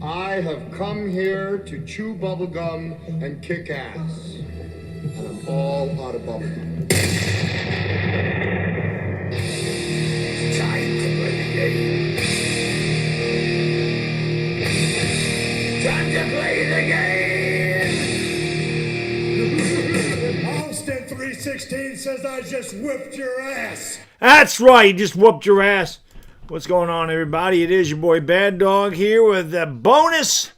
I have come here to chew bubblegum and kick ass. And I'm all out of bubblegum. Time to play the game. Time to play the game! Austin 316 says I just whipped your ass. That's right, just whooped your ass. What's going on, everybody? It is your boy Baddog here with a bonus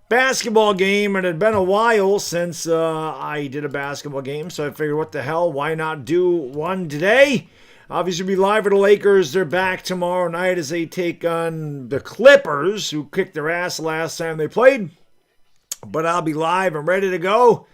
basketball game. And it had been a while since I did a basketball game, so I figured, what the hell, why not do one today? Obviously, we'll be live for the Lakers. They're back tomorrow night as they take on the Clippers, who kicked their ass last time they played. But I'll be live and ready to go.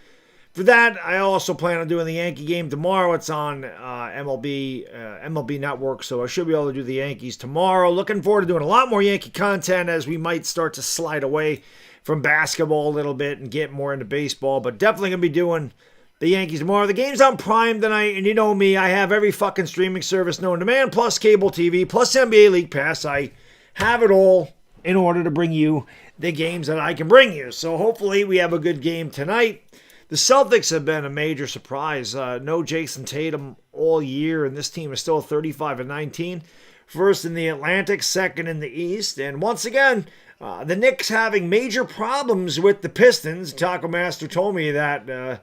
For that, I also plan on doing the Yankee game tomorrow. It's on MLB Network, so I should be able to do the Yankees tomorrow. Looking forward to doing a lot more Yankee content as we might start to slide away from basketball a little bit and get more into baseball. But definitely going to be doing the Yankees tomorrow. The game's on Prime tonight, and you know me. I have every fucking streaming service known to man, plus cable TV, plus NBA League Pass. I have it all in order to bring you the games that I can bring you. So hopefully we have a good game tonight. The Celtics have been a major surprise. No Jason Tatum all year, and this team is still 35-19. First in the Atlantic, second in the East. And once again, the Knicks having major problems with the Pistons. Taco Master told me that the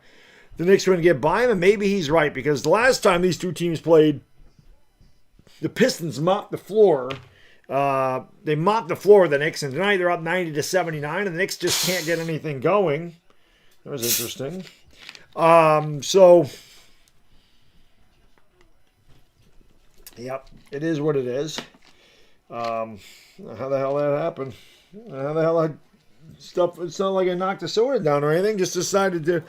Knicks were going to get by them, and maybe he's right, because the last time these two teams played, the Pistons mopped the floor. They mopped the floor of the Knicks, and tonight they're up 90-79, and the Knicks just can't get anything going. That was interesting. Yep, it is what it is. How the hell that happened? How the hell stuff? It's not like I knocked the soda down or anything. Just decided to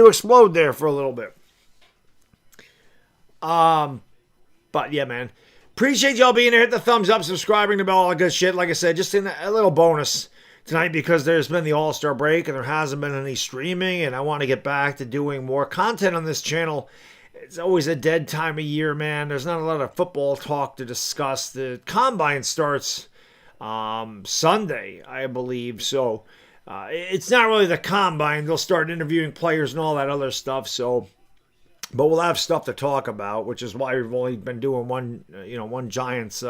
explode there for a little bit. But yeah, man. Appreciate y'all being here. Hit the thumbs up, subscribing, to all that good shit. Like I said, just in a little bonus tonight, because there's been the All-Star break and there hasn't been any streaming, and I want to get back to doing more content on this channel. It's always a dead time of year, man. There's not a lot of football talk to discuss. The Combine starts Sunday, I believe, so it's not really the Combine. They'll start interviewing players and all that other stuff, so, but we'll have stuff to talk about, which is why we've only been doing one Giants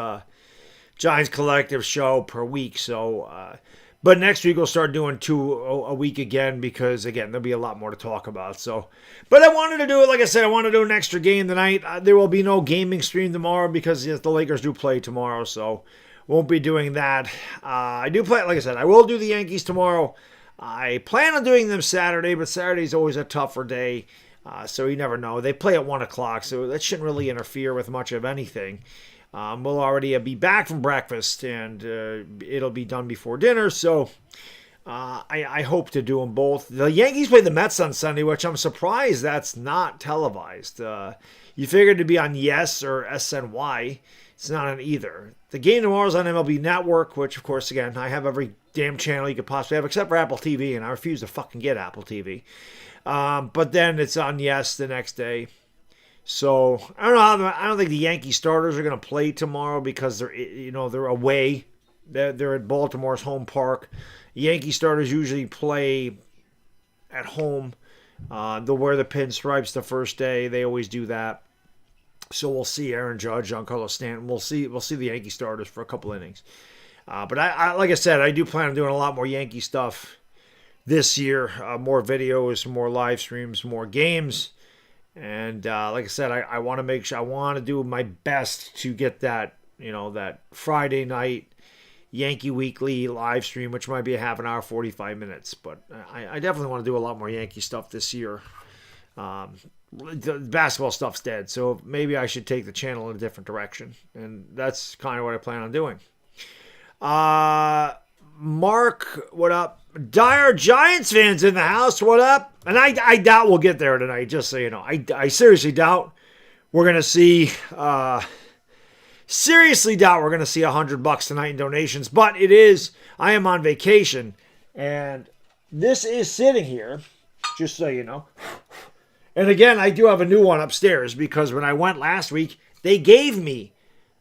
collective show per week, so but next week we'll start doing two a week again, because, again, there'll be a lot more to talk about. So, but I wanted to do it, like I said, I want to do an extra game tonight. There will be no gaming stream tomorrow, because yes, the Lakers do play tomorrow, so won't be doing that. I do play, like I said, I will do the Yankees tomorrow. I plan on doing them Saturday, but Saturday's always a tougher day, so you never know. They play at 1 o'clock, so that shouldn't really interfere with much of anything. We'll already be back from breakfast, and it'll be done before dinner, so I hope to do them both. The Yankees play the Mets on Sunday, which I'm surprised that's not televised. You figured to be on Yes or SNY. It's not on either. The game tomorrow's on MLB Network, which, of course, again, I have every damn channel you could possibly have, except for Apple TV, and I refuse to fucking get Apple TV. But then it's on Yes the next day. So I don't know. I don't think the Yankee starters are going to play tomorrow, because they're away. They're at Baltimore's home park. Yankee starters usually play at home. They'll wear the pinstripes the first day. They always do that. So we'll see Aaron Judge, Giancarlo Stanton. We'll see the Yankee starters for a couple innings. But I like I said, I do plan on doing a lot more Yankee stuff this year. More videos, more live streams, more games. And like I said, I want to make sure, I want to do my best to get that, that Friday night Yankee Weekly live stream, which might be a half an hour, 45 minutes. But I definitely want to do a lot more Yankee stuff this year. The basketball stuff's dead, so maybe I should take the channel in a different direction. And that's kind of what I plan on doing. Mark, what up? Dire Giants fans in the house, what up? And I doubt we'll get there tonight, just so you know. I seriously doubt we're going to see, $100 tonight in donations. But I am on vacation, and this is sitting here, just so you know. And again, I do have a new one upstairs, because when I went last week, they gave me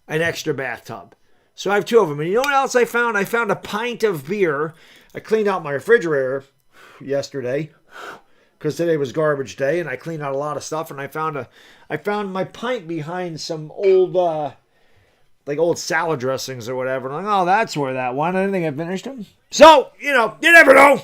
an extra bathtub. So I have 2 of them. And you know what else I found? I found a pint of beer. I cleaned out my refrigerator yesterday because today was garbage day, and I cleaned out a lot of stuff. And I found my pint behind some old old salad dressings or whatever. And I'm like, oh, that's where that one. I didn't think I finished them. So, you never know.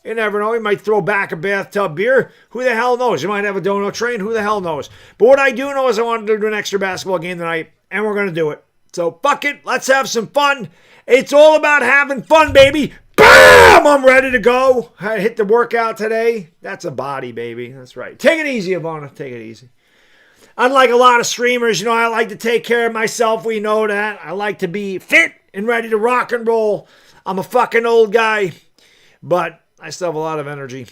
You never know. You might throw back a bathtub beer. Who the hell knows? You might have a donut train. Who the hell knows? But what I do know is I wanted to do an extra basketball game tonight, and we're going to do it. So, fuck it. Let's have some fun. It's all about having fun, baby. Bam! I'm ready to go. I hit the workout today. That's a body, baby. That's right. Take it easy, Ivana. Take it easy. Unlike a lot of streamers, I like to take care of myself. We know that. I like to be fit and ready to rock and roll. I'm a fucking old guy, but I still have a lot of energy.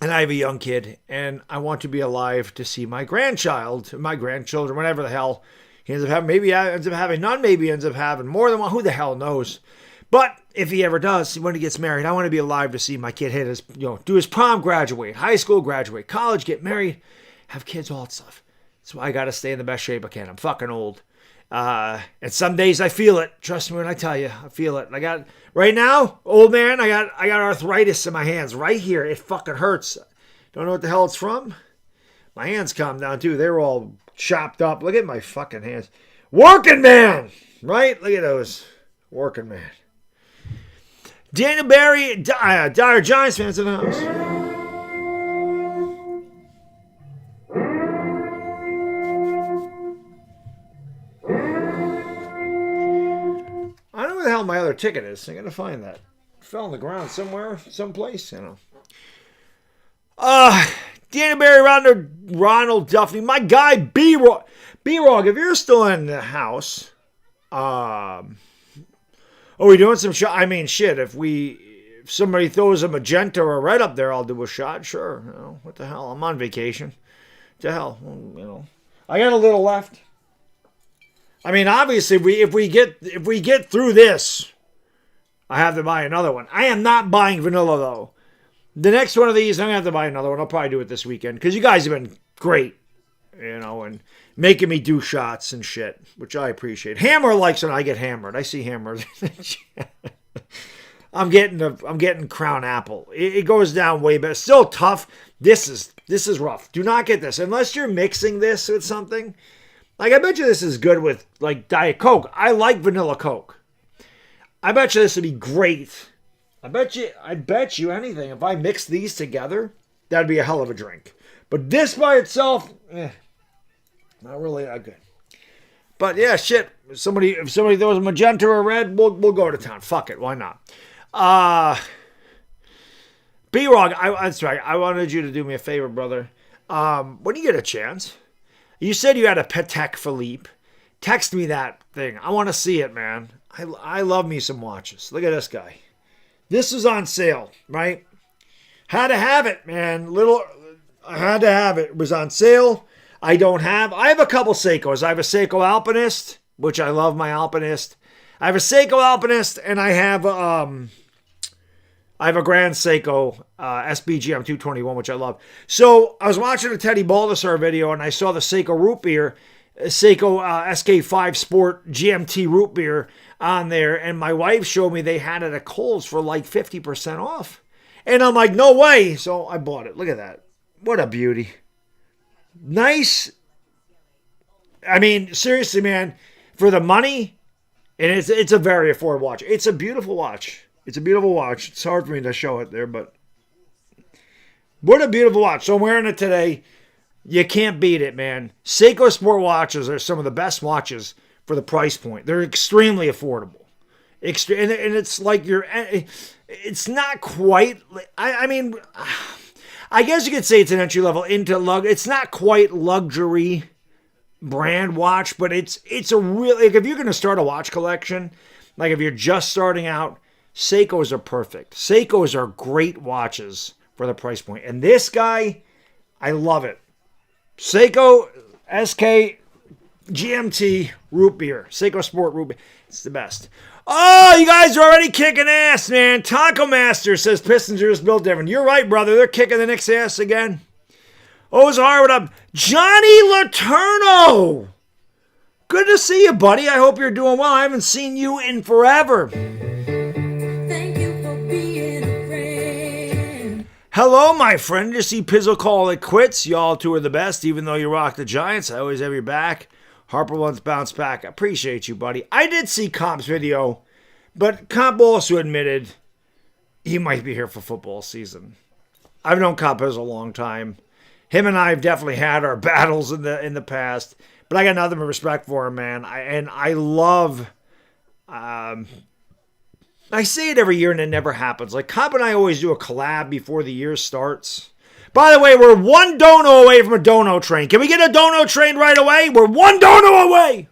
And I have a young kid, and I want to be alive to see my grandchild, my grandchildren, whatever the hell he ends up having. Maybe he ends up having none, maybe he ends up having more than one. Who the hell knows? But if he ever does, when he gets married, I want to be alive to see my kid hit his, do his prom, graduate, high school, graduate, college, get married, have kids, all that stuff. That's why I got to stay in the best shape I can. I'm fucking old. And some days I feel it. Trust me when I tell you, I feel it. Right now, old man, I got arthritis in my hands right here. It fucking hurts. Don't know what the hell it's from. My hands calmed down too. They were all chopped up. Look at my fucking hands. Working man, right? Look at those. Working man. Daniel Barry, Dire Giants fans in the house. I don't know where the hell my other ticket is. I gotta find that. It fell on the ground somewhere, someplace, Daniel Barry, Ronald Duffy, my guy B-Rog. B-Rog, if you're still in the house, are we doing some shot? I mean, shit, if somebody throws a magenta or a red up there, I'll do a shot. Sure. What the hell? I'm on vacation. What the hell? I got a little left. I mean, obviously, if we get through this, I have to buy another one. I am not buying vanilla, though. The next one of these, I'm going to have to buy another one. I'll probably do it this weekend, because you guys have been great, and making me do shots and shit, which I appreciate. Hammer likes when I get hammered. I see hammered. I'm getting Crown Apple. It goes down way better. Still tough. This is rough. Do not get this unless you're mixing this with something. Like, I bet you this is good with, like, Diet Coke. I like vanilla Coke. I bet you this would be great. I bet you anything. If I mix these together, that'd be a hell of a drink. But this by itself, not really that good. But yeah, shit. If somebody throws a magenta or a red, we'll go to town. Fuck it. Why not? B-Rog, that's right. I wanted you to do me a favor, brother. When you get a chance, you said you had a Patek Philippe. Text me that thing. I want to see it, man. I love me some watches. Look at this guy. This was on sale, right? Had to have it, man. I had to have it. It was on sale. I have a couple Seikos. I have a Seiko Alpinist, which I love my Alpinist. I have a Seiko Alpinist, and I have a Grand Seiko SBGM 221, which I love. So I was watching a Teddy Baldessar video, and I saw the Seiko root beer, Seiko SK5 Sport GMT root beer on there, and my wife showed me they had it at Kohl's for like 50% off. And I'm like, no way. So I bought it. Look at that. What a beauty. Nice. I mean, seriously, man, for the money, and it's a very affordable watch. It's a beautiful watch. It's a beautiful watch. It's hard for me to show it there, but what a beautiful watch. So I'm wearing it today. You can't beat it, man. Seiko Sport watches are some of the best watches for the price point. They're extremely affordable. And it's like it's not quite, I mean, I guess you could say it's an entry level into it's not quite luxury brand watch, but it's a real, like, if you're going to start a watch collection, like if you're just starting out, Seikos are perfect. Seikos are great watches for the price point. And this guy, I love it. Seiko SK GMT root beer. Seiko Sport root beer. It's the best. Oh, you guys are already kicking ass, man. Taco Master says Pistons are just built different. You're right, brother. They're kicking the Knicks' ass again. Ozar, what up? Johnny Laterno. Good to see you, buddy. I hope you're doing well. I haven't seen you in forever. Thank you for being a friend. Hello, my friend. You see Pizzle call it quits. Y'all two are the best. Even though you rock the Giants, I always have your back. Harper wants to bounce back. I appreciate you, buddy. I did see Comp's video, but Comp also admitted he might be here for football season. I've known Comp a long time. Him and I have definitely had our battles in the past, but I got nothing but respect for him, man. I love. I say it every year and it never happens. Like Comp and I always do a collab before the year starts. By the way, we're one dono away from a dono train. Can we get a dono train right away? We're one dono away.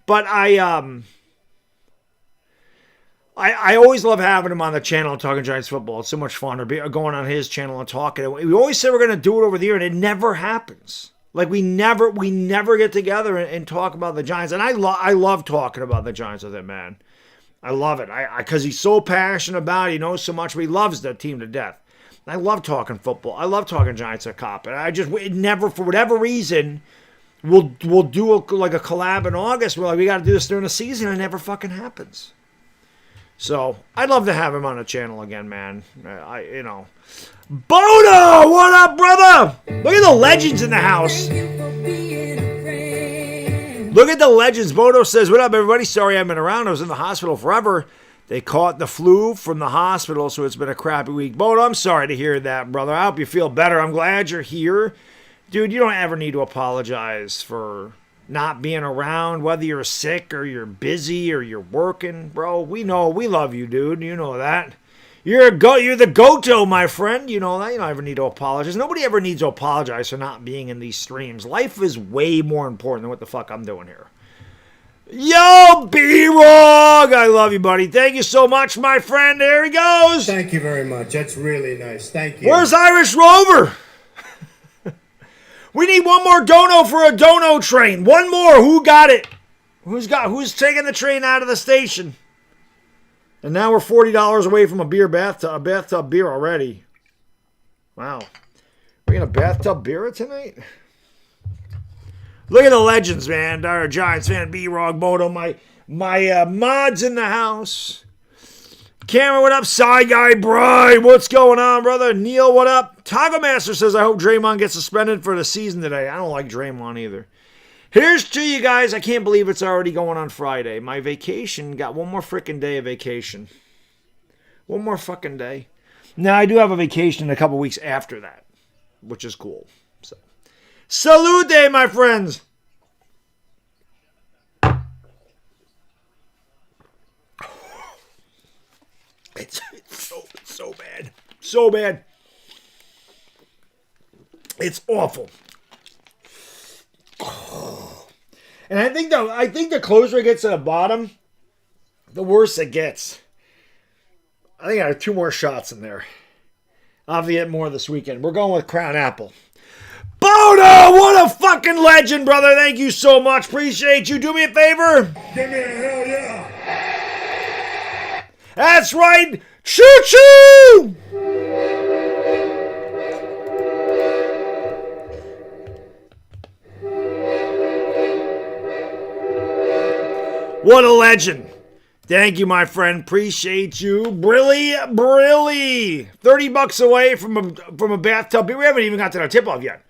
But I always love having him on the channel and talking Giants football. It's so much fun. Or going on his channel and talking. We always say we're going to do it over the year, and it never happens. Like we never get together and talk about the Giants. And I love talking about the Giants with him, man. I love it. Because he's so passionate about it. He knows so much. But he loves the team to death. I love talking football. I love talking Giants at Cop. And it never, for whatever reason, we'll do a collab in August. We're like, we got to do this during the season. It never fucking happens. So I'd love to have him on the channel again, man. Bono, what up, brother? Look at the legends in the house. Thank you for being a friend. Look at the legends. Bono says, what up, everybody? Sorry I haven't been around. I was in the hospital forever. They caught the flu from the hospital, so it's been a crappy week. Bono, I'm sorry to hear that, brother. I hope you feel better. I'm glad you're here. Dude, you don't ever need to apologize for not being around, whether you're sick or you're busy or you're working. Bro, we know. We love you, dude. You know that. You're the go-to, my friend. You know that. You don't ever need to apologize. Nobody ever needs to apologize for not being in these streams. Life is way more important than what the fuck I'm doing here. Yo, B-Rog! I love you, buddy. Thank you so much, my friend. There he goes. Thank you very much. That's really nice. Thank you. Where's Irish Rover? We need one more dono for a dono train. One more. Who got it? Who's taking the train out of the station? And now we're $40 away from a bathtub beer already. Wow. We're gonna bathtub beer tonight? Look at the legends, man. Our Giants fan, B-Rog, Moto, my mods in the house. Cameron, what up? Side Guy Bry, what's going on, brother? Neil, what up? Taco Master says, I hope Draymond gets suspended for the season today. I don't like Draymond either. Here's to you guys. I can't believe it's already going on Friday. My vacation got one more freaking day of vacation. One more fucking day. Now, I do have a vacation in a couple weeks after that, which is cool. So, salute, my friends. It's so bad. So bad. It's awful. And I think the closer it gets to the bottom, the worse it gets. I think I have 2 more shots in there. I'll have to get more this weekend. We're going with Crown Apple. Bono, what a fucking legend, brother. Thank you so much. Appreciate you. Do me a favor. Give me a hell yeah. That's right. Choo-choo! What a legend. Thank you, my friend. Appreciate you. Brilly. $30 away from a bathtub. We haven't even got to the tip-off yet.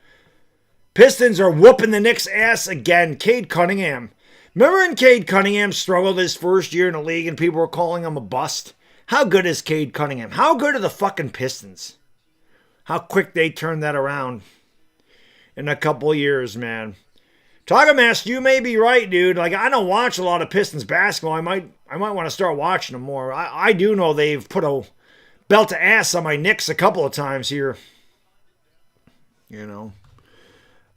Pistons are whooping the Knicks' ass again. Cade Cunningham. Remember when Cade Cunningham struggled his first year in the league and people were calling him a bust? How good is Cade Cunningham? How good are the fucking Pistons? How quick they turned that around in a couple years, man. Taco Master, you may be right, dude. Like, I don't watch a lot of Pistons basketball. I might want to start watching them more. I do know they've put a belt of ass on my Knicks a couple of times here. You know.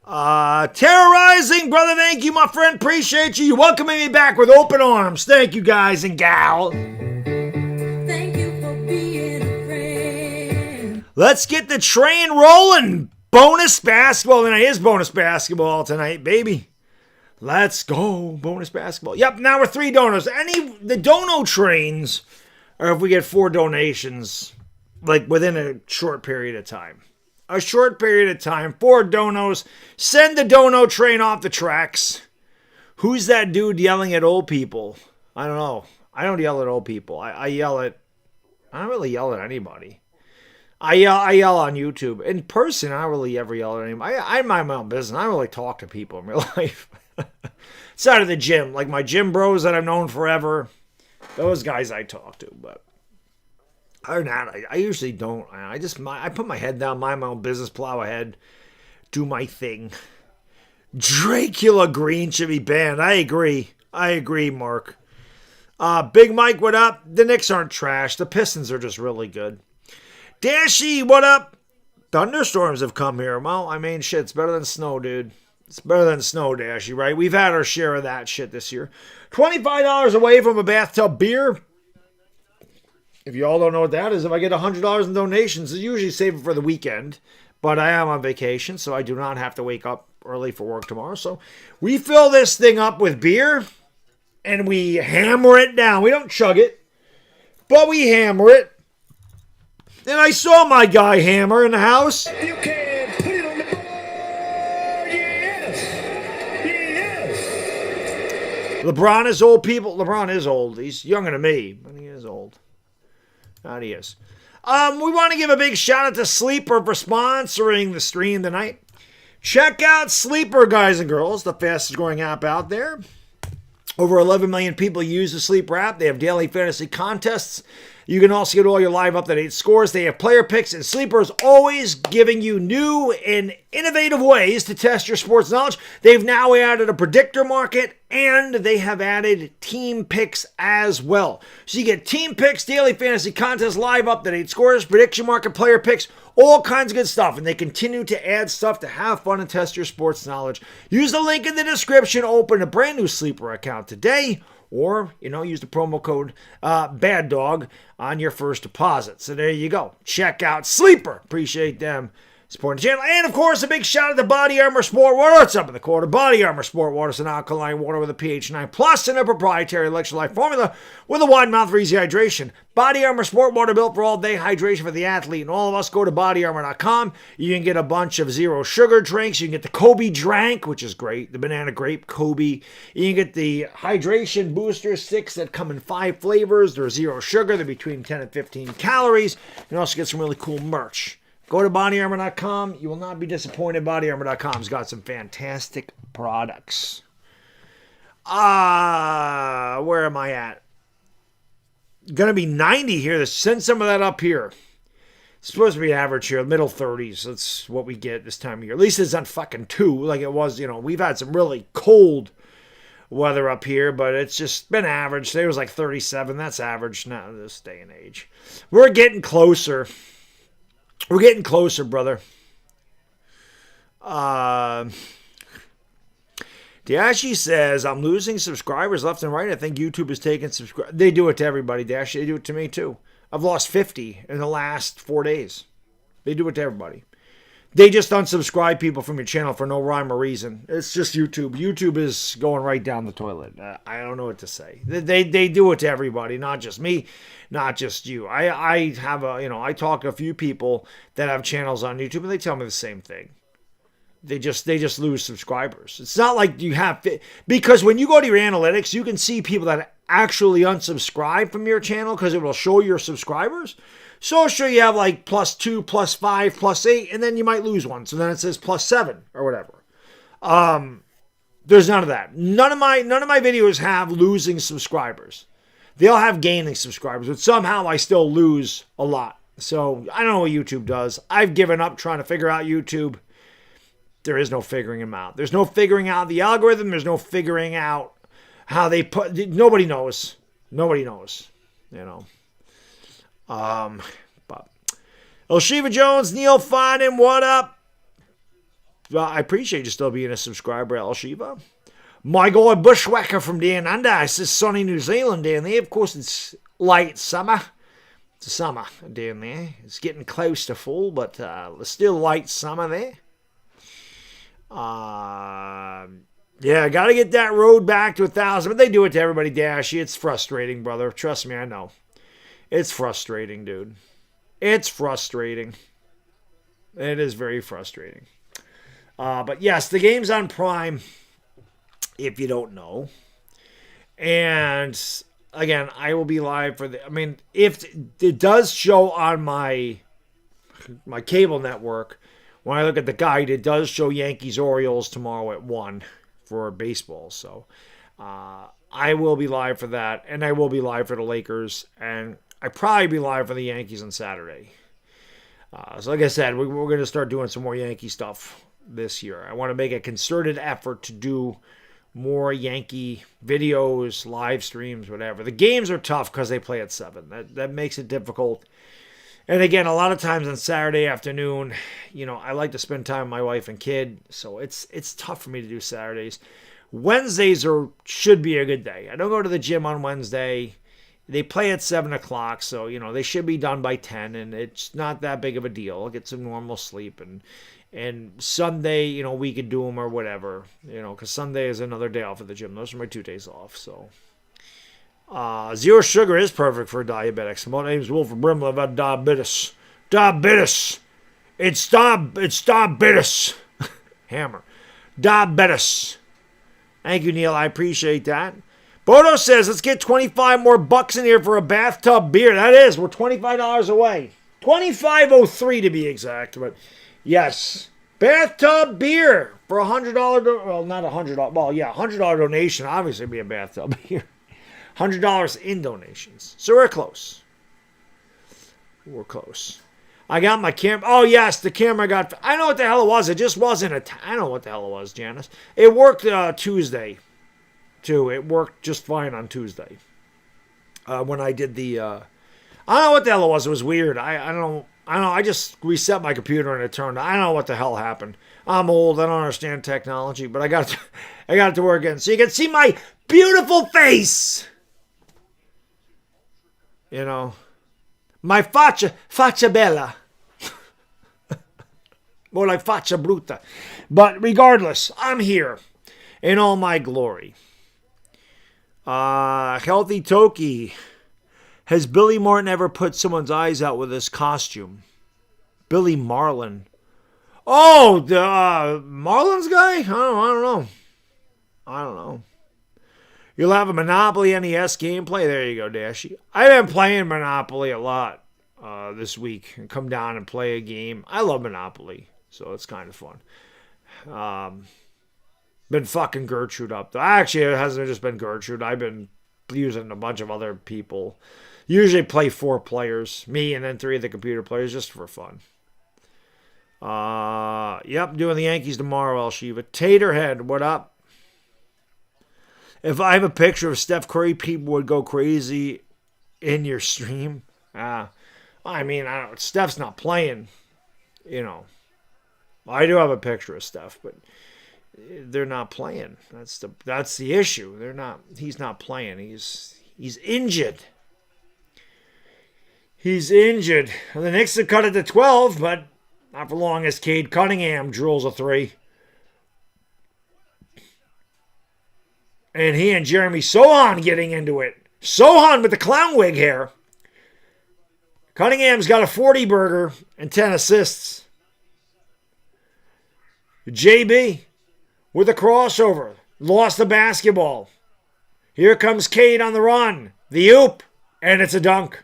Terrorizing, brother. Thank you, my friend. Appreciate you. You welcoming me back with open arms. Thank you, guys and gals. Thank you for being a friend. Let's get the train rolling. Bonus basketball tonight. Is bonus basketball tonight, baby. Let's go. Bonus basketball. Yep, now we're 3 donors. The dono trains are if we get 4 donations, like within a short period of time. A short period of time. 4 donos. Send the dono train off the tracks. Who's that dude yelling at old people? I don't know. I don't yell at old people. I don't really yell at anybody. I yell on YouTube. In person, I don't really ever yell at anybody. I mind my own business. I don't really talk to people in real life. Outside of the gym. Like my gym bros that I've known forever. Those guys I talk to. But other than that, I usually don't. I put my head down, mind my own business, plow ahead, do my thing. Dracula Green should be banned. I agree, Mark. Big Mike, what up? The Knicks aren't trash. The Pistons are just really good. Dashy, what up? Thunderstorms have come here. Well, I mean, shit, it's better than snow, dude. It's better than snow, Dashy, right? We've had our share of that shit this year. $25 away from a bathtub beer. If you all don't know what that is, if I get $100 in donations, I usually save it for the weekend. But I am on vacation, so I do not have to wake up early for work tomorrow. So we fill this thing up with beer, and we hammer it down. We don't chug it, but we hammer it. And I saw my guy Hammer in the house. You can put it on the board. Yes. Yes. LeBron is old, people. LeBron is old. He's younger than me, but he is old. That he is. We want to give a big shout out to Sleeper for sponsoring the stream tonight. Check out Sleeper, guys and girls, the fastest growing app out there. Over 11 million people use the Sleeper app. They have daily fantasy contests. You can also get all your live up-to-date scores. They have player picks, and Sleeper is always giving you new and innovative ways to test your sports knowledge. They've now added a predictor market, and they have added team picks as well. So you get team picks, daily fantasy contests, live up-to-date scores, prediction market, player picks, all kinds of good stuff. And they continue to add stuff to have fun and test your sports knowledge. Use the link in the description. Open a brand new Sleeper account today. Or, use the promo code Baddog on your first deposit. So there you go. Check out Sleeper. Appreciate them supporting the channel. And, of course, a big shout out to Bodyarmor Sport Water. What's up in the quarter? Bodyarmor Sport Water is an alkaline water with a pH 9 plus and a proprietary electrolyte formula with a wide mouth for easy hydration. Bodyarmor Sport Water built for all-day hydration for the athlete. And all of us go to bodyarmor.com. You can get a bunch of zero sugar drinks. You can get the Kobe Drank, which is great. The banana grape Kobe. You can get the hydration booster sticks that come in 5 flavors. They're zero sugar. They're between 10 and 15 calories. You can also get some really cool merch. Go to bodyarmor.com. You will not be disappointed. Bodyarmor.com's got some fantastic products. Where am I at? Gonna be 90 here. Send some of that up here. It's supposed to be average here, middle 30s. That's what we get this time of year. At least it's not fucking 2 like it was, We've had some really cold weather up here, but it's just been average. Today was like 37. That's average now this day and age. We're getting closer. We're getting closer, brother. Dashy says, I'm losing subscribers left and right. I think YouTube is taking subscribers. They do it to everybody, Dashy. They do it to me, too. I've lost 50 in the last 4 days. They do it to everybody. They just unsubscribe people from your channel for no rhyme or reason. It's just YouTube. YouTube is going right down the toilet. I don't know what to say. They do it to everybody, not just me, not just you. I have I talk to a few people that have channels on YouTube, and they tell me the same thing. They just lose subscribers. It's not like you have, because when you go to your analytics, you can see people that actually unsubscribe from your channel because it will show your subscribers. So sure, you have like +2, +5, +8, and then you might lose one. So then it says +7 or whatever. There's none of that. None of my videos have losing subscribers. They'll have gaining subscribers, but somehow I still lose a lot. So I don't know what YouTube does. I've given up trying to figure out YouTube. There is no figuring them out. There's no figuring out the algorithm. There's no figuring out how they put. Nobody knows. Nobody knows. But Elshiva Jones, Neil Finen, what up? Well, I appreciate you still being a subscriber, Elshiva. My guy Bushwhacker from down under. It's just sunny New Zealand down there. Of course, it's late summer. It's summer down there. It's getting close to fall, but it's still late summer there. Yeah, got to get that road back to 1,000. But they do it to everybody, Dashy. It's frustrating, brother. Trust me, I know. It's frustrating, dude. It's frustrating. It is very frustrating. But yes, the game's on Prime. if you don't know. And again, I will be live for the. I mean, if it does show on my cable network, when I look at the guide, it does show Yankees Orioles tomorrow at 1 for baseball. So I will be live for that, and I will be live for the Lakers, and I probably be live for the Yankees on Saturday. So like I said, we're going to start doing some more Yankee stuff this year. I want to make a concerted effort to do more Yankee videos, live streams, whatever. The games are tough because they play at 7. That makes it difficult. And again, a lot of times on Saturday afternoon, I like to spend time with my wife and kid, so it's tough for me to do Saturdays. Wednesdays should be a good day. I don't go to the gym on Wednesday. They play at 7 o'clock, so, they should be done by 10, and it's not that big of a deal. I'll get some normal sleep, and Sunday, we could do them or whatever, because Sunday is another day off at the gym. Those are my 2 days off, so. Zero sugar is perfect for diabetics. My name's Wilford Brimley. I've had diabetes. Diabetes! It's diabetes! Hammer. Diabetes. Thank you, Neil. I appreciate that. Bodo says, let's get 25 more bucks in here for a bathtub beer. That is, we're $25 away. $25.03 to be exact, but yes. Bathtub beer for $100, well, not $100, well, yeah, $100 donation. Obviously, it'd be a bathtub beer. $100 in donations. So we're close. We're close. I got my camera. Oh, yes, the camera got, I know what the hell it was. It just wasn't I don't know what the hell it was, Janice. It worked Tuesday. Too. It worked just fine on Tuesday. When I did the, I don't know what the hell it was. It was weird. I don't know. I just reset my computer and it turned. I don't know what the hell happened. I'm old. I don't understand technology, but I got it to work again. So you can see my beautiful face. My faccia bella. More like faccia bruta. But regardless, I'm here in all my glory. Healthy Toki. Has Billy Martin ever put someone's eyes out with his costume? Billy Marlin. Oh, the Marlin's guy? I don't know. You'll have a Monopoly NES gameplay. There you go, Dashy. I've been playing Monopoly a lot this week. And come down and play a game. I love Monopoly, so it's kind of fun. Been fucking Gertrude up, though. Actually, it hasn't just been Gertrude. I've been using a bunch of other people. Usually play 4 players. Me and then 3 of the computer players just for fun. Yep, doing the Yankees tomorrow, El Shiva. Taterhead, what up? If I have a picture of Steph Curry, people would go crazy in your stream. I don't. Steph's not playing, I do have a picture of Steph, but they're not playing. That's the issue. He's not playing. He's injured. He's injured. The Knicks have cut it to 12, but not for long as Cade Cunningham drills a 3. And he and Jeremy Sohan getting into it. Sohan with the clown wig hair. Cunningham's got a 40-burger and 10 assists. JB with a crossover. Lost the basketball. Here comes Cade on the run. The oop. And it's a dunk.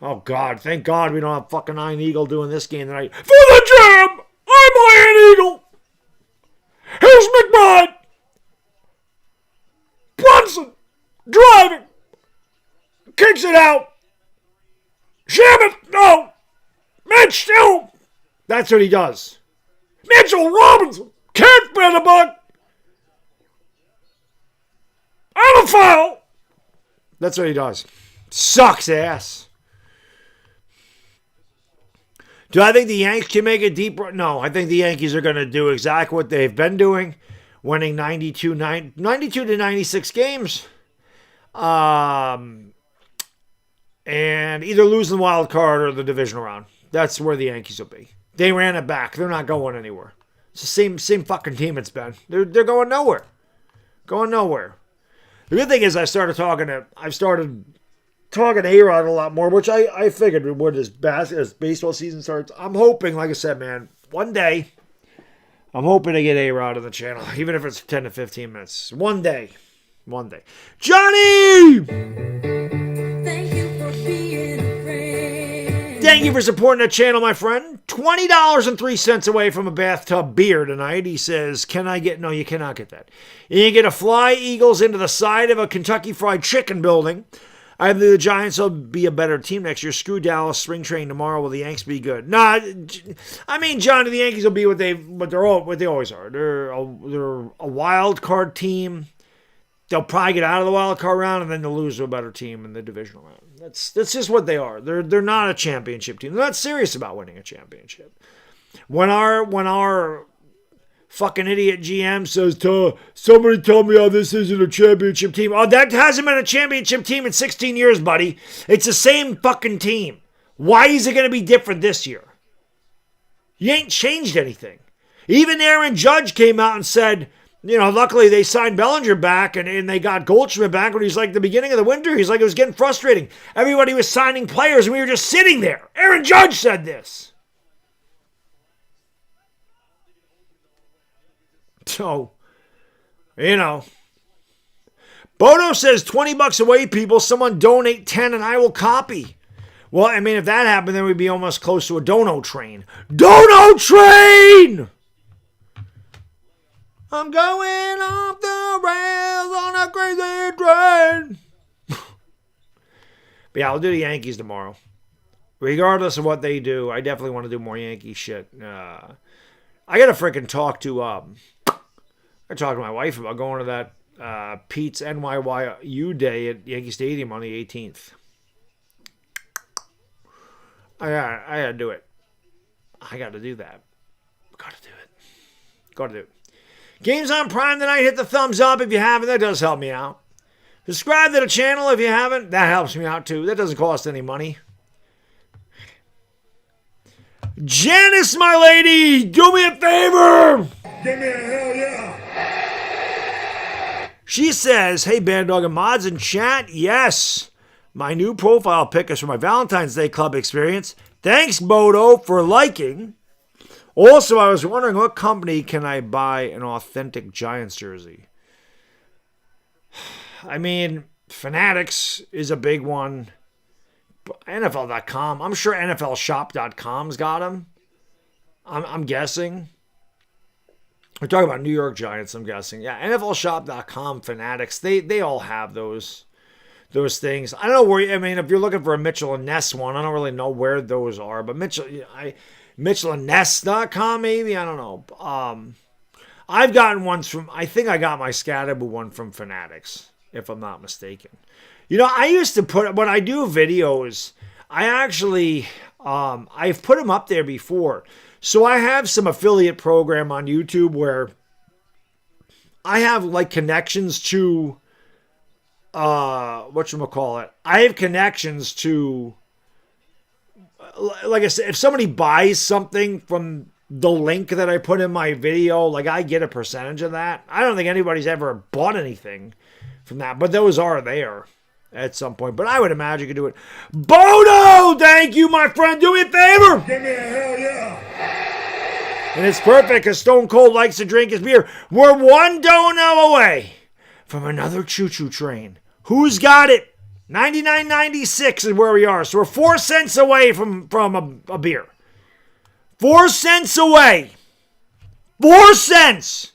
Oh, God. Thank God we don't have fucking Iron Eagle doing this game tonight. For the jam! I'm Iron Eagle! Here's McBride! Brunson! Driving! Kicks it out! Shaman! No! Mitch still! That's what he does. Mitchell Robinson! Can't bet a buck! And a foul! That's what he does. Sucks ass. Do I think the Yankees can make a deep run? No, I think the Yankees are going to do exactly what they've been doing, winning 92 to 96 games, and either losing the wild card or the divisional round. That's where the Yankees will be. They ran it back. They're not going anywhere. It's the same fucking team it's been. They're going nowhere. Going nowhere. The good thing is I've started talking to A-Rod a lot more, which I figured we would as baseball season starts. I'm hoping, like I said, man, one day I'm hoping to get A-Rod on the channel, even if it's 10 to 15 minutes. One day. Johnny! Thank you for being a friend. Thank you for supporting the channel, my friend. $20.03 away from a bathtub beer tonight. He says, can I get... No, you cannot get that. You get a Fly Eagles into the side of a Kentucky Fried Chicken building. I believe the Giants will be a better team next year. Screw Dallas. Spring training tomorrow. Will the Yanks be good? Nah, I mean, Johnny, the Yankees will be what they always are. They're a wild card team. They'll probably get out of the wild card round, and then they'll lose to a better team in the divisional round. That's just what they are. They're not a championship team. They're not serious about winning a championship. When our fucking idiot GM says, somebody tell me how this isn't a championship team. Oh, that hasn't been a championship team in 16 years, buddy. It's the same fucking team. Why is it going to be different this year? You ain't changed anything. Even Aaron Judge came out and said, luckily they signed Bellinger back and they got Goldschmidt back when he's like the beginning of the winter. He's like, it was getting frustrating. Everybody was signing players and we were just sitting there. Aaron Judge said this. So, Bodo says $20 away, people. Someone donate 10 and I will copy. Well, I mean, if that happened, then we'd be almost close to a dono train. Dono train! I'm going off the rails on a crazy train. But yeah, I'll do the Yankees tomorrow. Regardless of what they do, I definitely want to do more Yankee shit. I got to freaking talk to... I talked to my wife about going to that Pete's NYYU Day at Yankee Stadium on the 18th. I gotta do it. I gotta do that. Gotta do it. Games on Prime tonight. Hit the thumbs up if you haven't. That does help me out. Subscribe to the channel if you haven't. That helps me out too. That doesn't cost any money. Janice, my lady, do me a favor. Give me a hell yeah. She says, hey, Baddog and mods in chat. Yes. My new profile pic is for my Valentine's Day Club experience. Thanks, Bodo, for liking. Also, I was wondering what company can I buy an authentic Giants jersey? I mean, Fanatics is a big one. NFL.com. I'm sure NFLshop.com's got them. I'm guessing. We're talking about New York Giants, I'm guessing. Yeah, NFLshop.com, Fanatics. They all have those things. I don't know where. I mean, if you're looking for a Mitchell and Ness one, I don't really know where those are. But MitchellandNess.com maybe. I don't know. I've gotten ones from. I think I got my Scatterboo one from Fanatics, if I'm not mistaken. I used to put when I do videos. I actually I've put them up there before. So I have some affiliate program on YouTube where I have like connections to whatchamacallit. I have connections to, like I said, if somebody buys something from the link that I put in my video, like I get a percentage of that. I don't think anybody's ever bought anything from that, but those are there at some point. But I would imagine you could do it. Bodo, thank you, my friend. Do me a favor. Give me a hell yeah. And it's perfect because Stone Cold likes to drink his beer. We're one dono away from another choo-choo train. Who's got it? 99.96 is where we are. So we're 4 cents away from a beer. 4 cents away. 4 cents.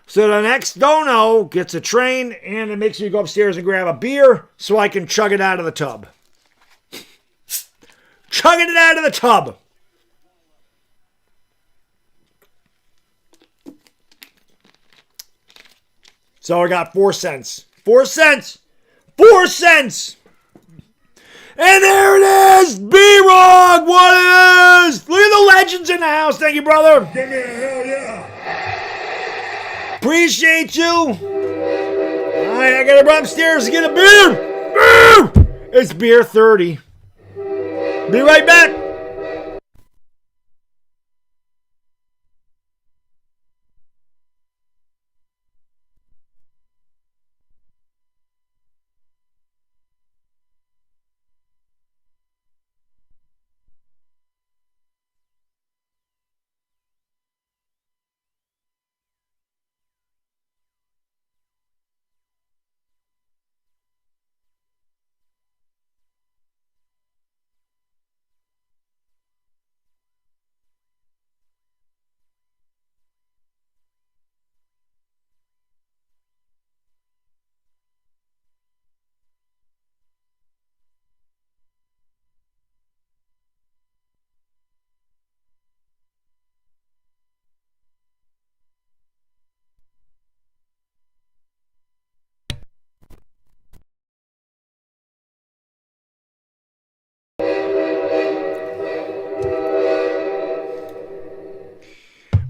So the next dono gets a train and it makes me go upstairs and grab a beer so I can chug it out of the tub. Chugging it out of the tub. So I got 4 cents. 4 cents. 4 cents. And there it is. B-Rog. What it is. Look at the legends in the house. Thank you, brother. Give me a hell yeah. Appreciate you. All right, I got to run upstairs to get a beer. Beer. It's beer 30. Be right back.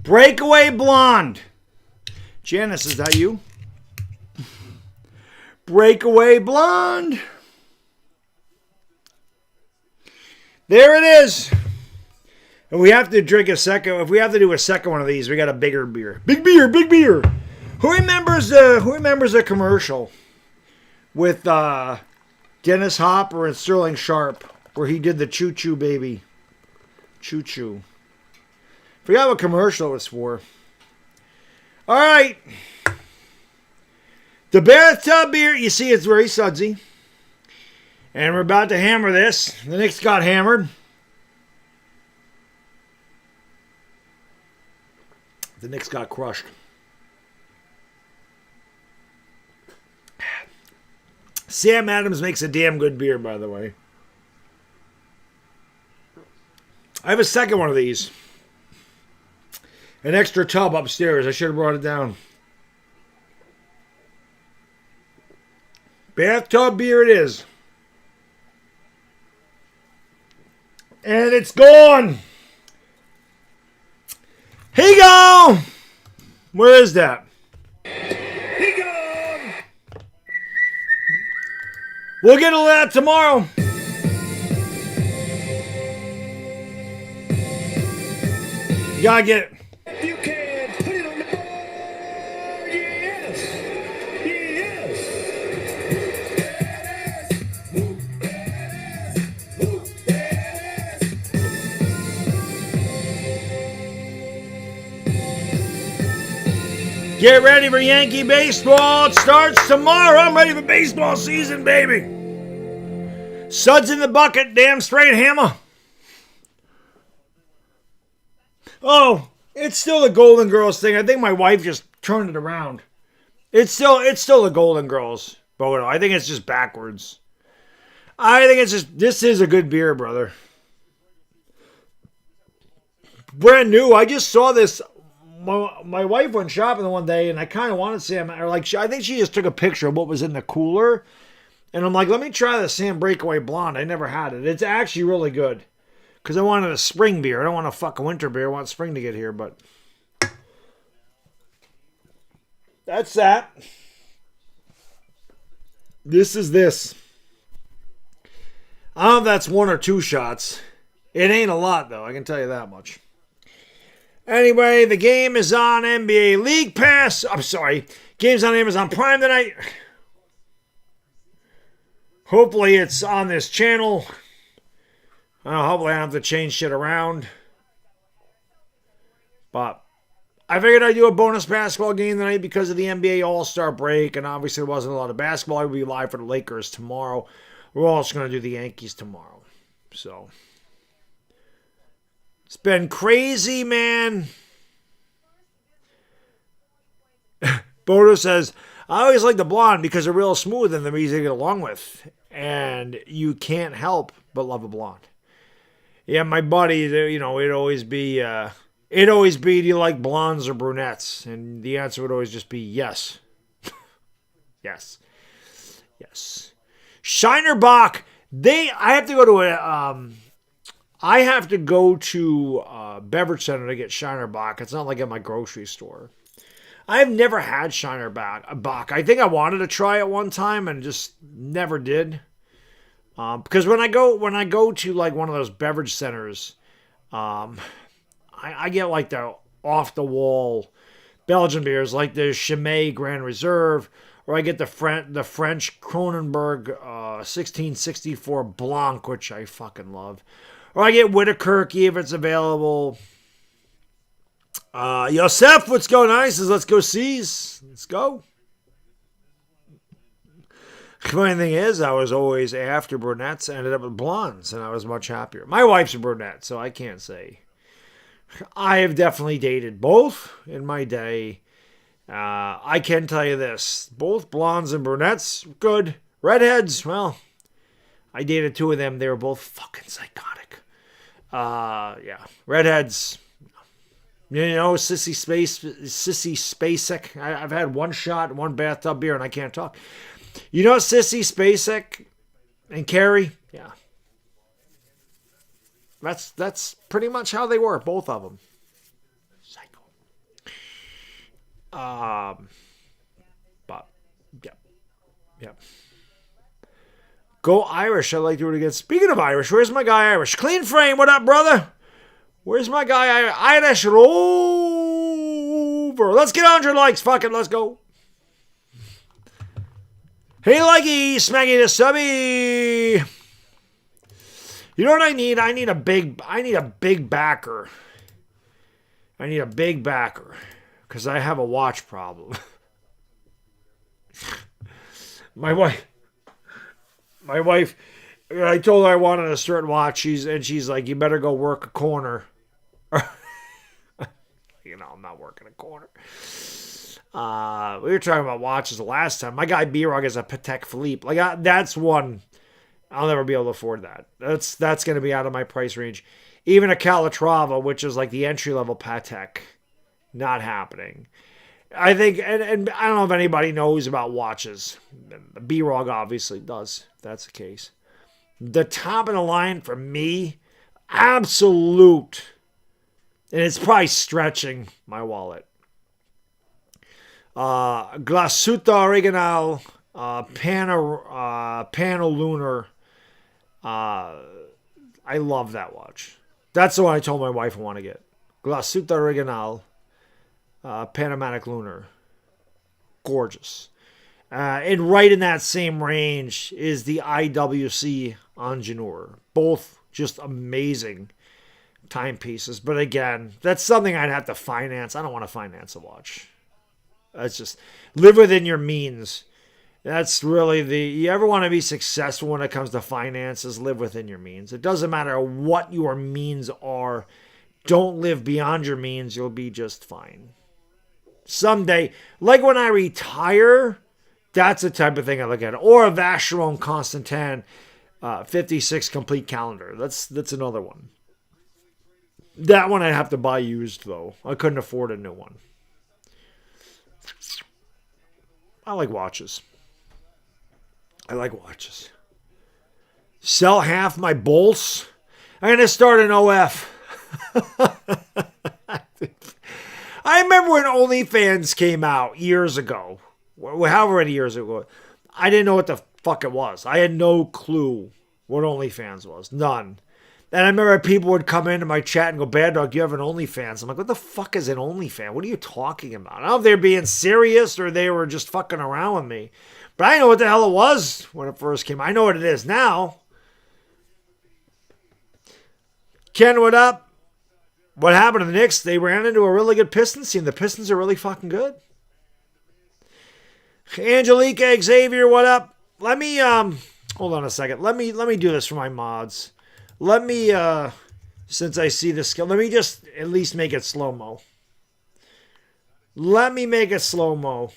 Breakaway Blonde. Janice, is that you? Breakaway Blonde. There it is. And we have to drink a second. If we have to do a second one of these, we got a bigger beer. Big beer, big beer. Who remembers the commercial with Dennis Hopper and Sterling Sharp where he did the Choo Choo Baby? Choo Choo. Forgot what commercial it was for. All right. The Bathtub beer, you see it's very sudsy. And we're about to hammer this. The Knicks got hammered. The Knicks got crushed. Sam Adams makes a damn good beer, by the way. I have a second one of these. An extra tub upstairs. I should have brought it down. Bathtub beer it is. And it's gone. Here you go. Where is that? He gone! We'll get to that tomorrow. You gotta get it. You can put it on the board! Yes! Get ready for Yankee baseball. It starts tomorrow. I'm ready for baseball season, baby. Suds in the bucket, damn straight hammer. Oh, it's still the Golden Girls thing. I think my wife just turned it around. It's still the Golden Girls photo. I think it's just backwards. I think it's just, this is a good beer, brother. Brand new. I just saw this. My wife went shopping the one day, and I kind of wanted Sam, or like, I think she just took a picture of what was in the cooler. And I'm like, let me try the Sam Breakaway Blonde. I never had it. It's actually really good. Because I wanted a spring beer. I don't want a fucking winter beer. I want spring to get here, but that's that. This is this. I don't know if that's 1 or 2 shots. It ain't a lot, though. I can tell you that much. Anyway, the game is on NBA League Pass. I'm sorry. Game's on Amazon Prime tonight. Hopefully it's on this channel. Hopefully I don't have to change shit around. But I figured I'd do a bonus basketball game tonight because of the NBA All-Star break. And obviously there wasn't a lot of basketball. I will be live for the Lakers tomorrow. We're also going to do the Yankees tomorrow. So it's been crazy, man. Bodo says, I always like the blonde because they're real smooth and they're easy to get along with. And you can't help but love a blonde. Yeah, my buddy, you know, it'd always be, do you like blondes or brunettes? And the answer would always just be yes. Yes. Yes. Shinerbach, I have to go to a beverage center to get Shinerbach. It's not like at my grocery store. I've never had Shinerbach. I think I wanted to try it one time and just never did. Because when I go to like one of those beverage centers, I get like the off the wall Belgian beers like the Chimay Grand Reserve, or I get the French Kronenberg 1664 Blanc, which I fucking love, or I get Whitakirky if it's available. Yosef, what's going on? He says, let's go C's. Let's go. The funny thing is, I was always after brunettes, ended up with blondes, and I was much happier. My wife's a brunette, so I can't say. I have definitely dated both in my day. I can tell you this. Both blondes and brunettes, good. Redheads, well, I dated 2 of them. They were both fucking psychotic. Yeah. Redheads, you know, Sissy Spacek. I've had 1 shot, 1 bathtub beer, and I can't talk. You know Sissy Spacek and Carrie? Yeah. That's pretty much how they were, both of them. Psycho. But, yeah. Go Irish. I'd like to do it again. Speaking of Irish, where's my guy Irish? Clean frame. What up, brother? Where's my guy Irish Rover? Let's get 100 likes. Fuck it. Let's go. Hey, likey. Smaggy the subby. You know what I need? I need a big backer. I need a big backer. Because I have a watch problem. My wife, I told her I wanted a certain watch. She's like, you better go work a corner. You know, I'm not working a corner. We were talking about watches the last time. My guy B-Rog is a Patek Philippe. Like, that's one. I'll never be able to afford that. That's going to be out of my price range. Even a Calatrava, which is like the entry-level Patek, not happening. I think, and I don't know if anybody knows about watches. B-Rog obviously does, if that's the case. The top of the line for me, absolute, and it's probably stretching my wallet. Glasuta Original, Pano Lunar. I love that watch. That's the one I told my wife I want to get. Glasuta Original. Panamatic Lunar. Gorgeous. And right in that same range is the IWC Ingenieur. Both just amazing timepieces. But again, that's something I'd have to finance. I don't want to finance a watch. That's just live within your means. That's really you ever want to be successful when it comes to finances, live within your means. It doesn't matter what your means are. Don't live beyond your means. You'll be just fine. Someday, like when I retire, that's the type of thing I look at. Or a Vacheron Constantin 56 complete calendar. That's another one. That one I'd have to buy used, though. I couldn't afford a new one. I like watches. Sell half my bolts. I'm going to start an OF. I remember when OnlyFans came out years ago. However many years ago. I didn't know what the fuck it was. I had no clue what OnlyFans was. None. And I remember people would come into my chat and go, Baddog, do you have an OnlyFans? I'm like, what the fuck is an OnlyFans? What are you talking about? I don't know if they're being serious or they were just fucking around with me. But I didn't know what the hell it was when it first came. I know what it is now. Ken, what up? What happened to the Knicks? They ran into a really good Pistons team. The Pistons are really fucking good. Angelique Xavier, what up? Let me hold on a second. Let me do this for my mods. Let me since I see this skill, let me just at least make it slow-mo. Let me make it slow-mo.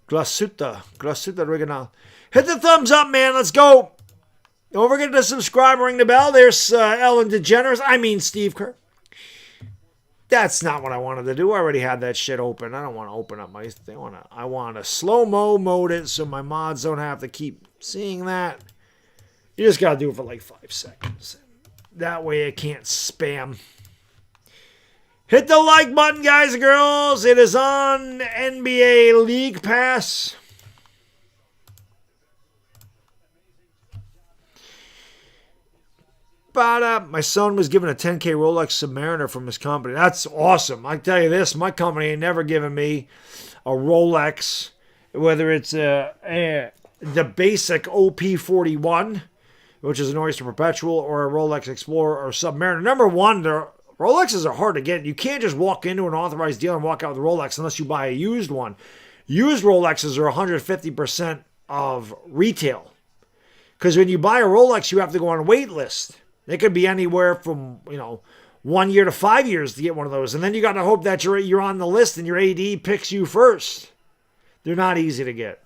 Glasuta Original. Hit the thumbs up, man. Let's go. Don't forget to subscribe, ring the bell. There's Ellen DeGeneres. I mean Steve Kerr. That's not what I wanted to do. I already had that shit open. I don't want to open up my thing. I want to slow-mo mode it so my mods don't have to keep seeing that. You just got to do it for like 5 seconds. That way it can't spam. Hit the like button, guys and girls. It is on NBA League Pass. But my son was given a 10K Rolex Submariner from his company. That's awesome. I tell you this, my company ain't never given me a Rolex, whether it's the basic OP41, which is an Oyster Perpetual, or a Rolex Explorer or Submariner. Number one, Rolexes are hard to get. You can't just walk into an authorized dealer and walk out with a Rolex unless you buy a used one. Used Rolexes are 150% of retail. Because when you buy a Rolex, you have to go on a wait list. It could be anywhere from, 1 year to 5 years to get one of those. And then you got to hope that you're on the list and your AD picks you first. They're not easy to get.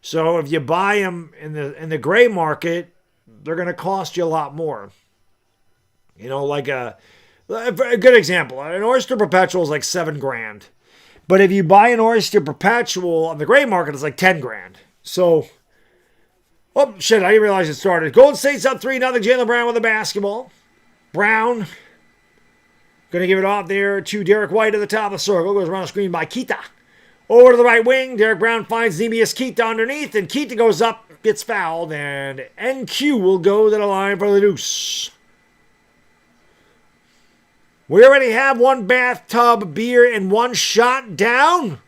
So if you buy them in the gray market, they're going to cost you a lot more. Like a good example, an Oyster Perpetual is like $7,000. But if you buy an Oyster Perpetual on the gray market, it's like $10,000. So, oh shit, I didn't realize it started. Golden State's up 3-0. Jaylen Brown with the basketball. Brown. Going to give it off there to Derek White at the top of the circle. Goes around the screen by Keita. Over to the right wing. Derek Brown finds Neemius Keita underneath. And Keita goes up, gets fouled. And NQ will go to the line for the deuce. We already have one bathtub beer and one shot down.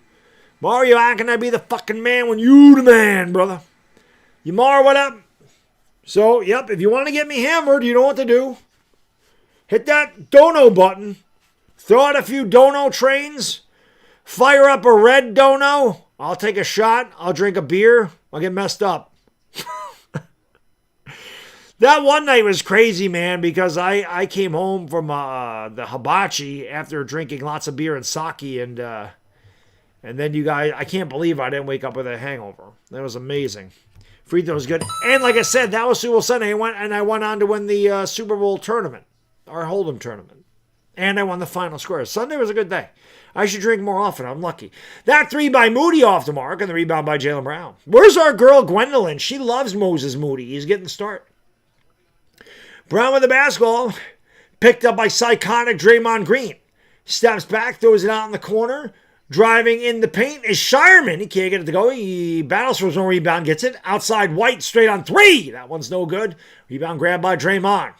Mario, how can I be the fucking man when you the man, brother? Yamar, what up? So, yep, if you want to get me hammered, you know what to do. Hit that dono button. Throw out a few dono trains. Fire up a red dono. I'll take a shot. I'll drink a beer. I'll get messed up. That one night was crazy, man, because I came home from the hibachi after drinking lots of beer and sake, and then you guys, I can't believe I didn't wake up with a hangover. That was amazing. Free throw was good. And like I said, that was Super Bowl Sunday. I went on to win the Super Bowl tournament, our Hold'em tournament. And I won the final score. Sunday was a good day. I should drink more often. I'm lucky. That three by Moody off the mark, and the rebound by Jaylen Brown. Where's our girl Gwendolyn? She loves Moses Moody. He's getting the start. Brown with the basketball. Picked up by psychotic Draymond Green. Steps back, throws it out in the corner. Driving in the paint is Shireman. He can't get it to go. He battles for his own rebound, gets it. Outside White, straight on three. That one's no good. Rebound grabbed by Draymond.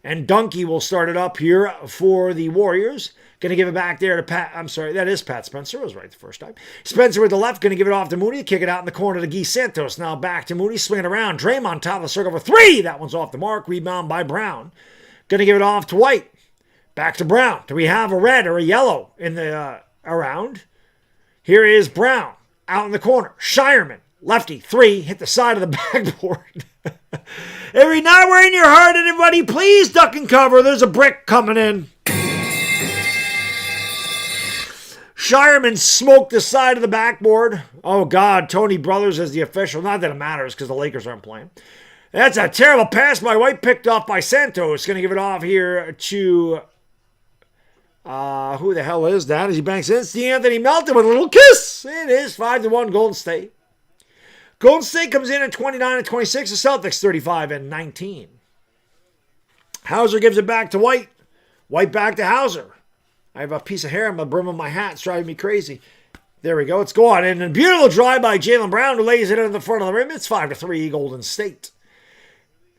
And Dunkey will start it up here for the Warriors. Going to give it back there to Pat. I'm sorry, that is Pat Spencer. I was right the first time. Spencer with the left. Going to give it off to Moody. Kick it out in the corner to Guy Santos. Now back to Moody. Swinging around. Draymond top of the circle for three. That one's off the mark. Rebound by Brown. Going to give it off to White. Back to Brown. Do we have a red or a yellow in the around? Here is Brown. Out in the corner. Shireman. Lefty. Three. Hit the side of the backboard. Every now we're in your heart, everybody, please duck and cover. There's a brick coming in. Shireman smoked the side of the backboard. Oh, God. Tony Brothers is the official. Not that it matters because the Lakers aren't playing. That's a terrible pass by White, picked off by Santos. Going to give it off here to... who the hell is that? As he banks in, it's Anthony Melton with a little kiss. It is 5-1 Golden State. Golden State comes in at 29-26. The Celtics 35-19. Hauser gives it back to White. White back to Hauser. I have a piece of hair on the brim of my hat. It's driving me crazy. There we go. It's gone. And a beautiful drive by Jaylen Brown, who lays it in the front of the rim. It's 5-3 Golden State.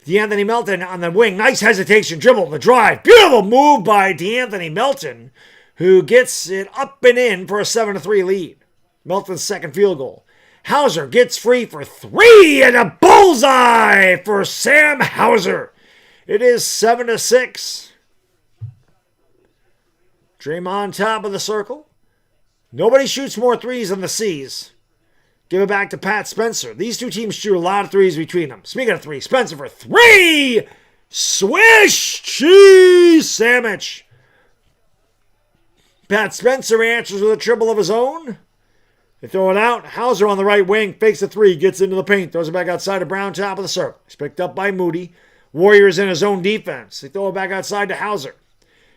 DeAnthony Melton on the wing. Nice hesitation. Dribble. The drive. Beautiful move by DeAnthony Melton, who gets it up and in for a 7-3 lead. Melton's second field goal. Hauser gets free for three and a bullseye for Sam Hauser. It is 7-6. Draymond top of the circle. Nobody shoots more threes than the C's. Give it back to Pat Spencer. These two teams shoot a lot of threes between them. Speaking of three, Spencer for three. Swish cheese sandwich. Pat Spencer answers with a triple of his own. They throw it out. Hauser on the right wing. Fakes the three. Gets into the paint. Throws it back outside to Brown, top of the circle. It's picked up by Moody. Warriors in his own defense. They throw it back outside to Hauser.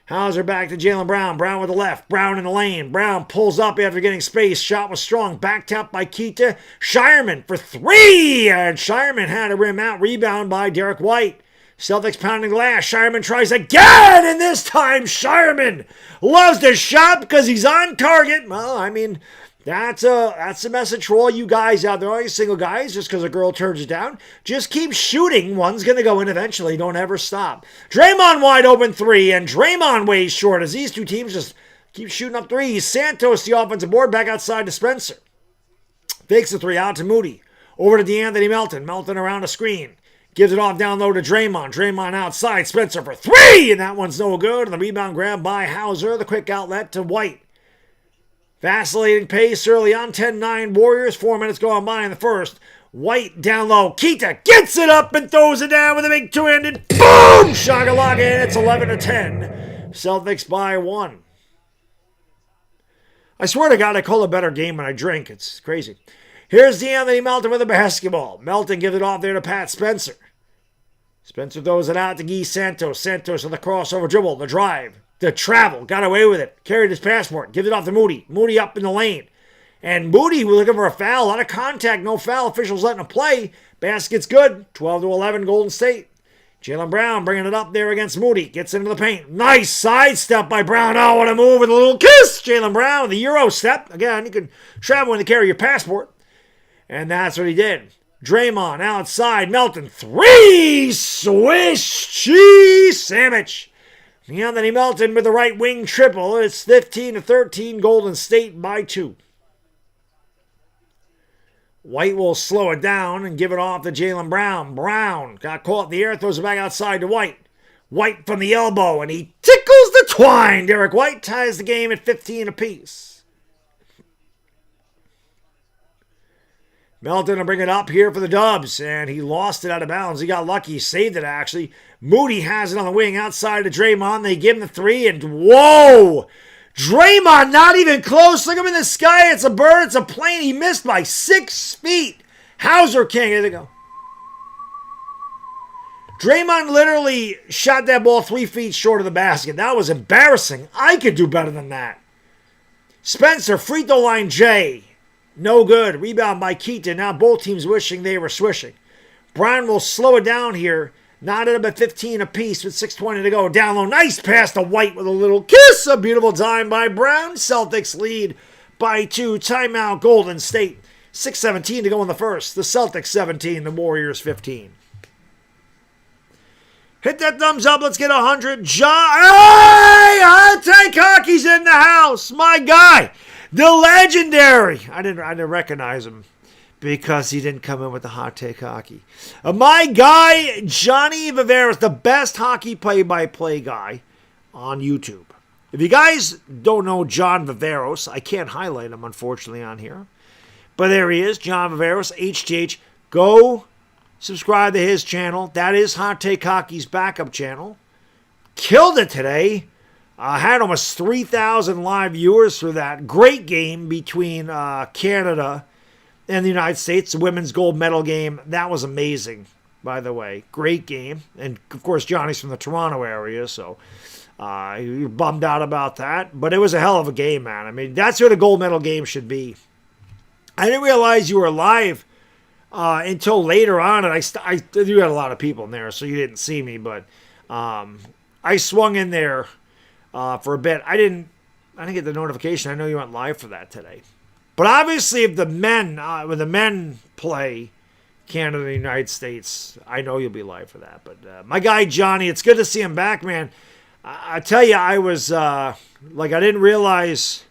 Hauser back to Jaylen Brown. Brown with the left. Brown in the lane. Brown pulls up after getting space. Shot was strong. Back tap by Keita. Shireman for three. And Shireman had a rim out. Rebound by Derek White. Celtics pounding glass. Shireman tries again. And this time Shireman loves to shot because he's on target. Well, I mean... That's a message for all you guys out there, all you single guys, just because a girl turns you down. Just keep shooting. One's going to go in eventually. Don't ever stop. Draymond wide open three, and Draymond weighs short as these two teams just keep shooting up threes. Santos, the offensive board, back outside to Spencer. Fakes the three out to Moody. Over to DeAnthony Melton. Melton around a screen. Gives it off down low to Draymond. Draymond outside. Spencer for three, and that one's no good. And the rebound grab by Hauser. The quick outlet to White. Vacillating pace early on, 10-9 Warriors, 4 minutes going by in the first. White down low. Keita gets it up and throws it down with a big two-handed. Boom! Shakalaka, and it's 11-10. Celtics by 1. I swear to God, I call a better game when I drink. It's crazy. Here's DeAnthony Melton with the basketball. Melton gives it off there to Pat Spencer. Spencer throws it out to Guy Santos. Santos with the crossover dribble, the drive. The travel, got away with it. Carried his passport. Gives it off to Moody. Moody up in the lane. And Moody, we're looking for a foul. A lot of contact, no foul. Officials letting him play. Basket's good. 12-11 Golden State. Jaylen Brown bringing it up there against Moody. Gets into the paint. Nice sidestep by Brown. Oh, what a move with a little kiss. Jaylen Brown with the Euro step. Again, you can travel when you carry your passport. And that's what he did. Draymond outside. Melton. 3. Swish cheese sandwich. Anthony Melton with the right wing triple. It's 15-13. Golden State by 2. White will slow it down and give it off to Jaylen Brown. Brown got caught in the air, throws it back outside to White. White from the elbow, and he tickles the twine. Derek White ties the game at 15 apiece. Melton will bring it up here for the Dubs, and he lost it out of bounds. He got lucky. He saved it, actually. Moody has it on the wing outside to Draymond. They give him the 3, and whoa! Draymond not even close. Look at him in the sky. It's a bird. It's a plane. He missed by 6 feet. Hauser King. Here they go. Draymond literally shot that ball 3 feet short of the basket. That was embarrassing. I could do better than that. Spencer, free throw line J. No good. Rebound by Keaton. Now both teams wishing they were swishing. Brown will slow it down here. Knotted up at 15 apiece with 6:20 to go. Down low. Nice pass to White with a little kiss. A beautiful dime by Brown. Celtics lead by 2. Timeout Golden State. 6:17 to go in the first. The Celtics 17. The Warriors 15. Hit that thumbs up. Let's get 100. Hey! Take Hockey's in the house. My guy. The legendary. I didn't recognize him, because he didn't come in with the hot take hockey. My guy, Johnny Viveris, the best hockey play-by-play guy on YouTube. If you guys don't know John Viveros, I can't highlight him, unfortunately, on here. But there he is, John Viveros, HTH. Go subscribe to his channel. That is Hot Take Hockey's backup channel. Killed it today. Had almost 3,000 live viewers through that. Great game between Canada and the United States, the women's gold medal game. That was amazing, by the way. Great game. And, of course, Johnny's from the Toronto area, so you're bummed out about that. But it was a hell of a game, man. I mean, that's what a gold medal game should be. I didn't realize you were live until later on, and you had a lot of people in there, so you didn't see me. But I swung in there for a bit. I didn't get the notification. I know you went live for that today. But obviously, if the men, when the men play Canada and the United States, I know you'll be live for that. But my guy Johnny, it's good to see him back, man. I tell you, I was I didn't realize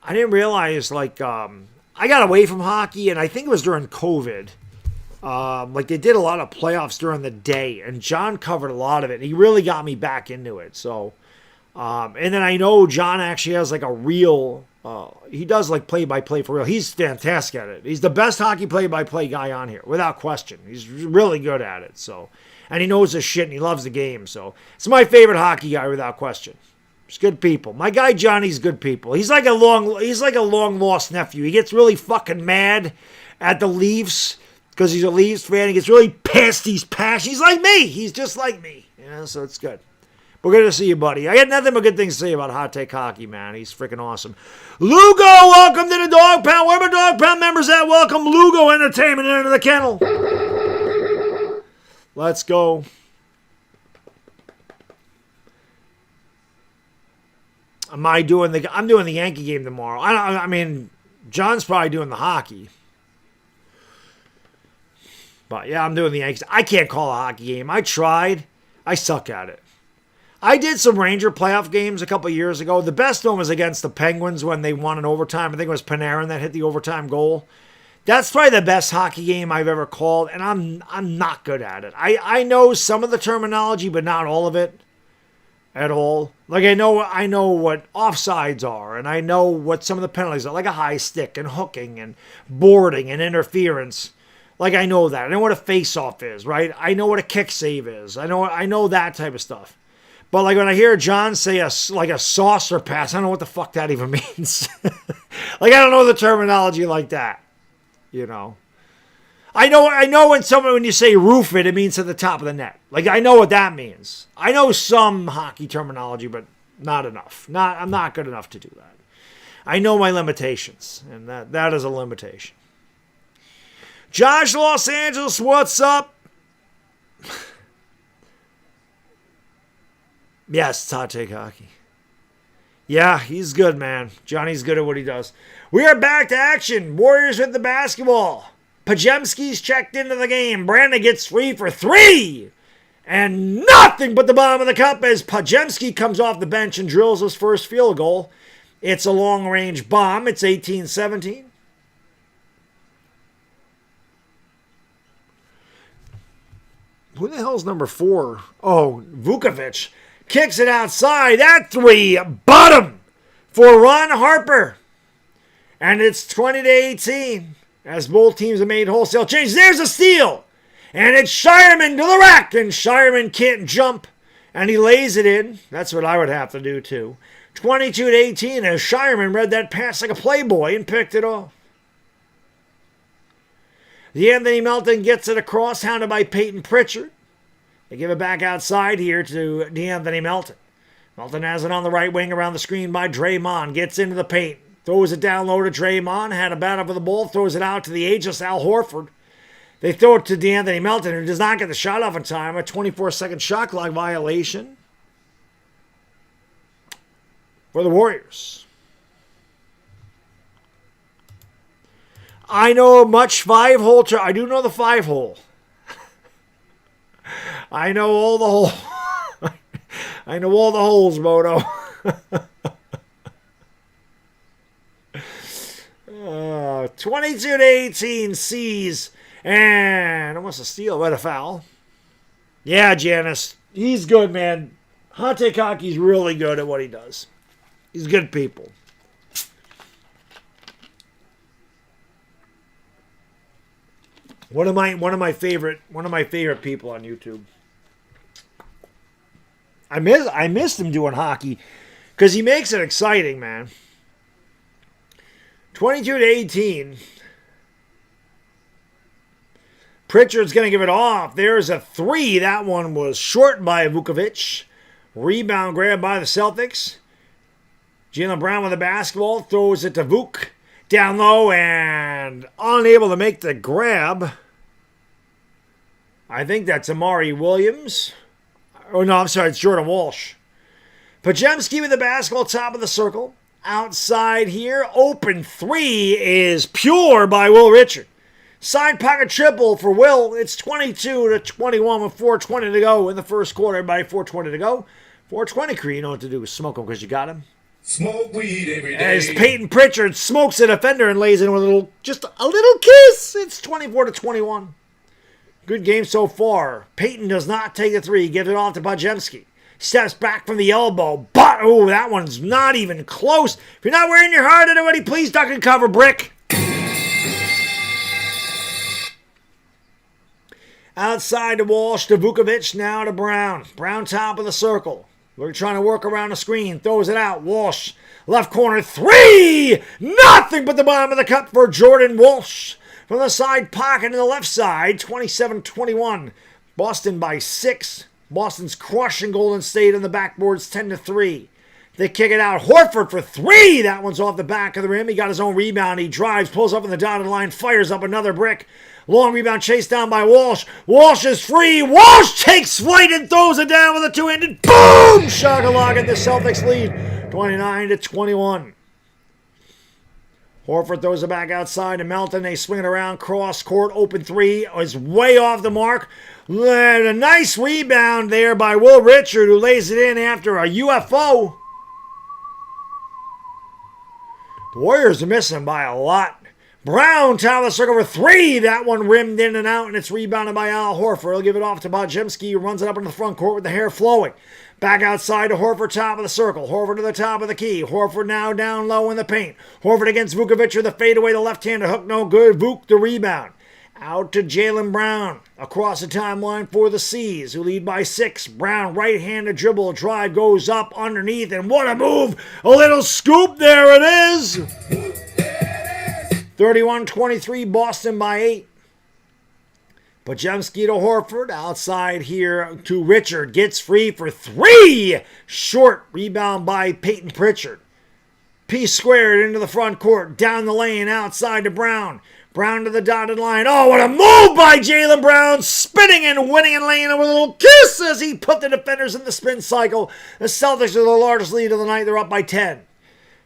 I got away from hockey, and I think it was during COVID. They did a lot of playoffs during the day, and John covered a lot of it. And he really got me back into it. So, and then I know John actually has a real. He does play-by-play for real. He's fantastic at it. He's the best hockey play-by-play guy on here, without question. He's really good at it. So, and he knows his shit and he loves the game. So, it's my favorite hockey guy without question. It's good people. My guy Johnny's good people. He's like a long lost nephew. He gets really fucking mad at the Leafs because he's a Leafs fan. He gets really pissed. He's passionate. He's like me. He's just like me. So it's good. We're good to see you, buddy. I got nothing but good things to say about Hot Take Hockey, man. He's freaking awesome. Lugo, welcome to the Dog Pound. Where are my Dog Pound members at? Welcome, Lugo Entertainment, into the kennel. Let's go. I'm doing the Yankee game tomorrow. I mean, John's probably doing the hockey. But, yeah, I'm doing the Yankees. I can't call a hockey game. I tried. I suck at it. I did some Ranger playoff games a couple years ago. The best one was against the Penguins when they won in overtime. I think it was Panarin that hit the overtime goal. That's probably the best hockey game I've ever called, and I'm not good at it. I know some of the terminology, but not all of it at all. I know what offsides are, and I know what some of the penalties are, like a high stick and hooking and boarding and interference. I know that. I know what a face-off is, right? I know what a kick save is. I know that type of stuff. But when I hear John say a saucer pass, I don't know what the fuck that even means. I don't know the terminology like that. I know when you say roof it means to the top of the net. I know what that means. I know some hockey terminology, but not enough. I'm not good enough to do that. I know my limitations, and that is a limitation. Josh, Los Angeles, what's up? Yes, it's hot take hockey. Yeah, he's good, man. Johnny's good at what he does. We are back to action. Warriors with the basketball. Pajemski's checked into the game. Brandon gets free for 3. And nothing but the bottom of the cup as Pajemski comes off the bench and drills his first field goal. It's a long-range bomb. It's 18-17. Who the hell's number 4? Oh, Vukovic. Kicks it outside. That 3. Bottom for Ron Harper. And it's 20-18 as both teams have made wholesale changes. There's a steal. And it's Shireman to the rack. And Shireman can't jump. And he lays it in. That's what I would have to do too. 22-18 as Shireman read that pass like a playboy and picked it off. The Anthony Melton gets it across, hounded by Peyton Pritchard. They give it back outside here to DeAnthony Melton. Melton has it on the right wing around the screen by Draymond. Gets into the paint. Throws it down low to Draymond. Had a battle for the ball. Throws it out to the ageless Al Horford. They throw it to DeAnthony Melton, who does not get the shot off in time. A 24-second shot clock violation for the Warriors. I know much 5-hole. I do know the 5-hole. I know all the holes. I know all the holes, Moto. 22-18 C's. And almost a steal, but a foul. Yeah, Janice. He's good, man. Hot take hockey's really good at what he does. He's good people. One of my favorite people on YouTube. I missed him doing hockey because he makes it exciting, man. 22-18. Pritchard's going to give it off. There's a 3. That one was short by Vukovic. Rebound grab by the Celtics. Jaylen Brown with the basketball. Throws it to Vuk. Down low and unable to make the grab. I think that's Amari Williams. Oh, no, I'm sorry. It's Jordan Walsh. Pajemski with the basketball, top of the circle. Outside here, open 3 is pure by Will Richard. Side pocket triple for Will. It's 22-21 with 4:20 to go in the first quarter. Everybody, 4:20 to go. 4:20 crew, you know what to do. Smoke him because you got him. Smoke weed every day. As Peyton Pritchard smokes a defender and lays in with just a little kiss. It's 24-21. Good game so far. Peyton does not take a 3. Gives it off to Pajemski. Steps back from the elbow. But, oh, that one's not even close. If you're not wearing your heart, anybody, please duck and cover, Brick. Outside to Walsh, to Vukovic, now to Brown. Brown top of the circle. We're trying to work around the screen. Throws it out. Walsh, left corner, 3! Nothing but the bottom of the cup for Jordan Walsh. From the side pocket to the left side, 27-21. Boston by 6. Boston's crushing Golden State on the backboards, 10-3. They kick it out. Horford for 3. That one's off the back of the rim. He got his own rebound. He drives, pulls up in the dotted line, fires up another brick. Long rebound chased down by Walsh. Walsh is free. Walsh takes flight and throws it down with a 2-handed. Boom! Shakalaka, the Celtics lead, 29-21. Horford throws it back outside to Melton. They swing it around, cross court, open 3 is way off the mark. And a nice rebound there by Will Richard, who lays it in after a UFO. The Warriors are missing by a lot. Brown, top of the circle for 3. That one rimmed in and out, and it's rebounded by Al Horford. He'll give it off to Pajemski, who runs it up into the front court with the hair flowing. Back outside to Horford, top of the circle. Horford to the top of the key. Horford now down low in the paint. Horford against Vukovic with the fadeaway, the left-hander hook, no good. Vuk, the rebound. Out to Jaylen Brown. Across the timeline for the C's, who lead by 6. Brown, right-handed dribble. Drive goes up underneath, and what a move. A little scoop. There it is. 31-23, Boston by 8. Pajemski to Horford. Outside here to Richard. Gets free for 3. Short rebound by Peyton Pritchard. P squared into the front court. Down the lane, outside to Brown. Brown to the dotted line. Oh, what a move by Jaylen Brown. Spinning and winning and laying with a little kiss as he put the defenders in the spin cycle. The Celtics are the largest lead of the night. They're up by 10.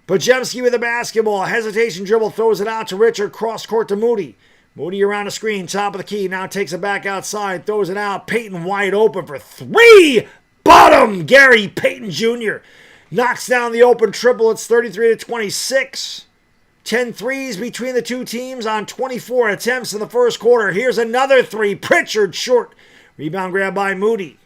Podziemski with the basketball. Hesitation dribble. Throws it out to Richard. Cross court to Moody. Moody around the screen. Top of the key. Now takes it back outside. Throws it out. Payton wide open for three. Bottom. Gary Payton Jr. knocks down the open triple. It's 33-26. 10 threes between the two teams on 24 attempts in the first quarter. Here's another three. Pritchard short. Rebound grab by Moody.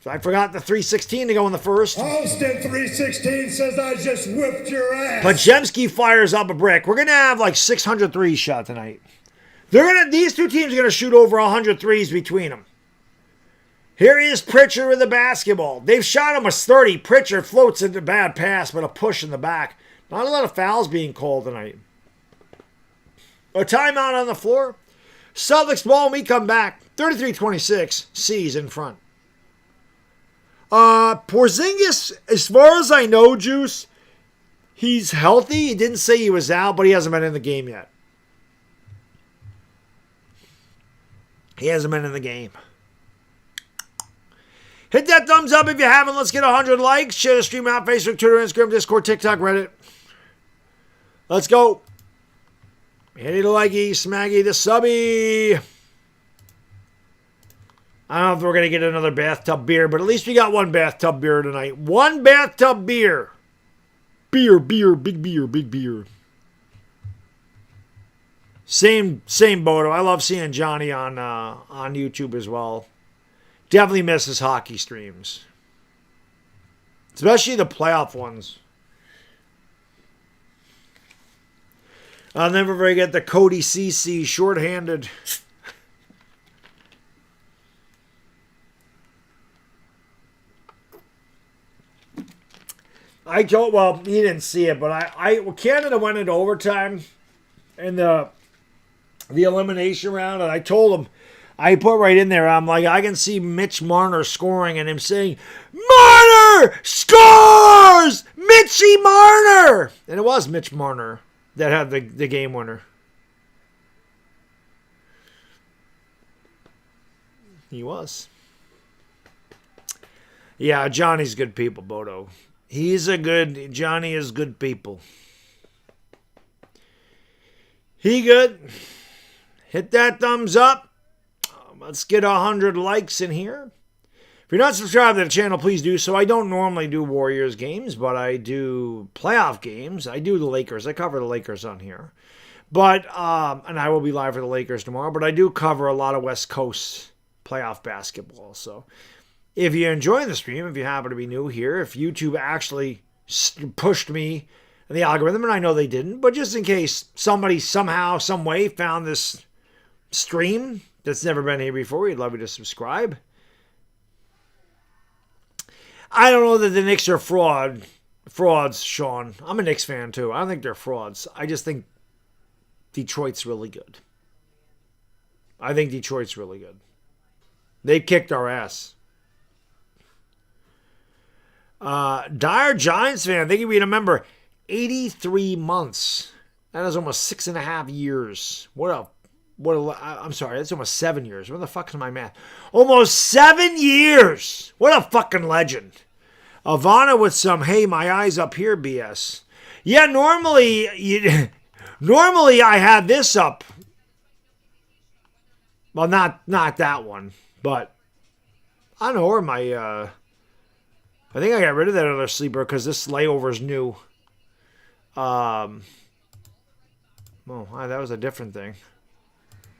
I forgot the 3:16 to go in the first. Austin 316 says I just whipped your ass. Podziemski fires up a brick. We're going to have like 600 threes shot tonight. These two teams are going to shoot over 100 threes between them. Here is Pritchard with the basketball. They've shot almost 30. Pritchard floats into a bad pass, but a push in the back. Not a lot of fouls being called tonight. A timeout on the floor. Celtics ball, we come back. 33-26. C's in front. Porzingis, as far as I know, Juice, he's healthy. He didn't say he was out, but he hasn't been in the game yet. He hasn't been in the game. Hit that thumbs up if you haven't. Let's get 100 likes. Share the stream out. Facebook, Twitter, Instagram, Discord, TikTok, Reddit. Let's go. Hitty the likey, smaggy the subby. I don't know if we're going to get another bathtub beer, but at least we got one bathtub beer tonight. One bathtub beer. Beer, big beer, big beer. Same Bodo. I love seeing Johnny on YouTube as well. Definitely miss his hockey streams. Especially the playoff ones. I'll never forget the Cody CC shorthanded. Well, he didn't see it, but Canada went into overtime in the elimination round, and I told him, I put right in there, I'm like, I can see Mitch Marner scoring and him saying, Marner scores! Mitchy Marner! And it was Mitch Marner that had the game winner. He was. Yeah, Johnny's good people, Bodo. Johnny is good people. He good. Hit that thumbs up. Let's get 100 likes in here. If you're not subscribed to the channel, please do so. I don't normally do Warriors games, but I do playoff games. I do the Lakers. I cover the Lakers on here. But, and I will be live for the Lakers tomorrow, but I do cover a lot of West Coast playoff basketball. So if you enjoy the stream, if you happen to be new here, if YouTube actually pushed me in the algorithm, and I know they didn't, but just in case somebody somehow, some way found this stream that's never been here before, we'd love you to subscribe. I don't know that the Knicks are frauds, Sean. I'm a Knicks fan too. I don't think they're frauds. I just think Detroit's really good. I think Detroit's really good. They kicked our ass. Dire Giants fan. They can be a member 83 months. That is almost 6.5 years. I'm sorry, that's almost 7 years. Where the fuck is my math? Almost 7 years. What a fucking legend. Ivana with some, hey, my eyes up here BS. Yeah, normally I had this up. Well, not that one, but I don't know where my, I think I got rid of that other sleeper because this layover is new. Oh, that was a different thing.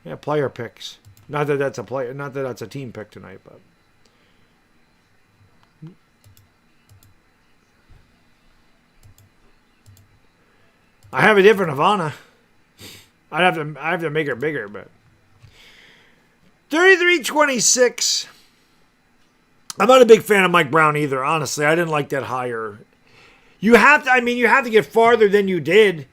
Yeah, player picks. Not that that's a team pick tonight, but I have a different Ivana. I have to make her bigger, but 33-26. I'm not a big fan of Mike Brown either, honestly. I didn't like that hire. You have to get farther than you did.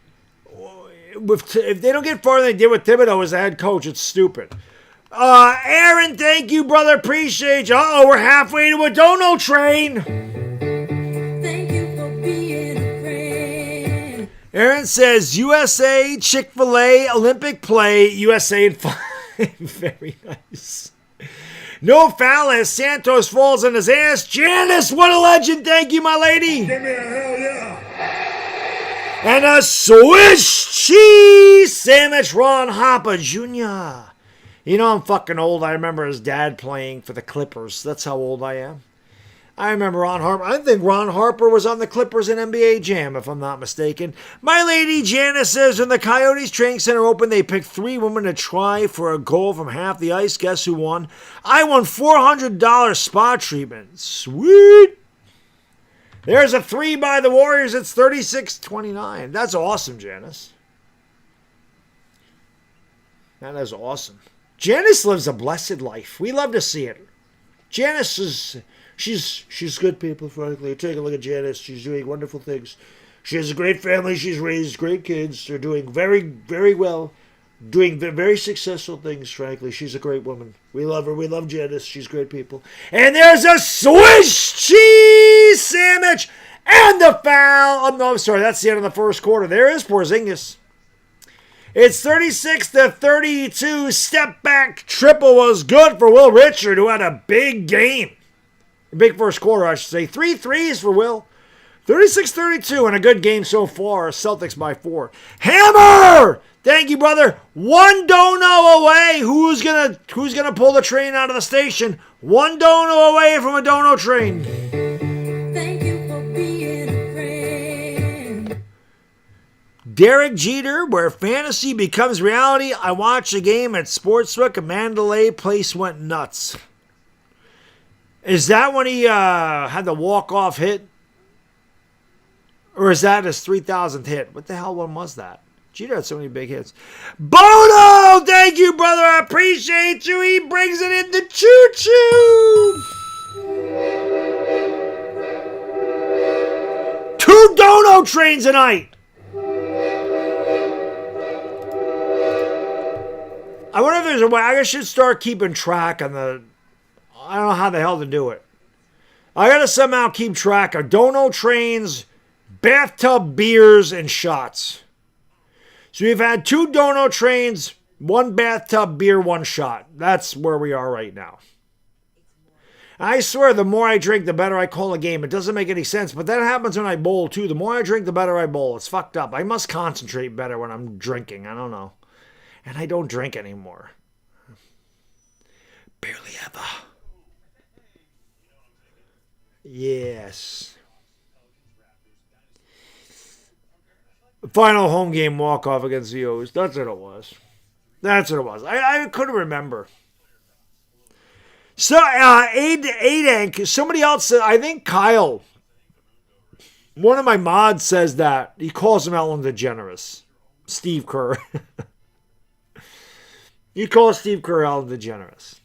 If they don't get farther than they did with Thibodeau as the head coach, it's stupid. Aaron, thank you, brother. Appreciate you. We're halfway to a dono train. Thank you for being a friend. Aaron says USA, Chick-fil-A, Olympic play, USA in 5. Very nice. No phallus. Santos falls on his ass. Janice, what a legend. Thank you, my lady. Give me a hell yeah. And a Swiss cheese sandwich, Ron Harper Jr. You know I'm fucking old. I remember his dad playing for the Clippers. That's how old I am. I remember Ron Harper. I think Ron Harper was on the Clippers in NBA Jam, if I'm not mistaken. My lady Janice says, when the Coyotes Training Center opened, they picked 3 women to try for a goal from half the ice. Guess who won? I won $400 spa treatment. Sweet. There's a 3 by the Warriors. It's 36-29. That's awesome, Janice. That is awesome. Janice lives a blessed life. We love to see it. Janice is... She's good people, frankly. Take a look at Janice. She's doing wonderful things. She has a great family. She's raised great kids. They're doing very, very well. Doing very successful things, frankly. She's a great woman. We love her. We love Janice. She's great people. And there's a Swiss cheese sandwich and the foul. Oh, no, I'm sorry. That's the end of the first quarter. There is Porzingis. It's 36-32. Step back triple was good for Will Richard, who had a big game. Big first quarter, I should say. 3 threes for Will. 36-32 and a good game so far. Celtics by 4. Hammer! Thank you, brother. 1 dono away. Who's gonna pull the train out of the station? 1 dono away from a dono train. Thank you for being a friend. Derek Jeter, where fantasy becomes reality. I watched a game at Sportsbook and Mandalay. Place went nuts. Is that when he had the walk-off hit? Or is that his 3,000th hit? What the hell one was that? Jeter had so many big hits. Bono! Thank you, brother. I appreciate you. He brings it in the choo-choo. 2 dono trains tonight. I wonder if there's a way. I should start keeping track on the... I don't know how the hell to do it. I gotta somehow keep track of dono trains, bathtub beers, and shots. So we've had 2 dono trains, 1 bathtub beer, 1 shot. That's where we are right now. I swear, the more I drink, the better I call a game. It doesn't make any sense, but that happens when I bowl too. The more I drink, the better I bowl. It's fucked up. I must concentrate better when I'm drinking. I don't know. And I don't drink anymore. Barely ever. Yes. Final home game walk-off against the O's. That's what it was. That's what it was. I couldn't remember. So, Adank, somebody else, I think Kyle, one of my mods says that. He calls him Ellen DeGeneres. Steve Kerr. He calls Steve Kerr Ellen DeGeneres.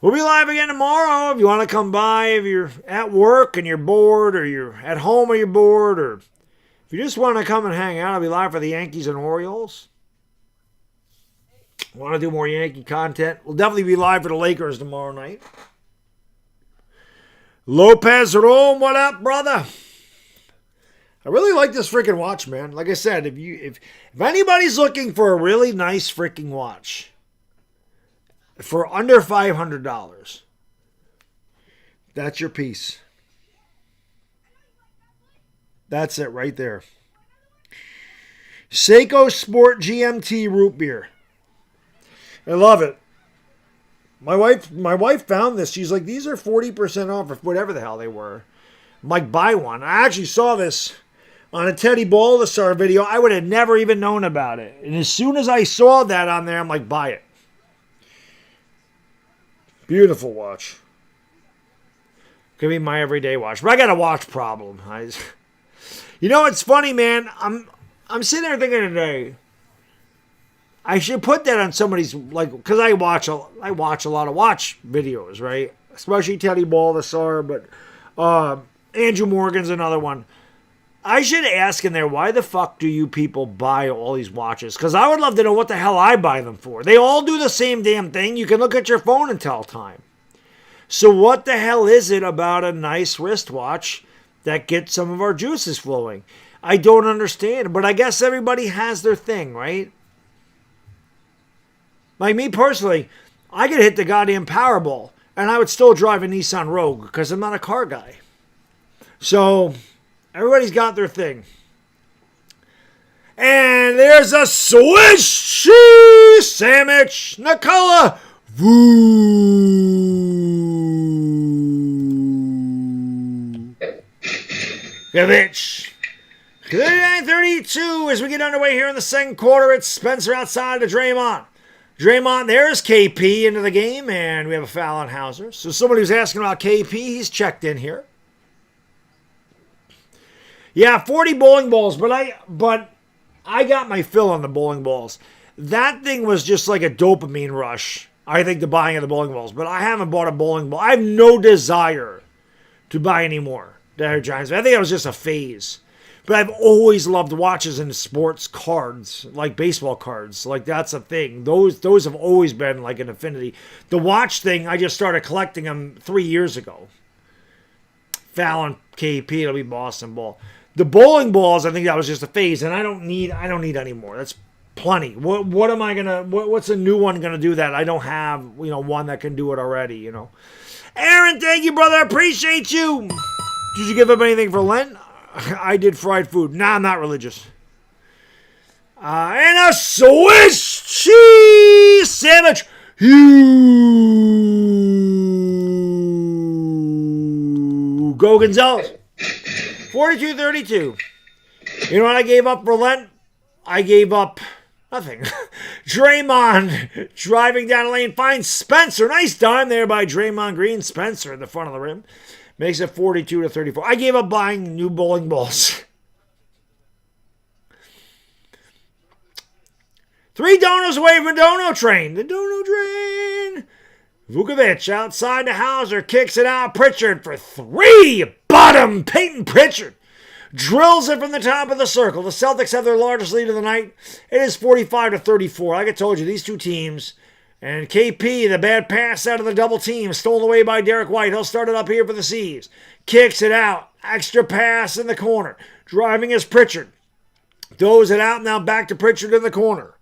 We'll be live again tomorrow if you want to come by, if you're at work and you're bored, or you're at home and you're bored, or if you just want to come and hang out. I'll be live for the Yankees and Orioles. Want to do more Yankee content? We'll definitely be live for the Lakers tomorrow night. Lopez Rome, what up, brother? I really like this freaking watch, man. Like I said, if anybody's looking for a really nice freaking watch, for under $500, that's your piece. That's it right there. Seiko Sport GMT root beer. I love it. My wife found this. She's like, these are 40% off, or whatever the hell they were. I'm like, buy one. I actually saw this on a Teddy Baldessar video. I would have never even known about it. And as soon as I saw that on there, I'm like, buy it. Beautiful watch. Could be my everyday watch. But I got a watch problem. You know, it's funny, man. I'm sitting there thinking today, I should put that on somebody's, like, because I watch a lot of watch videos, right? Especially Teddy Baldessar, but Andrew Morgan's another one. I should ask in there, why the fuck do you people buy all these watches? Because I would love to know what the hell I buy them for. They all do the same damn thing. You can look at your phone and tell time. So what the hell is it about a nice wristwatch that get some of our juices flowing. I don't understand, but I guess everybody has their thing, right? Like me personally, I could hit the goddamn Powerball, and I would still drive a Nissan Rogue because I'm not a car guy. So, everybody's got their thing. And there's a Swiss cheese sandwich. Nikola Vukovic. 39-32 as we get underway here in the second quarter. It's Spencer outside to Draymond. Draymond, there's KP into the game, and we have a foul on Hauser. So somebody was asking about KP. He's checked in here. Yeah, 40 bowling balls, but I got my fill on the bowling balls. That thing was just like a dopamine rush, I think, the buying of the bowling balls. But I haven't bought a bowling ball. I have no desire to buy any more Giants. I think it was just a phase. But I've always loved watches and sports cards, like baseball cards. Like, that's a thing. Those have always been like an affinity. The watch thing, I just started collecting them 3 years ago. Fallon, KP, it'll be Boston Ball. The bowling balls, I think that was just a phase, and I don't need any more. That's plenty. What am I gonna? What's a new one gonna do that I don't have? One that can do it already. Aaron, thank you, brother. I appreciate you. Did you give up anything for Lent? I did fried food. Nah, I'm not religious. And a Swiss cheese sandwich. Go Gonzalez. 42-32. You know what I gave up for Lent? I gave up nothing. Draymond driving down the lane finds Spencer. Nice dime there by Draymond Green. Spencer in the front of the rim. Makes it 42-34. I gave up buying new bowling balls. 3 donos away from Dono Train. The Dono Train. Vukovic outside to Hauser. Kicks it out. Pritchard for 3. Bottom. Peyton Pritchard drills it from the top of the circle. The Celtics have their largest lead of the night. It is 45-34. Like I told you, these two teams. And KP, the bad pass out of the double team, stolen away by Derek White. He'll start it up here for the C's. Kicks it out. Extra pass in the corner. Driving is Pritchard. Throws it out. Now back to Pritchard in the corner.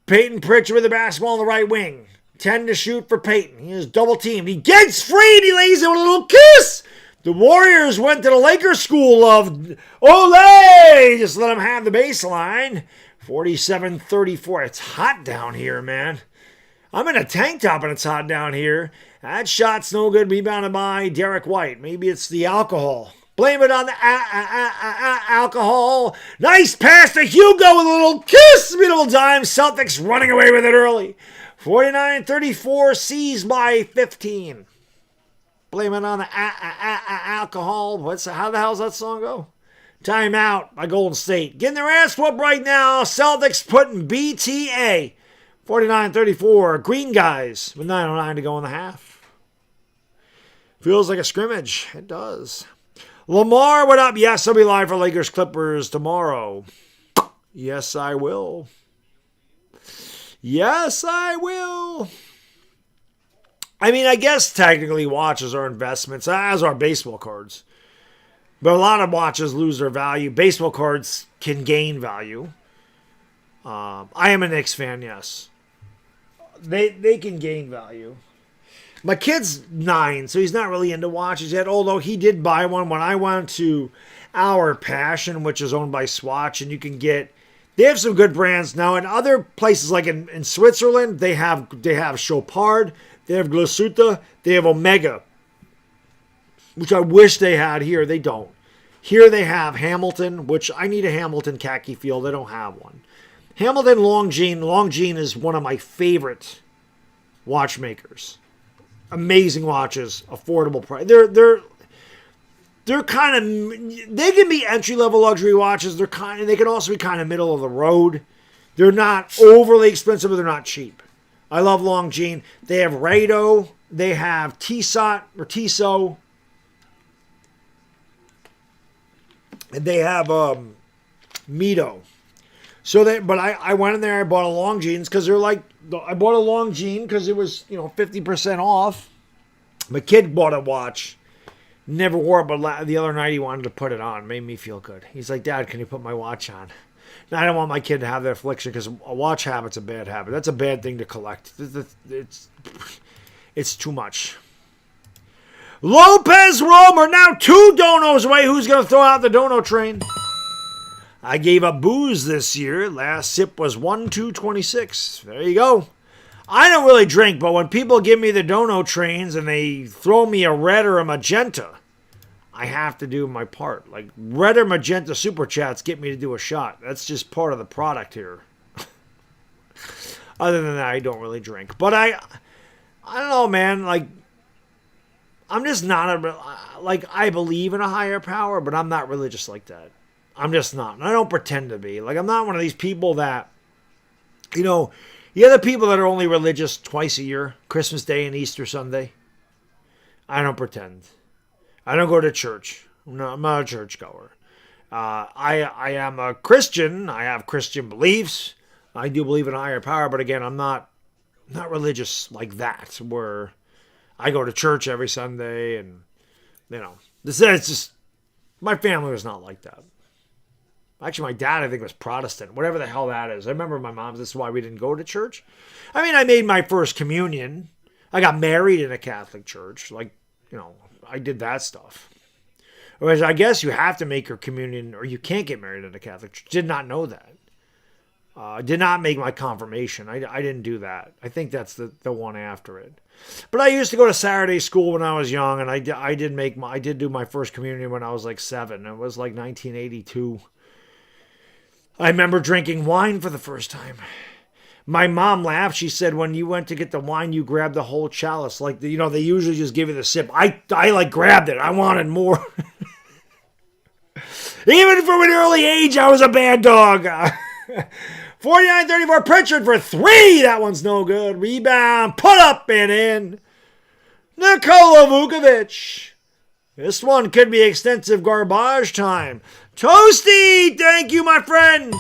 Peyton Pritchard with the basketball on the right wing. 10 to shoot for Peyton. He is double teamed. He gets free and he lays it with a little kiss. The Warriors went to the Lakers school of Olay. Just let them have the baseline. 47-34. It's hot down here, man. I'm in a tank top and it's hot down here. That shot's no good. Rebounded by Derek White. Maybe it's the alcohol. Blame it on the alcohol. Nice pass to Hugo with a little kiss. Beautiful dime. Celtics running away with it early. 49-34. Seized by 15. Blame it on the alcohol. How the hell's that song go? Timeout by Golden State. Getting their ass whooped right now. Celtics putting BTA. 49-34, Green guys with 9:09 to go in the half. Feels like a scrimmage. It does. Lamar, what up? Yes, I'll be live for Lakers Clippers tomorrow. Yes, I will. Yes, I will. I mean, I guess technically watches are investments, as are baseball cards. But a lot of watches lose their value. Baseball cards can gain value. I am a Knicks fan, yes. They can gain value. My kid's 9, so he's not really into watches yet, although he did buy one when I went to Our Passion, which is owned by Swatch, and they have some good brands. Now, in other places, like in Switzerland, they have Chopard, they have Glasuta, they have Omega, which I wish they had here. They don't. Here they have Hamilton, which I need a Hamilton khaki feel. They don't have one. Hamilton Longines. Longines is one of my favorite watchmakers. Amazing watches, affordable price. They're kind of, they can be entry-level luxury watches. They can also be kind of middle of the road. They're not overly expensive, but they're not cheap. I love Longines. They have Rado. They have Tissot or Tissot. And they have Mito. But I went in there, I bought a Longines because I bought a Longines because it was, 50% off. My kid bought a watch Never wore it, but the other night he wanted to put it on. Made me feel good. He's like, Dad, can you put my watch on? Now, I don't want my kid to have that affliction because a watch habit's a bad habit. That's a bad thing to collect. It's too much. Lopez Romer, now 2 donos away. Who's going to throw out the dono train? I gave up booze this year. Last sip was 1/2/26. There you go. I don't really drink, but when people give me the dono trains and they throw me a red or a magenta, I have to do my part. Like, red or magenta super chats get me to do a shot. That's just part of the product here. Other than that, I don't really drink. But I don't know, man. Like, I'm just not I believe in a higher power, but I'm not religious like that. I'm just not. And I don't pretend to be. Like, I'm not one of these people that, you know, the other people that are only religious twice a year, Christmas Day and Easter Sunday. I don't pretend. I don't go to church. No, I'm not a churchgoer. I am a Christian. I have Christian beliefs. I do believe in a higher power, but again, I'm not religious like that, where I go to church every Sunday and, you know, it's just, my family was not like that. Actually, my dad, I think, was Protestant, whatever the hell that is. I remember my mom's, this is why we didn't go to church. I mean, I made my first communion. I got married in a Catholic church. Like, you know, I did that stuff. Whereas I guess you have to make your communion or you can't get married in a Catholic church. Did not know that. Did not make my confirmation. I didn't do that. I think that's the one after it. But I used to go to Saturday school when I was young, and I did do my first communion when I was like 7. It was like 1982. I remember drinking wine for the first time. My mom laughed. She said, when you went to get the wine, you grabbed the whole chalice. Like, they usually just give you the sip. I like grabbed it. I wanted more. Even from an early age, I was a bad dog. 49-34 Pritchard for 3. That one's no good. Rebound. Put up and in. Nikola Vukovic. This one could be extensive garbage time. Toasty, thank you, my friend.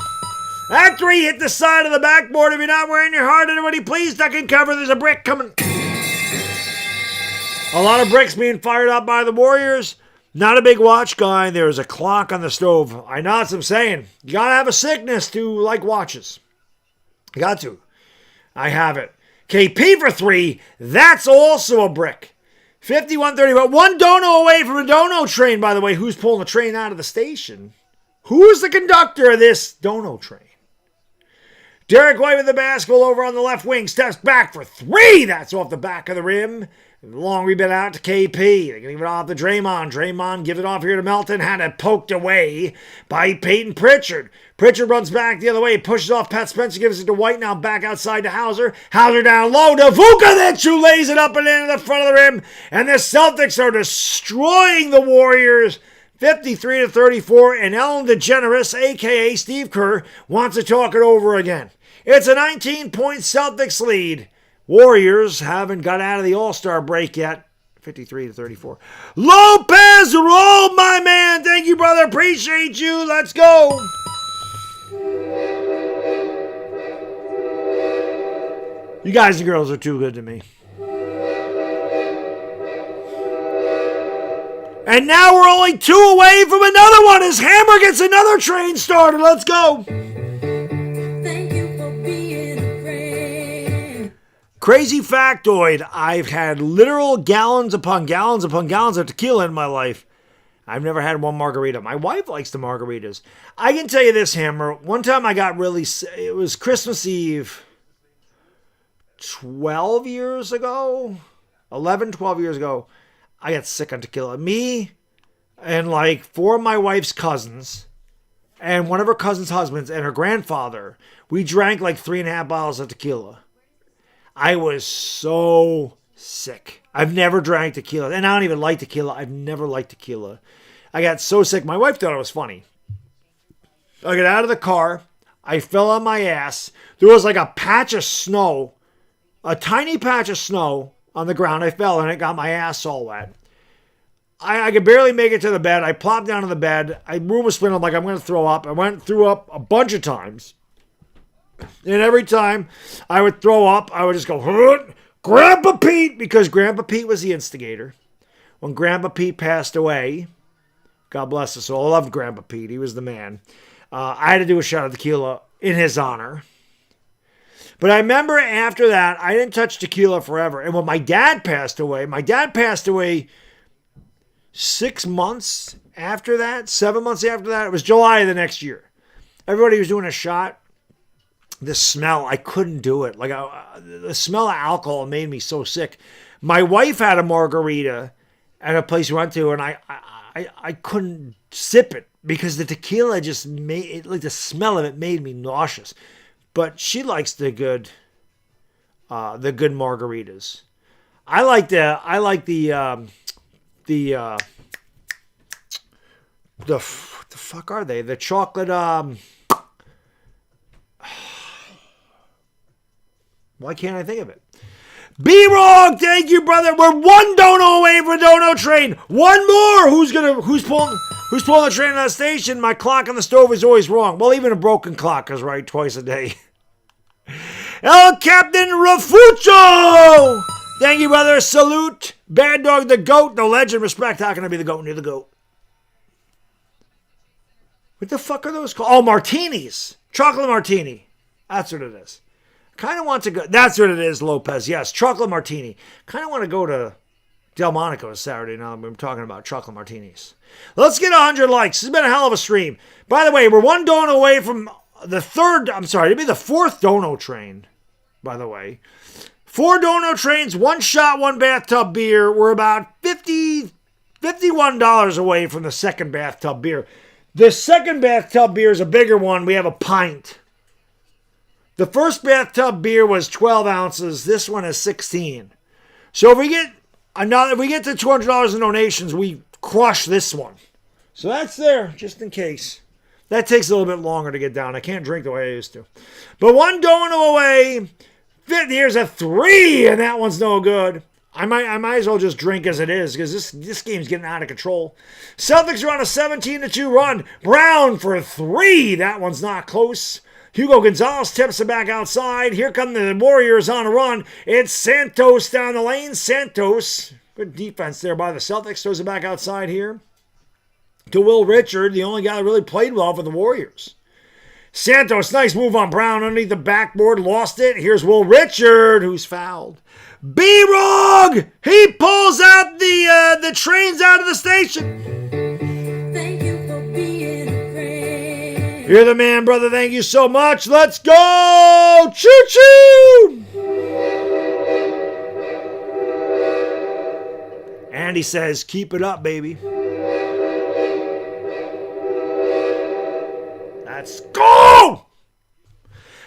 At 3, hit the side of the backboard. If you're not wearing your heart, everybody please duck and cover. There's a brick coming. A lot of bricks being fired up by the Warriors. Not a big watch guy. There's a clock on the stove. I know what I'm saying. You gotta have a sickness to like watches. You got to. I have it. KP for 3. That's also a brick. 51-30. One dono away from a dono train, by the way. Who's pulling the train out of the station? Who's the conductor of this dono train? Derek White with the basketball over on the left wing. Steps back for 3. That's off the back of the rim. Long rebound out to KP. They can leave it off to Draymond. Draymond gives it off here to Melton. Had it poked away by Peyton Pritchard. Pritchard runs back the other way. Pushes off Pat Spencer. Gives it to White. Now back outside to Hauser. Hauser down low to Vukovic, who lays it up and in the front of the rim. And the Celtics are destroying the Warriors. 53-34. And Ellen DeGeneres, a.k.a. Steve Kerr, wants to talk it over again. It's a 19-point Celtics lead. Warriors haven't got out of the All-Star break yet. 53-34. Lopez, roll, my man. Thank you, brother. Appreciate you. Let's go. You guys and girls are too good to me. And now we're only 2 away from another one as Hammer gets another train started. Let's go. Thank you for being a friend. Crazy factoid, I've had literal gallons upon gallons upon gallons of tequila in my life. I've never had one margarita. My wife likes the margaritas. I can tell you this, Hammer. One time I got really sick. It was Christmas Eve 12 years ago. 11, 12 years ago. I got sick on tequila. Me and like 4 of my wife's cousins and one of her cousin's husbands and her grandfather. We drank like 3.5 bottles of tequila. I was so sick. I've never drank tequila. And I don't even like tequila. I've never liked tequila. I got so sick. My wife thought it was funny. I got out of the car. I fell on my ass. There was like a patch of snow. A tiny patch of snow on the ground. I fell and it got my ass all wet. I could barely make it to the bed. I plopped down on the bed. Room was spinning. I'm like, I'm going to throw up. I threw up a bunch of times. And every time I would throw up, I would just go, Grandpa Pete, because Grandpa Pete was the instigator. when Grandpa Pete passed away. God bless his soul. I loved Grandpa Pete. He was the man. I had to do a shot of tequila in his honor. But I remember after that, I didn't touch tequila forever. And when my dad passed away 6 months after that, 7 months after that. It was July of the next year. Everybody was doing a shot. The smell, I couldn't do it. The smell of alcohol made me so sick. My wife had a margarita at a place we went to, and I couldn't sip it because the tequila just made it, like the smell of it made me nauseous. But she likes the good margaritas. I like the fuck are they? The chocolate why can't I think of it? B-Rog, thank you, brother. We're one dono away from a dono train. One more. Who's pulling the train on the station? My clock on the stove is always wrong. Well, even a broken clock is right twice a day. El Captain Rafucho. Thank you, brother. Salute. Baddog the GOAT, the legend. Respect. How can I be the GOAT near the GOAT? What the fuck are those called? Oh, martinis. Chocolate martini. That's what it is. Kind of want to go. That's what it is, Lopez. Yes, chocolate martini. Kind of want to go to Delmonico Saturday now that we're talking about chocolate martinis. Let's get 100 likes. This has been a hell of a stream. By the way, we're one dono away from the fourth dono train, by the way. 4 dono trains, 1 shot, 1 bathtub beer. We're about $51 away from the second bathtub beer. The second bathtub beer is a bigger one. We have a pint. The first bathtub beer was 12 ounces. This one is 16. So if we get to $200 in donations, we crush this one. So that's there, just in case. That takes a little bit longer to get down. I can't drink the way I used to. But one dono away. Here's a 3, and that one's no good. I might as well just drink as it is, because this game's getting out of control. Celtics are on a 17-2 run. Brown for 3. That one's not close. Hugo Gonzalez tips it back outside. Here come the Warriors on a run. It's Santos down the lane. Santos, good defense there by the Celtics. Throws it back outside here to Will Richard, the only guy that really played well for the Warriors. Santos, nice move on Brown underneath the backboard. Lost it. Here's Will Richard, who's fouled. B-Rog! He pulls out the trains out of the station. Thank you for being a friend. You're the man, brother. Thank you so much. Let's go! Choo-choo! And he says, keep it up, baby. Let's go!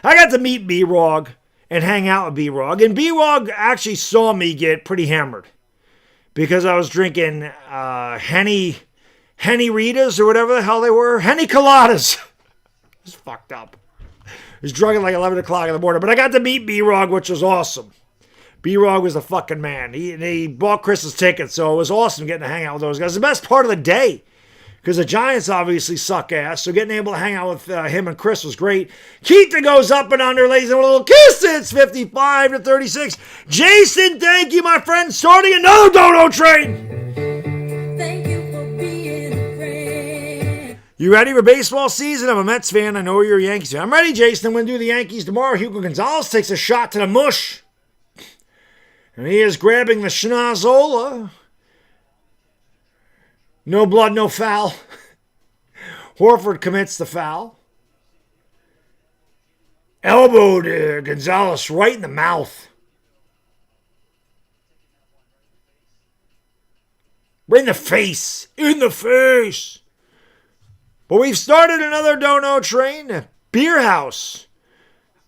I got to meet B-Rog and hang out with B-Rog. And B-Rog actually saw me get pretty hammered because I was drinking Henny Ritas or whatever the hell they were. Henny Coladas. It's fucked up. I was drunk at like 11 o'clock in the morning. But I got to meet B-Rog, which was awesome. B-Rog was a fucking man. He bought Chris's ticket, so it was awesome getting to hang out with those guys. The best part of the day. Because the Giants obviously suck ass, so getting able to hang out with him and Chris was great. Keita goes up and under, lays him a little kiss. It's 55-36. Jason, thank you, my friend. Starting another dono train. Thank you for being a friend. You ready for baseball season? I'm a Mets fan. I know you're a Yankees fan. I'm ready, Jason. I'm going to do the Yankees tomorrow. Hugo Gonzalez takes a shot to the mush. And he is grabbing the schnozola. No blood, no foul. Horford commits the foul. Elbowed Gonzalez right in the mouth. Right in the face. In the face. But we've started another dono train. Beer house.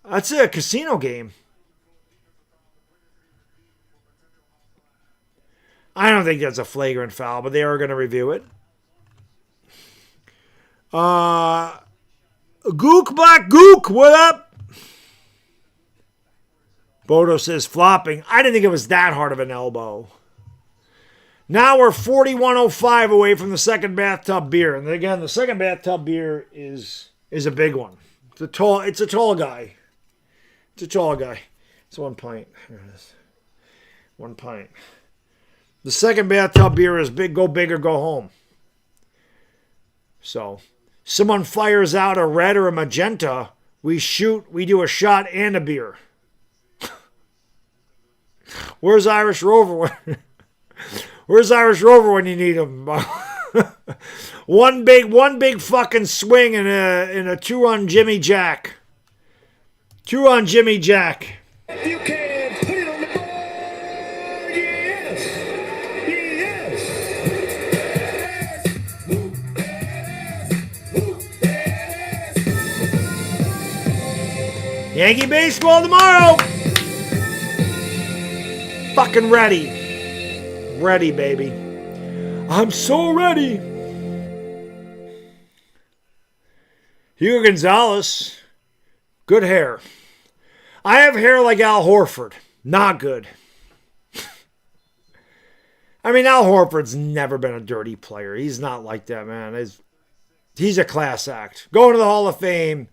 That's a casino game. I don't think that's a flagrant foul, but they are going to review it. Gook Black Gook, what up? Bodo says flopping. I didn't think it was that hard of an elbow. Now we're 41.05 away from the second bathtub beer. And again, the second bathtub beer is a big one. It's a tall guy. It's a tall guy. It's 1 pint. Here it is. 1 pint. The second bathtub beer is big, go big or go home. So, someone fires out a red or a magenta, we do a shot and a beer. Where's Irish Rover? Where's Irish Rover when you need him? one big fucking swing and a 2-run Jimmy Jack. 2-run Jimmy Jack. You can put it on the board. Yes. Yes. Yankee baseball tomorrow. Fucking ready. Ready, baby. I'm so ready. Hugo Gonzalez. Good hair. I have hair like Al Horford. Not good. I mean, Al Horford's never been a dirty player. He's not like that, man. He's a class act. Going to the Hall of Fame.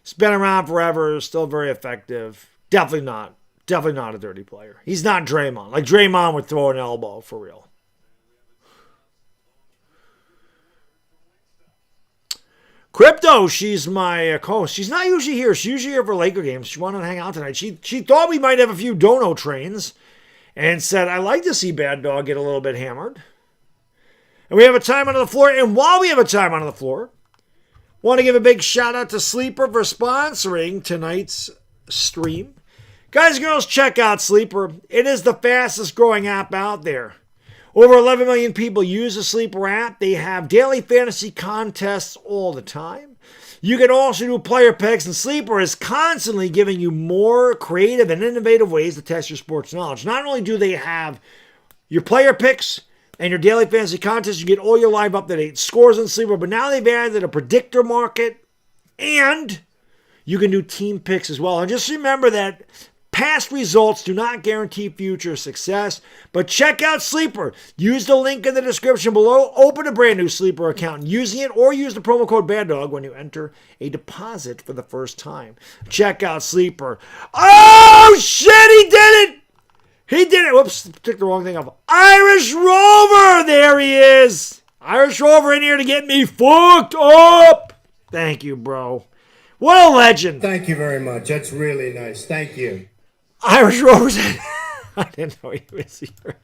He's been around forever. Still very effective. Definitely not a dirty player. He's not Draymond. Like Draymond would throw an elbow for real. Crypto, she's my co-host. She's not usually here. She's usually here for Laker games. She wanted to hang out tonight. She thought we might have a few dono trains and said, I like to see Baddog get a little bit hammered. And we have a time on the floor. And while we have a time on the floor, want to give a big shout out to Sleeper for sponsoring tonight's stream. Guys and girls, check out Sleeper. It is the fastest growing app out there. Over 11 million people use the Sleeper app. They have daily fantasy contests all the time. You can also do player picks, and Sleeper is constantly giving you more creative and innovative ways to test your sports knowledge. Not only do they have your player picks and your daily fantasy contests, you get all your live up-to-date scores on Sleeper, but now they've added a predictor market, and you can do team picks as well. And just remember that past results do not guarantee future success, but check out Sleeper. Use the link in the description below. Open a brand new Sleeper account using it, or use the promo code Baddog when you enter a deposit for the first time. Check out Sleeper. Oh, shit, he did it! He did it. Whoops, took the wrong thing off. Irish Rover, there he is. Irish Rover in here to get me fucked up. Thank you, bro. What a legend. Thank you very much. That's really nice. Thank you. Irish Rovers. I didn't know he was here.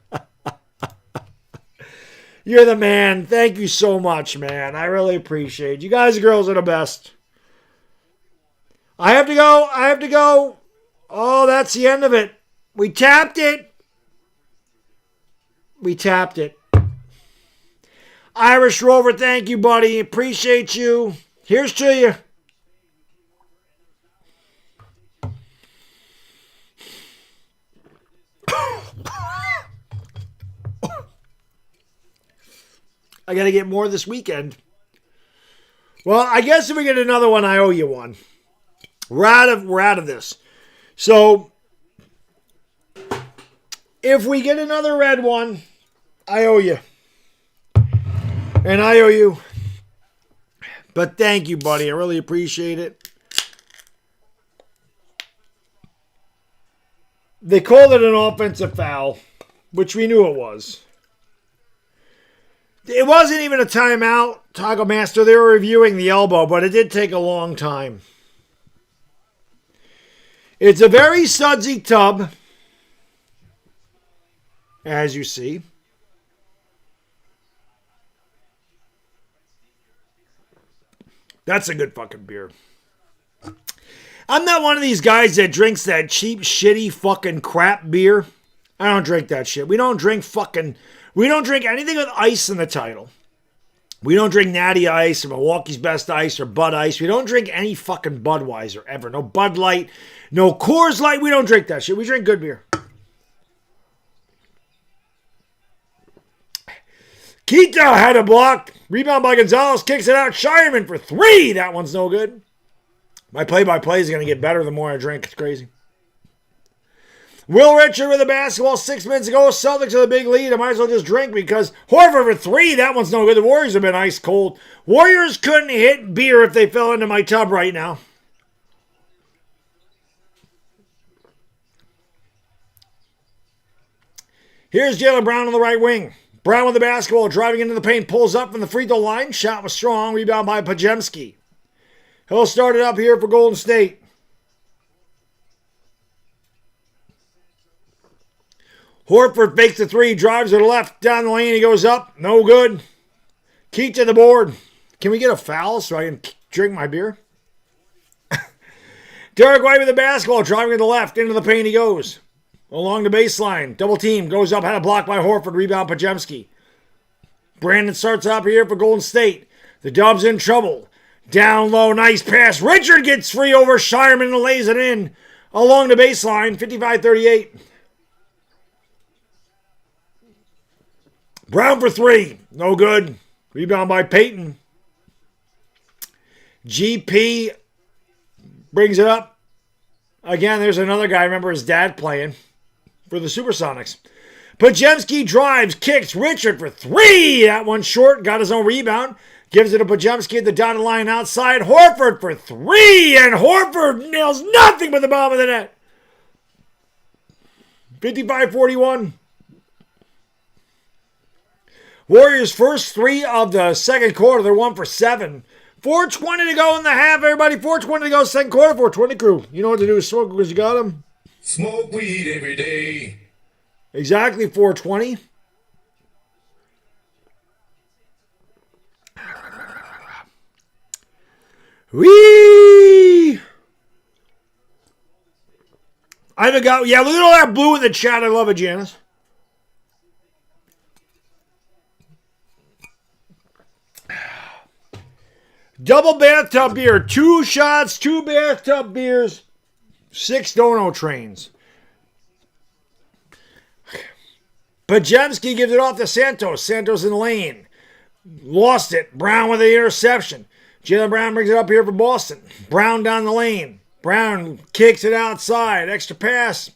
You're the man. Thank you so much, man. I really appreciate it. You guys and girls are the best. I have to go. Oh, that's the end of it. We tapped it. Irish Rover, thank you, buddy. Appreciate you. Here's to you. I got to get more this weekend. Well, I guess if we get another one, I owe you one. We're out of this. So, if we get another red one, I owe you. And I owe you. But thank you, buddy. I really appreciate it. They called it an offensive foul, which we knew it was. It wasn't even a timeout, Taco Master. They were reviewing the elbow, but it did take a long time. It's a very sudsy tub, as you see. That's a good fucking beer. I'm not one of these guys that drinks that cheap, shitty fucking crap beer. I don't drink that shit. We don't drink anything with ice in the title. We don't drink Natty Ice or Milwaukee's Best Ice or Bud Ice. We don't drink any fucking Budweiser ever. No Bud Light, no Coors Light. We don't drink that shit. We drink good beer. Quito had a block. Rebound by Gonzalez. Kicks it out. Shireman for 3. That one's no good. My play-by-play is going to get better the more I drink. It's crazy. Will Richard with the basketball 6 minutes ago. Celtics with a big lead. I might as well just drink because Horford for 3. That one's no good. The Warriors have been ice cold. Warriors couldn't hit beer if they fell into my tub right now. Here's Jaylen Brown on the right wing. Brown with the basketball, driving into the paint, pulls up from the free throw line. Shot was strong. Rebound by Pajemski. He'll start it up here for Golden State. Horford fakes the three, drives to the left, down the lane. He goes up. No good. Keat to the board. Can we get a foul so I can drink my beer? Derek White with the basketball, driving to the left. Into the paint he goes. Along the baseline. Double team. Goes up. Had a block by Horford. Rebound Pajemski. Brandon starts up here for Golden State. The Dubs in trouble. Down low. Nice pass. Richard gets free over Shireman and lays it in. Along the baseline. 55-38. Brown for three. No good. Rebound by Payton. GP brings it up. Again, there's another guy. I remember his dad playing for the Supersonics. Pajemski drives, kicks Richard for three. That one short. Got his own rebound. Gives it to Pajemski at the dotted line outside. Horford for three. And Horford nails nothing but the bottom of the net. 55-41. Warriors' first three of the second quarter. They're 1 for 7. 4:20 to go in the half, everybody. 4:20 to go, second quarter. 4:20 crew. You know what to do. Smoke because you got them. Smoke weed every day. Exactly 4:20. Whee! I haven't got. Yeah, look at all that blue in the chat. I love it, Janice. Double bathtub beer. 2 shots, 2 bathtub beers, 6 dono trains. Pajemski gives it off to Santos. Santos in the lane. Lost it. Brown with the interception. Jaylen Brown brings it up here for Boston. Brown down the lane. Brown kicks it outside. Extra pass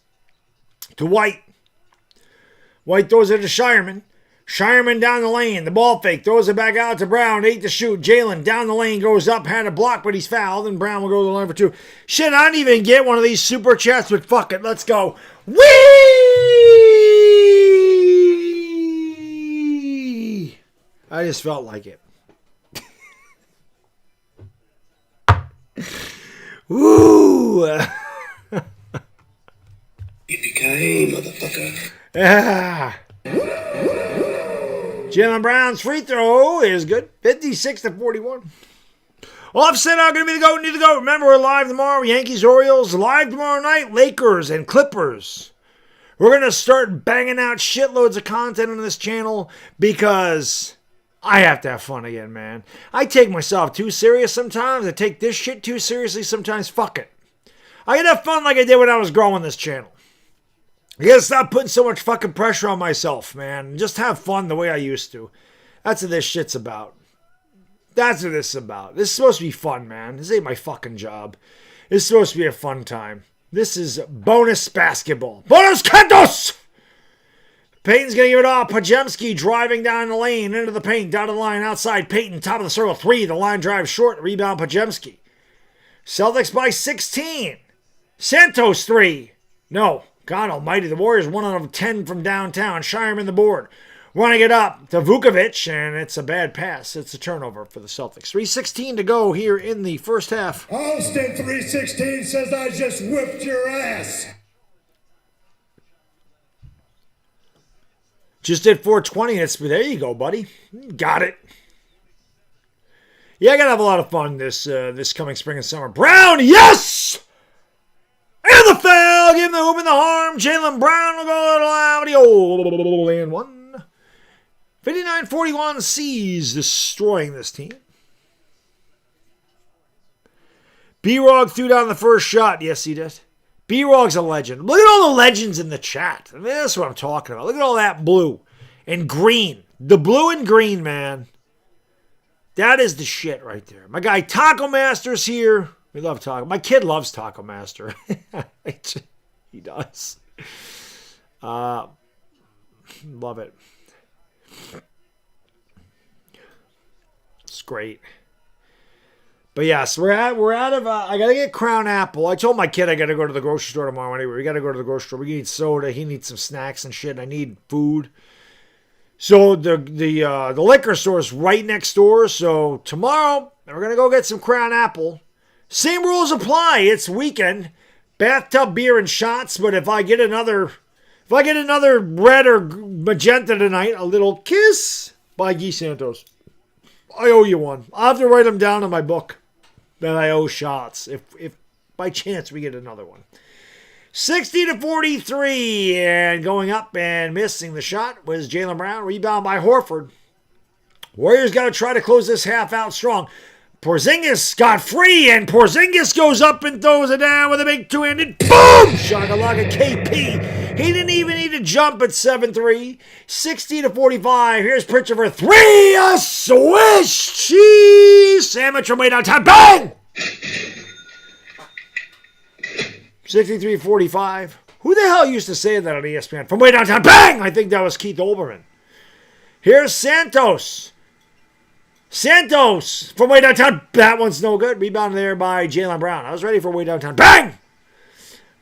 to White. White throws it to Shireman. Shireman down the lane. The ball fake. Throws it back out to Brown. 8 to shoot. Jaylen down the lane. Goes up. Had a block, but he's fouled. And Brown will go to the line for 2. Shit, I didn't even get one of these super chats, but fuck it. Let's go. Whee! I just felt like it. Woo! Yippee-ki-yay, motherfucker. Ah. Jaylen Brown's free throw is good. 56-41. Offset out going to be the GOAT. Need the GOAT. Remember, we're live tomorrow. Yankees, Orioles. Live tomorrow night. Lakers and Clippers. We're going to start banging out shitloads of content on this channel because I have to have fun again, man. I take myself too serious sometimes. I take this shit too seriously sometimes. Fuck it. I can have fun like I did when I was growing this channel. I gotta stop putting so much fucking pressure on myself, man. Just have fun the way I used to. That's what this shit's about. That's what this is about. This is supposed to be fun, man. This ain't my fucking job. This is supposed to be a fun time. This is bonus basketball. Bonus cantos! Payton's gonna give it off. Pajemski driving down the lane into the paint. Down the line outside. Payton, top of the circle. 3. The line drive short. Rebound Pajemski. Celtics by 16. Santos 3. No. God almighty, the Warriors 1 out of 10 from downtown. Shireman the board. Running it up to Vukovic, and it's a bad pass. It's a turnover for the Celtics. 3:16 to go here in the first half. Austin 316 says I just whipped your ass. Just did 420. There you go, buddy. Got it. Yeah, I gotta have a lot of fun this coming spring and summer. Brown, yes! And the foul, give him the hoop and the harm. Jaylen Brown will go to audio. And 1. 59-41 C's destroying this team. B-Rog threw down the first shot. Yes, he did. B-Rog's a legend. Look at all the legends in the chat. I mean, that's what I'm talking about. Look at all that blue and green. The blue and green, man. That is the shit right there. My guy Taco Master's here. We love Taco. My kid loves Taco Master. He does. Love it. It's great. But yes, we're out of. I gotta get Crown Apple. I told my kid I gotta go to the grocery store tomorrow. Anyway, we gotta go to the grocery store. We need soda. He needs some snacks and shit. I need food. So the liquor store is right next door. So tomorrow we're gonna go get some Crown Apple. Same rules apply. It's weekend. Bathtub beer and shots. But if I get another red or magenta tonight, a little kiss by Guy Santos. I owe you one. I'll have to write them down in my book that I owe shots if by chance we get another one. 60-43, and going up and missing the shot was Jaylen Brown. Rebound by Horford. Warriors got to try to close this half out strong. Porzingis got free, and Porzingis goes up and throws it down with a big two-handed boom! Shakalaka KP. He didn't even need to jump at 7-3. 60-45. Here's Pritchard for three. A swish cheese sandwich from way downtown. Bang! 63-45. Who the hell used to say that on ESPN? From way downtown. Bang! I think that was Keith Olbermann. Here's Santos. Santos from way downtown. That one's no good. Rebound there by Jaylen Brown. I was ready for way downtown. Bang!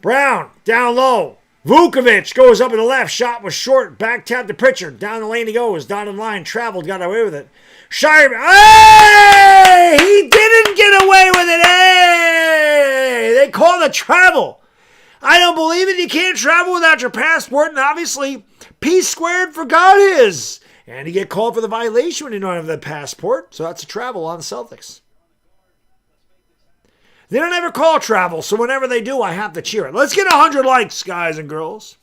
Brown down low. Vukovic goes up to the left. Shot was short. Back tap to Pritchard. Down the lane he goes. Down the line. Traveled. Got away with it. Shire. Hey! He didn't get away with it. Hey! They call it travel. I don't believe it. You can't travel without your passport. And obviously, P squared forgot his. And he get called for the violation when you don't have the passport. So that's a travel on the Celtics. They don't ever call travel, so whenever they do, I have to cheer it. Let's get 100 likes, guys and girls.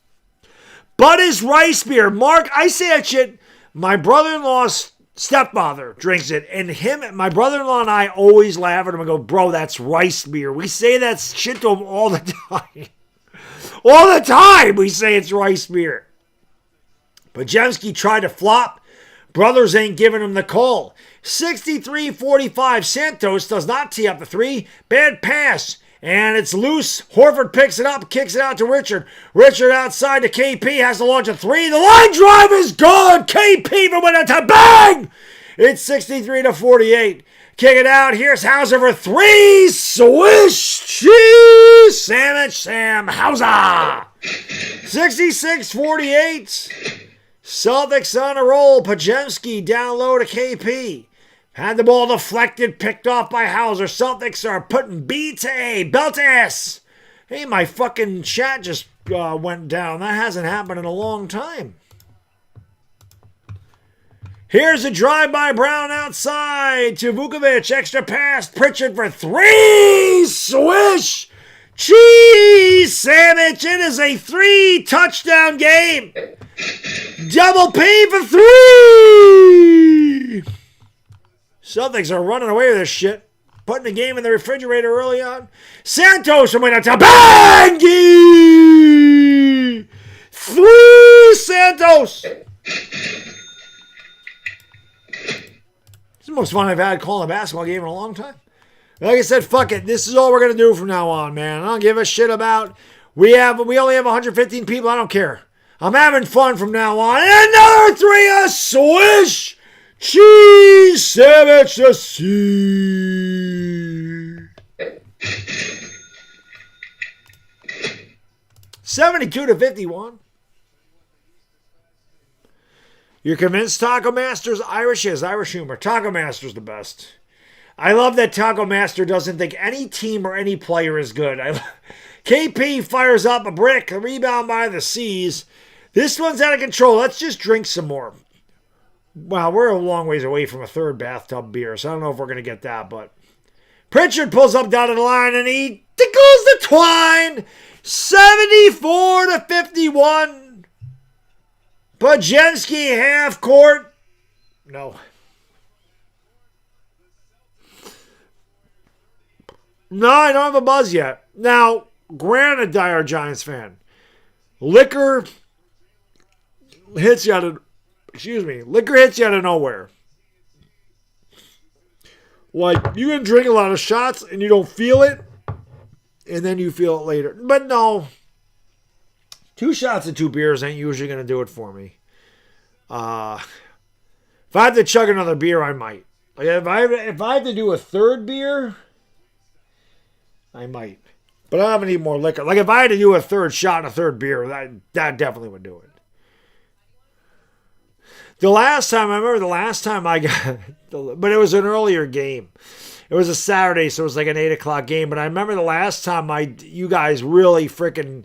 Bud is rice beer. Mark, I say that shit. My brother-in-law's stepfather drinks it. And my brother-in-law and I always laugh at him and go, bro, that's rice beer. We say that shit to him all the time. All the time we say it's rice beer. Pajemski tried to flop. Brothers ain't giving him the call. 63-45. Santos does not tee up the three. Bad pass. And it's loose. Horford picks it up, kicks it out to Richard. Richard outside to KP. Has to launch a three. The line drive is gone. KP from one to bang! It's 63-48. Kick it out. Here's Hauser for three. Swish cheese sandwich Sam Hauser. 66-48. Celtics on a roll. Pajemski down low to KP. Had the ball deflected, picked off by Hauser. Celtics are putting B to A. Belt to S. Hey, my fucking chat just went down. That hasn't happened in a long time. Here's a drive by Brown outside to Vukovic. Extra pass. Pritchard for three. Swish. Cheese sandwich. It is a 3-touchdown game. Double P for three. Celtics are running away with this shit. Putting the game in the refrigerator early on. Santos from way downtown. Bangy! Three Santos. It's the most fun I've had calling a basketball game in a long time. Like I said, fuck it. This is all we're going to do from now on, man. I don't give a shit about... We only have 115 people. I don't care. I'm having fun from now on. And another three, a swish! Cheese sandwich to C. 72-51. You're convinced Taco Master's Irish is Irish humor. Taco Master's the best. I love that Taco Master doesn't think any team or any player is good. KP fires up a brick, a rebound by the C's. This one's out of control. Let's just drink some more. Wow, we're a long ways away from a third bathtub beer, so I don't know if we're going to get that, but... Pritchard pulls up down to the line, and he tickles the twine. 74-51. Pajemski half court. No. No, I don't have a buzz yet. Now, granted, dire Giants fan. Liquor hits you out of... Liquor hits you out of nowhere. Like, you can drink a lot of shots and you don't feel it, and then you feel it later. But no, 2 shots and 2 beers ain't usually going to do it for me. If I have to chug another beer, I might. Like, if I have to do a third beer, I might. But I haven't eaten more liquor. Like if I had to do a third shot and a third beer, that definitely would do it. I remember the last time I got, but it was an earlier game. It was a Saturday, so it was like an 8 o'clock game. But I remember the last time you guys really freaking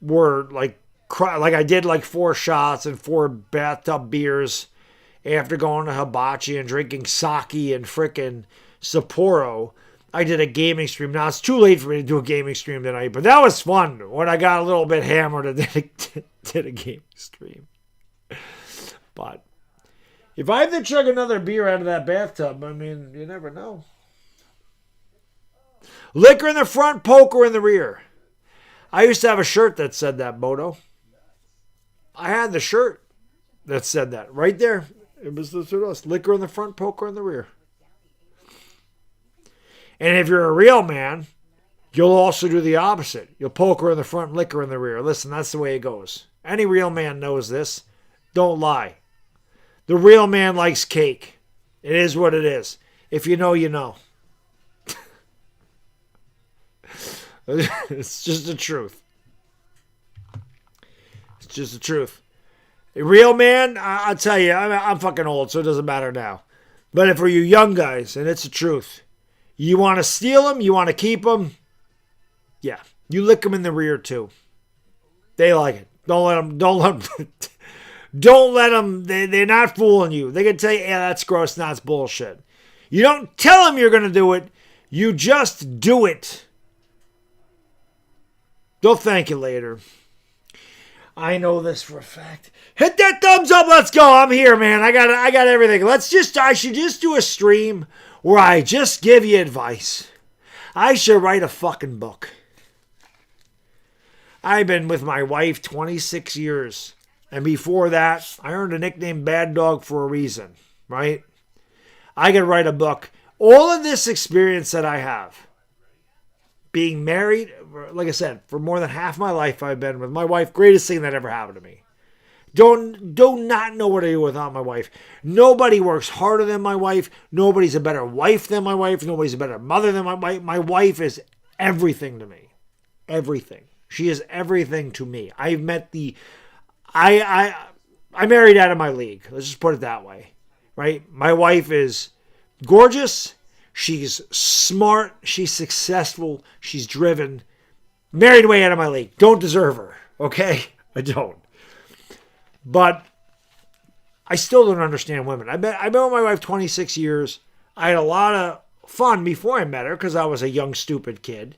were like I did like 4 shots and 4 bathtub beers after going to Hibachi and drinking sake and freaking Sapporo. I did a gaming stream. Now it's too late for me to do a gaming stream tonight, but that was fun when I got a little bit hammered and did a gaming stream. But if I have to chug another beer out of that bathtub, I mean, you never know. Liquor in the front, poker in the rear. I used to have a shirt that said that, Bodo. I had the shirt that said that right there. It was this liquor in the front, poker in the rear. And if you're a real man, you'll also do the opposite. You'll poker in the front, liquor in the rear. Listen, that's the way it goes. Any real man knows this. Don't lie. The real man likes cake. It is what it is. If you know, you know. It's just the truth. It's just the truth. A real man, I'll tell you, I'm fucking old, so it doesn't matter now. But for you young guys, and it's the truth, you want to steal them, you want to keep them, yeah, you lick them in the rear too. They like it. Don't let them, they're not fooling you. They can tell you, yeah, that's gross, that's bullshit. You don't tell them you're going to do it, you just do it. They'll thank you later. I know this for a fact. Hit that thumbs up. Let's go. I'm here, man. I got everything. I should just do a stream where I just give you advice. I should write a fucking book. I've been with my wife 26 years. And before that, I earned a nickname Baddog for a reason, right? I could write a book. All of this experience that I have, being married, like I said, for more than half my life I've been with my wife. Greatest thing that ever happened to me. Do not know what to do without my wife. Nobody works harder than my wife. Nobody's a better wife than my wife. Nobody's a better mother than my wife. My wife is everything to me. Everything. She is everything to me. I've met I married out of my league. Let's just put it that way. Right? My wife is gorgeous. She's smart. She's successful. She's driven. Married way out of my league. Don't deserve her. Okay? I don't. But I still don't understand women. I've been with my wife 26 years. I had a lot of fun before I met her because I was a young, stupid kid.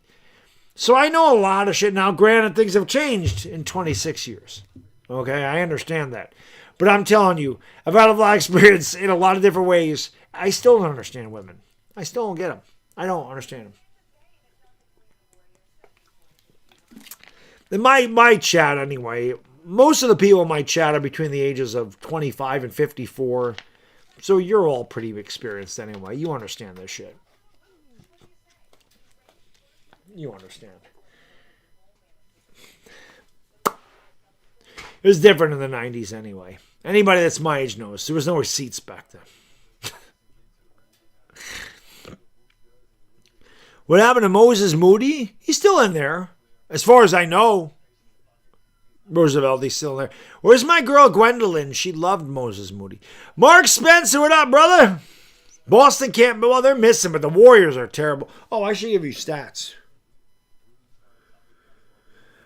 So I know a lot of shit. Now, granted, things have changed in 26 years. Okay? I understand that. But I'm telling you, I've had a lot of experience in a lot of different ways. I still don't understand women. I still don't get them. I don't understand them. In my chat, anyway, most of the people in my chat are between the ages of 25 and 54. So you're all pretty experienced anyway. You understand this shit. You understand. It was different in the 90s anyway. Anybody that's my age knows. There was no receipts back then. What happened to Moses Moody? He's still in there. As far as I know. Roosevelt, he's still in there. Where's my girl Gwendolyn? She loved Moses Moody. Mark Spencer, what up, brother? Boston can't, well, they're missing, but the Warriors are terrible. Oh, I should give you stats.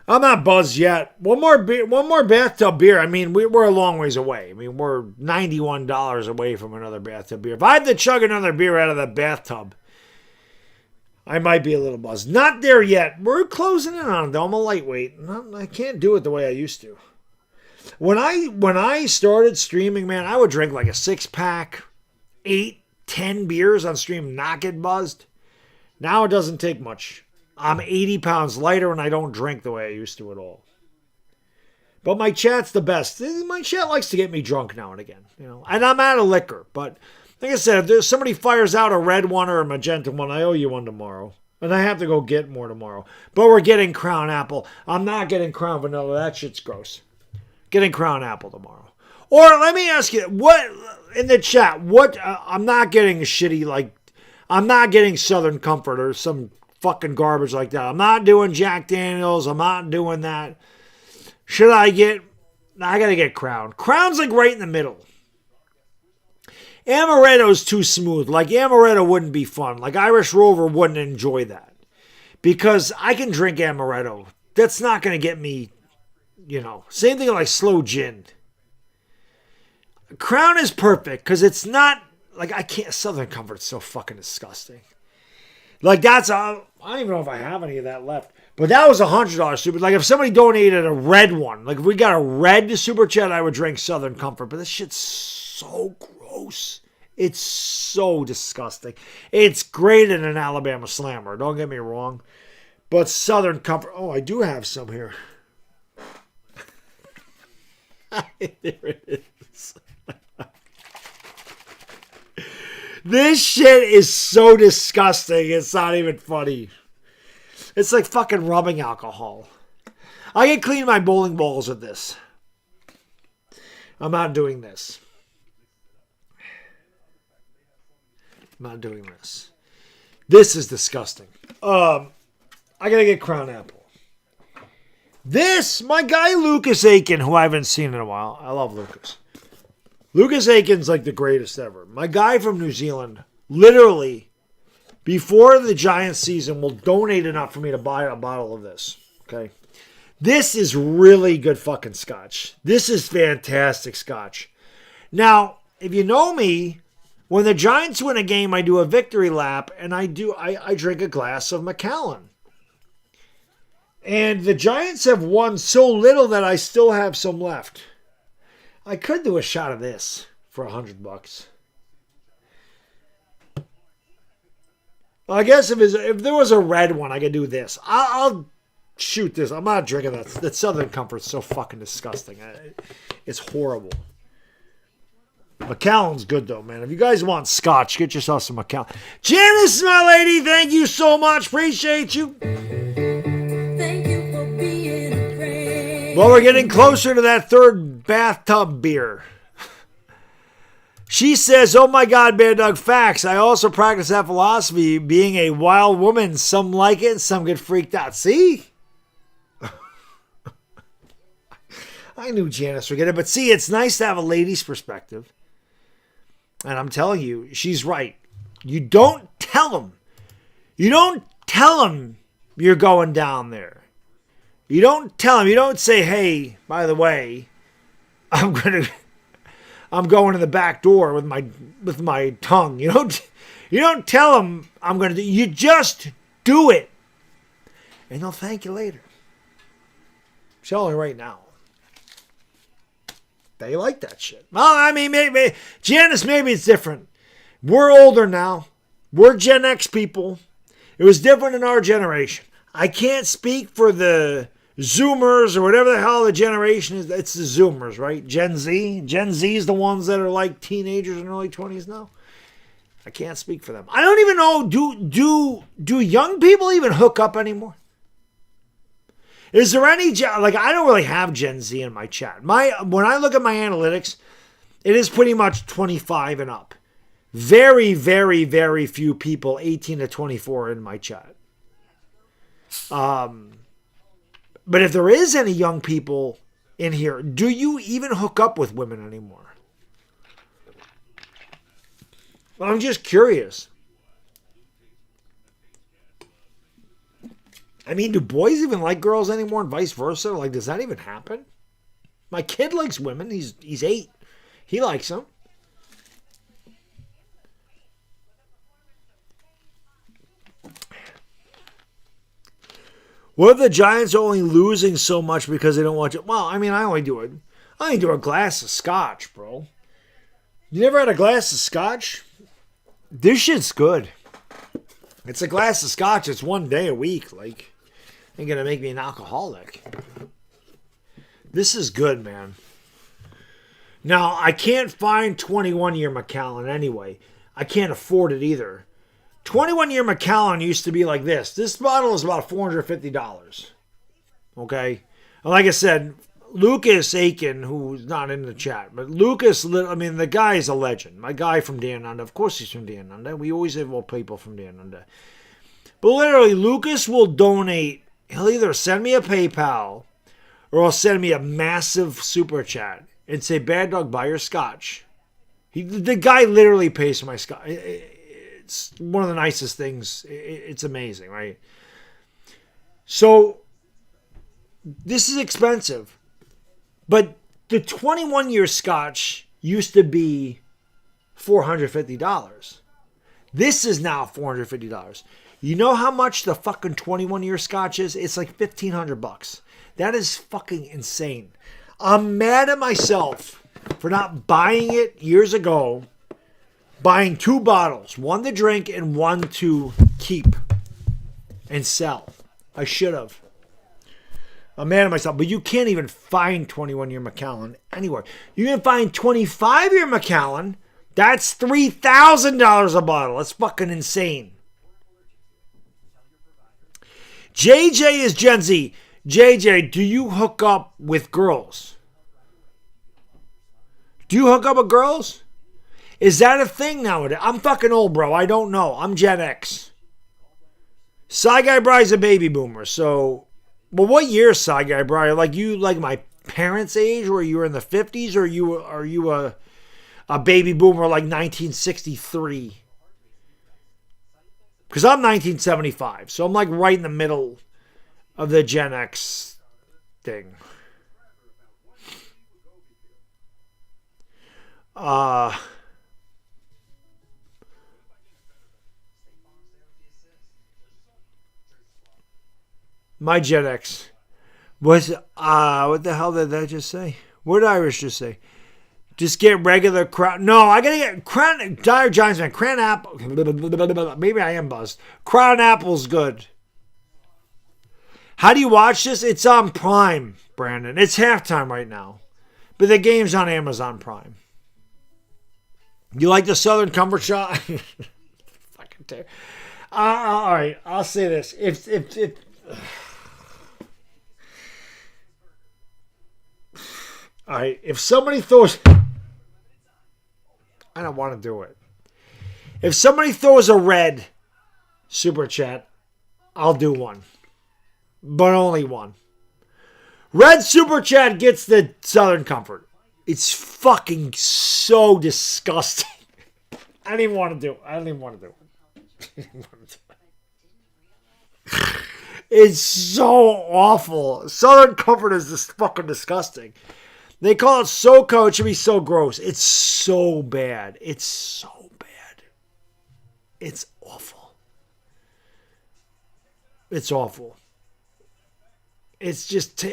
I'm not buzzed yet. One more bathtub beer. I mean, we're a long ways away. I mean, we're $91 away from another bathtub beer. If I had to chug another beer out of the bathtub, I might be a little buzzed. Not there yet. We're closing in on it, though. I'm a lightweight. I can't do it the way I used to. When I started streaming, man, I would drink like a 6-pack, 8, 10 beers on stream, not get buzzed. Now it doesn't take much. I'm 80 pounds lighter and I don't drink the way I used to at all. But my chat's the best. My chat likes to get me drunk now and again, you know. And I'm out of liquor, but like I said, if there's somebody fires out a red one or a magenta one, I owe you one tomorrow. And I have to go get more tomorrow. But we're getting Crown Apple. I'm not getting Crown Vanilla. That shit's gross. Getting Crown Apple tomorrow. Or let me ask you, what in the chat, I'm not getting shitty, like, I'm not getting Southern Comfort or some fucking garbage like that. I'm not doing Jack Daniels. I'm not doing that. I gotta get Crown. Crown's like right in the middle. Amaretto's too smooth. Like Amaretto wouldn't be fun. Like Irish Rover wouldn't enjoy that. Because I can drink Amaretto. That's not going to get me, Same thing like slow gin. Crown is perfect because it's not, like I can't, Southern Comfort's so fucking disgusting. Like I don't even know if I have any of that left. But that was $100 super. Like if somebody donated a red one, like if we got a red super chat, I would drink Southern Comfort. But this shit's so gross. It's so disgusting. It's great in an Alabama Slammer. Don't get me wrong. But Southern Comfort. Oh, I do have some here. There it is. This shit is so disgusting. It's not even funny. It's like fucking rubbing alcohol. I can clean my bowling balls with this. I'm not doing this. I'm not doing this. This is disgusting. I gotta get Crown Apple. This, my guy Lucas Aiken, who I haven't seen in a while. I love Lucas. Lucas Aiken's like the greatest ever. My guy from New Zealand, literally, before the Giants season, will donate enough for me to buy a bottle of this. Okay? This is really good fucking scotch. This is fantastic scotch. Now, if you know me, when the Giants win a game, I do a victory lap, and I drink a glass of Macallan. And the Giants have won so little that I still have some left. I could do a shot of this for $100. Well, I guess if there was a red one, I could do this. I'll shoot this. I'm not drinking that. That Southern Comfort's so fucking disgusting. It's horrible. Macallan's good though, man. If you guys want scotch, get yourself some Macallan. Janice, my lady, thank you so much. Appreciate you. Thank you for being a friend. Well, we're getting closer to that third bathtub beer. She says, oh my God, Baddog, facts. I also practice that philosophy. Being a wild woman, some like it, some get freaked out. See? I knew Janice would get it. But see, it's nice to have a lady's perspective. And I'm telling you, she's right. You don't tell them. You don't tell them you're going down there. You don't tell them. You don't say, hey, by the way, I'm going to the back door with my tongue. You don't tell them I'm going to do. You just do it. And they'll thank you later. I'm telling you right now. They like that shit. Well, I mean, maybe Janice, maybe it's different. We're older now. We're Gen X people. It was different in our generation. I can't speak for the Zoomers or whatever the hell the generation is. It's the Zoomers, right? Gen Z. Gen Z is the ones that are like teenagers in early 20s now. I can't speak for them. I don't even know. Do young people even hook up anymore? Is there any, like, I don't really have Gen Z in my chat. When I look at my analytics, it is pretty much 25 and up. Very, very, very few people 18 to 24 in my chat. But if there is any young people in here, do you even hook up with women anymore? I'm just curious. I mean, do boys even like girls anymore and vice versa? Like, does that even happen? My kid likes women. He's 8. He likes them. What if the Giants are only losing so much because they don't want to? Well, I mean, I only do a glass of scotch, bro. You never had a glass of scotch? This shit's good. It's a glass of scotch. It's one day a week. Like, ain't gonna make me an alcoholic. This is good, man. Now, I can't find 21-year Macallan anyway. I can't afford it either. 21-year Macallan used to be like this. This bottle is about $450. Okay? And like I said, Lucas Aiken, who's not in the chat, but Lucas, I mean, the guy is a legend. My guy from Dan Under. Of course he's from Dan Under. We always have more people from Dan Under. But literally, Lucas will donate. He'll either send me a PayPal or he'll send me a massive super chat and say, Baddog, buy your scotch. The guy literally pays for my scotch. It's one of the nicest things. It's amazing, right? So, this is expensive. But the 21-year scotch used to be $450. This is now $450. You know how much the fucking 21-year scotch is? It's like $1,500. That is fucking insane. I'm mad at myself for not buying it years ago. Buying 2 bottles. One to drink and one to keep and sell. I should have. I'm mad at myself. But you can't even find 21-year Macallan anywhere. You can find 25-year Macallan. That's $3,000 a bottle. That's fucking insane. JJ is Gen Z. JJ, do you hook up with girls? Do you hook up with girls? Is that a thing nowadays? I'm fucking old, bro. I don't know. I'm Gen X. Side Guy Bri's a baby boomer. So, well, what year is Side Guy Bri? Like you, like my parents' age, where you were in the 50s, or are you a baby boomer like 1963? Because I'm 1975, so I'm like right in the middle of the Gen X thing. My Gen X was, what the hell did that just say? What did Irish just say? Just get regular crown. No, I gotta get crown. Dire Giants man, crown apple. Maybe I am buzzed. Crown apple's good. How do you watch this? It's on Prime, Brandon. It's halftime right now, but the game's on Amazon Prime. You like the Southern Comfort shot? Fucking terrible. All right, I'll say this: if all right, if somebody throws, I don't want to do it. If somebody throws a red super chat, I'll do one. But only one. Red super chat gets the Southern Comfort. It's fucking so disgusting. I didn't even want to do it. It's so awful. Southern Comfort is just fucking disgusting. They call it SoCo. It should be so gross. It's so bad. It's so bad. It's awful. It's awful. It's just...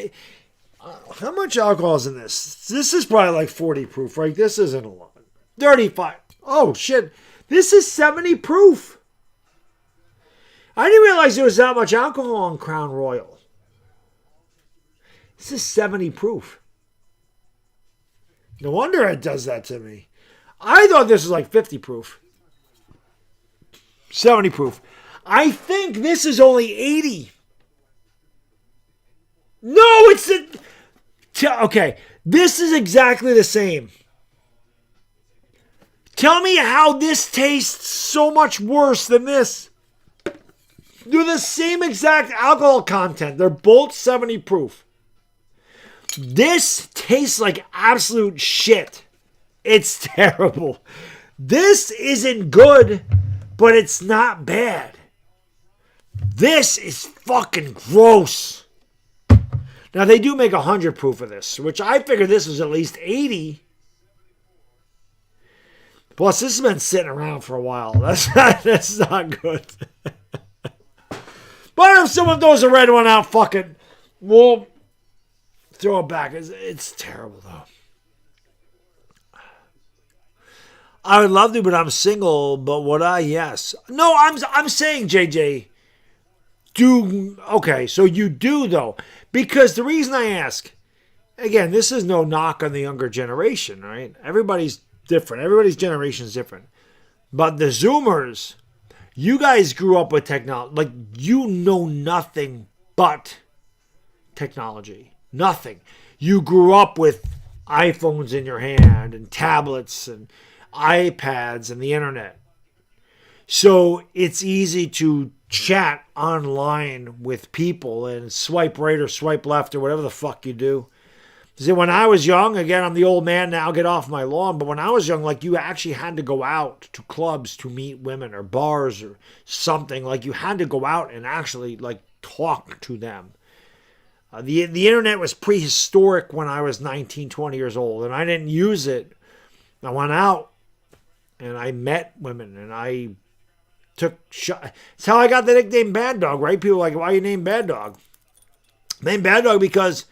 how much alcohol is in this? This is probably like 40 proof, right? This isn't a lot. 35. Oh, shit. This is 70 proof. I didn't realize there was that much alcohol in Crown Royal. This is 70 proof. No wonder it does that to me. I thought this was like 50 proof. 70 proof. I think this is only 80. No, it's okay. This is exactly the same. Tell me how this tastes so much worse than this. They're the same exact alcohol content. They're both 70 proof. This tastes like absolute shit. It's terrible. This isn't good, but it's not bad. This is fucking gross. Now, they do make 100 proof of this, which I figured this was at least 80. Plus, this has been sitting around for a while. That's not good. But if someone throws a red one out, fuck it. We'll throw it back. It's terrible, though. I would love to, but I'm single. But would I? Yes. No, I'm saying, JJ, do. Okay, so you do, though. Because the reason I ask, again, this is no knock on the younger generation, right? Everybody's different. Everybody's generation is different. But the Zoomers, you guys grew up with technology. Like, you know nothing but technology. Nothing. You grew up with iPhones in your hand and tablets and iPads and the internet. So it's easy to chat online with people and swipe right or swipe left or whatever the fuck you do. See, when I was young, again, I'm the old man now, get off my lawn, but when I was young, like, you actually had to go out to clubs to meet women or bars or something. Like, you had to go out and actually, like, talk to them. The internet was prehistoric when I was 19, 20 years old, and I didn't use it. I went out, and I met women, and I took shots. That's how I got the nickname Baddog, right? People are like, why are you named Baddog? Named Baddog because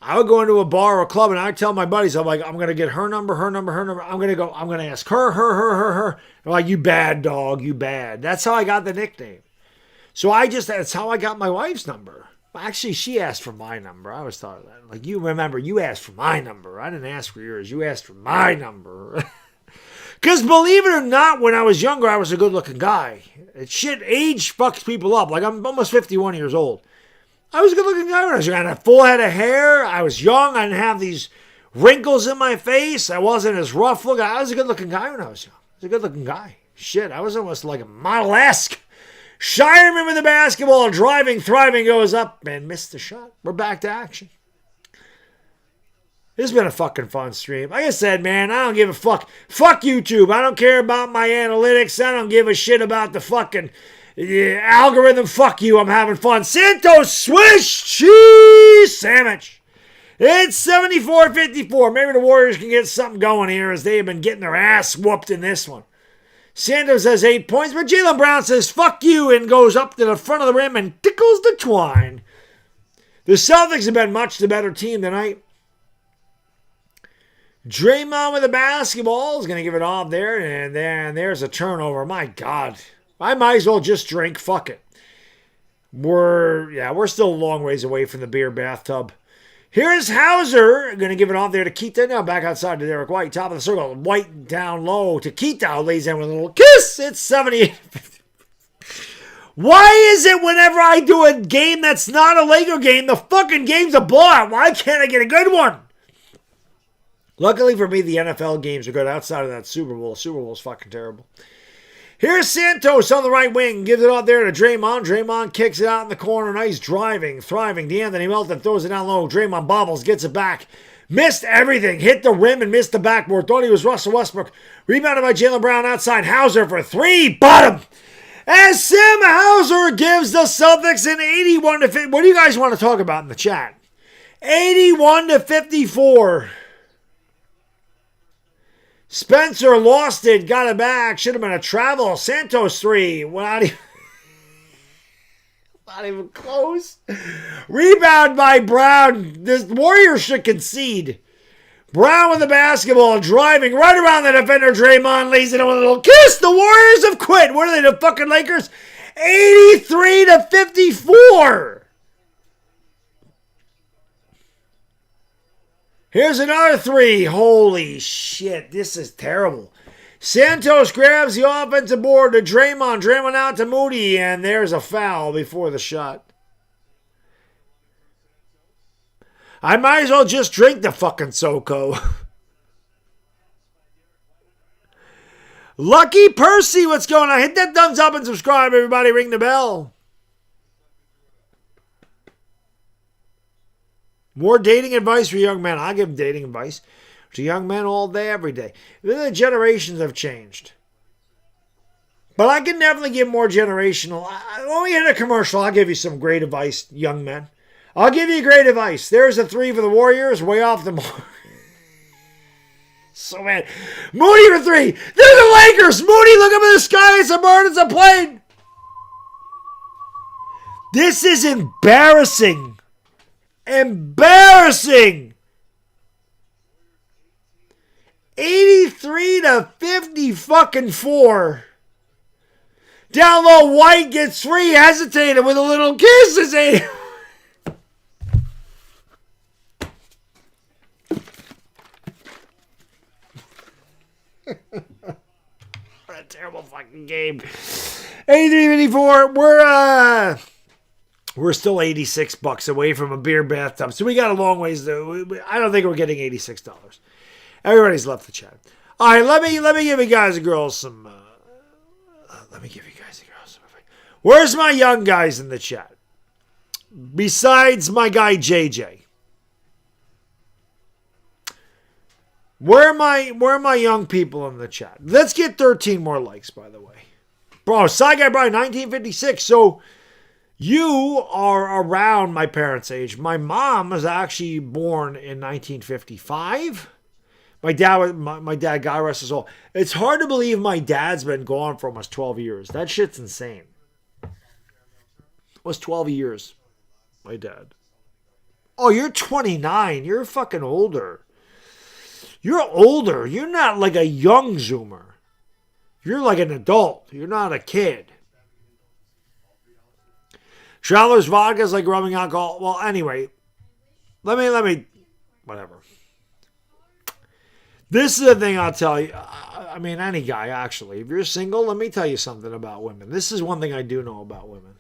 I would go into a bar or a club and I'd tell my buddies, I'm like, I'm going to get her number. I'm going to ask her. They're like, you bad dog, you bad. That's how I got the nickname. So that's how I got my wife's number. Actually, she asked for my number. I always thought of that. Like, you remember, you asked for my number. I didn't ask for yours. You asked for my number. Because believe it or not, when I was younger, I was a good looking guy. Shit, age fucks people up. Like, I'm almost 51 years old. I was a good-looking guy when I was young. I had a full head of hair. I was young. I didn't have these wrinkles in my face. I wasn't as rough looking. I was a good-looking guy when I was young. I was a good-looking guy. Shit, I was almost like a model-esque. Shireman with the basketball, driving, thriving, goes up and missed the shot. We're back to action. This has been a fucking fun stream. Like I said, man, I don't give a fuck. Fuck YouTube. I don't care about my analytics. I don't give a shit about the fucking... algorithm, fuck you, I'm having fun. Santos Swish Cheese Sandwich. It's 74-54. Maybe the Warriors can get something going here as they have been getting their ass whooped in this one. Santos has 8 points, but Jaylen Brown says fuck you and goes up to the front of the rim and tickles the twine. The Celtics have been much the better team tonight. Draymond with the basketball is going to give it off there, and then there's a turnover. My God. I might as well just drink. Fuck it. We're still a long ways away from the beer bathtub. Here's Hauser. Going to give it off there to Keita. Now back outside to Derek White. Top of the circle. White down low to Keita. Lays in with a little kiss. It's 78. Why is it whenever I do a game that's not a Laker game, the fucking game's a blowout? Why can't I get a good one? Luckily for me, the NFL games are good outside of that Super Bowl. Super Bowl's fucking terrible. Here's Santos on the right wing. Gives it out there to Draymond. Draymond kicks it out in the corner. Nice driving, thriving. DeAnthony Melton throws it down low. Draymond bobbles, gets it back. Missed everything. Hit the rim and missed the backboard. Thought he was Russell Westbrook. Rebounded by Jaylen Brown outside. Hauser for three. Bottom. As Sam Hauser gives the Celtics an 81-50. What do you guys want to talk about in the chat? 81-54. Spencer lost it, got it back. Should have been a travel. Santos 3. Not even close. Rebound by Brown. The Warriors should concede. Brown with the basketball, driving right around the defender. Draymond lays it on a little kiss. The Warriors have quit. What are they, the fucking Lakers? 83-54. Here's another three. Holy shit, this is terrible. Santos grabs the offensive board to Draymond. Draymond out to Moody, and there's a foul before the shot. I might as well just drink the fucking SoCo. Lucky Percy, what's going on? Hit that thumbs up and subscribe, everybody. Ring the bell. More dating advice for young men. I give dating advice to young men all day, every day. The generations have changed. But I can definitely give more generational. When we hit a commercial, I'll give you some great advice, young men. I'll give you great advice. There's a three for the Warriors, way off the mark. So bad. Moody for three. They're the Lakers. Moody, look up at the sky. It's a bird. It's a plane. This is embarrassing. Embarrassing. 83-50-4. Down low, White gets three, hesitated with a little kiss. It's what a terrible fucking game. 83-54. We're still $86 away from a beer bathtub, so we got a long ways to. I don't think we're getting $86. Everybody's left the chat. All right, let me give you guys and girls some. Where's my young guys in the chat? Besides my guy JJ. Where are my young people in the chat? Let's get 13 more likes, by the way. Bro, Side Guy Brian, 1956. So you are around my parents' age. My mom was actually born in 1955. My dad, God rest his soul. It's hard to believe my dad's been gone for almost 12 years. That shit's insane. It was 12 years, my dad. Oh, you're 29. You're fucking older. You're older. You're not like a young Zoomer. You're like an adult. You're not a kid. Traveler's vodka is like rubbing alcohol. Well, anyway, let me, whatever. This is the thing I'll tell you. I mean, any guy, actually. If you're single, let me tell you something about women. This is one thing I do know about women.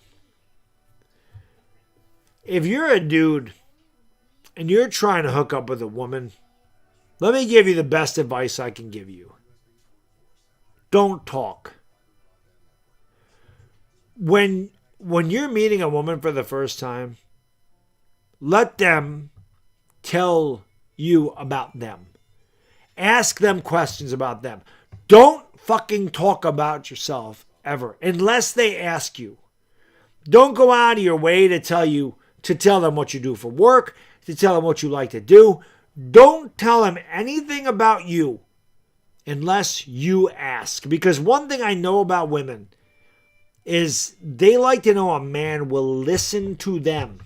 If you're a dude and you're trying to hook up with a woman, let me give you the best advice I can give you. Don't talk. When you're meeting a woman for the first time, let them tell you about them. Ask them questions about them. Don't fucking talk about yourself ever, unless they ask you. Don't go out of your way to tell them what you do for work, to tell them what you like to do. Don't tell them anything about you unless you ask. Because one thing I know about women is they like to know a man will listen to them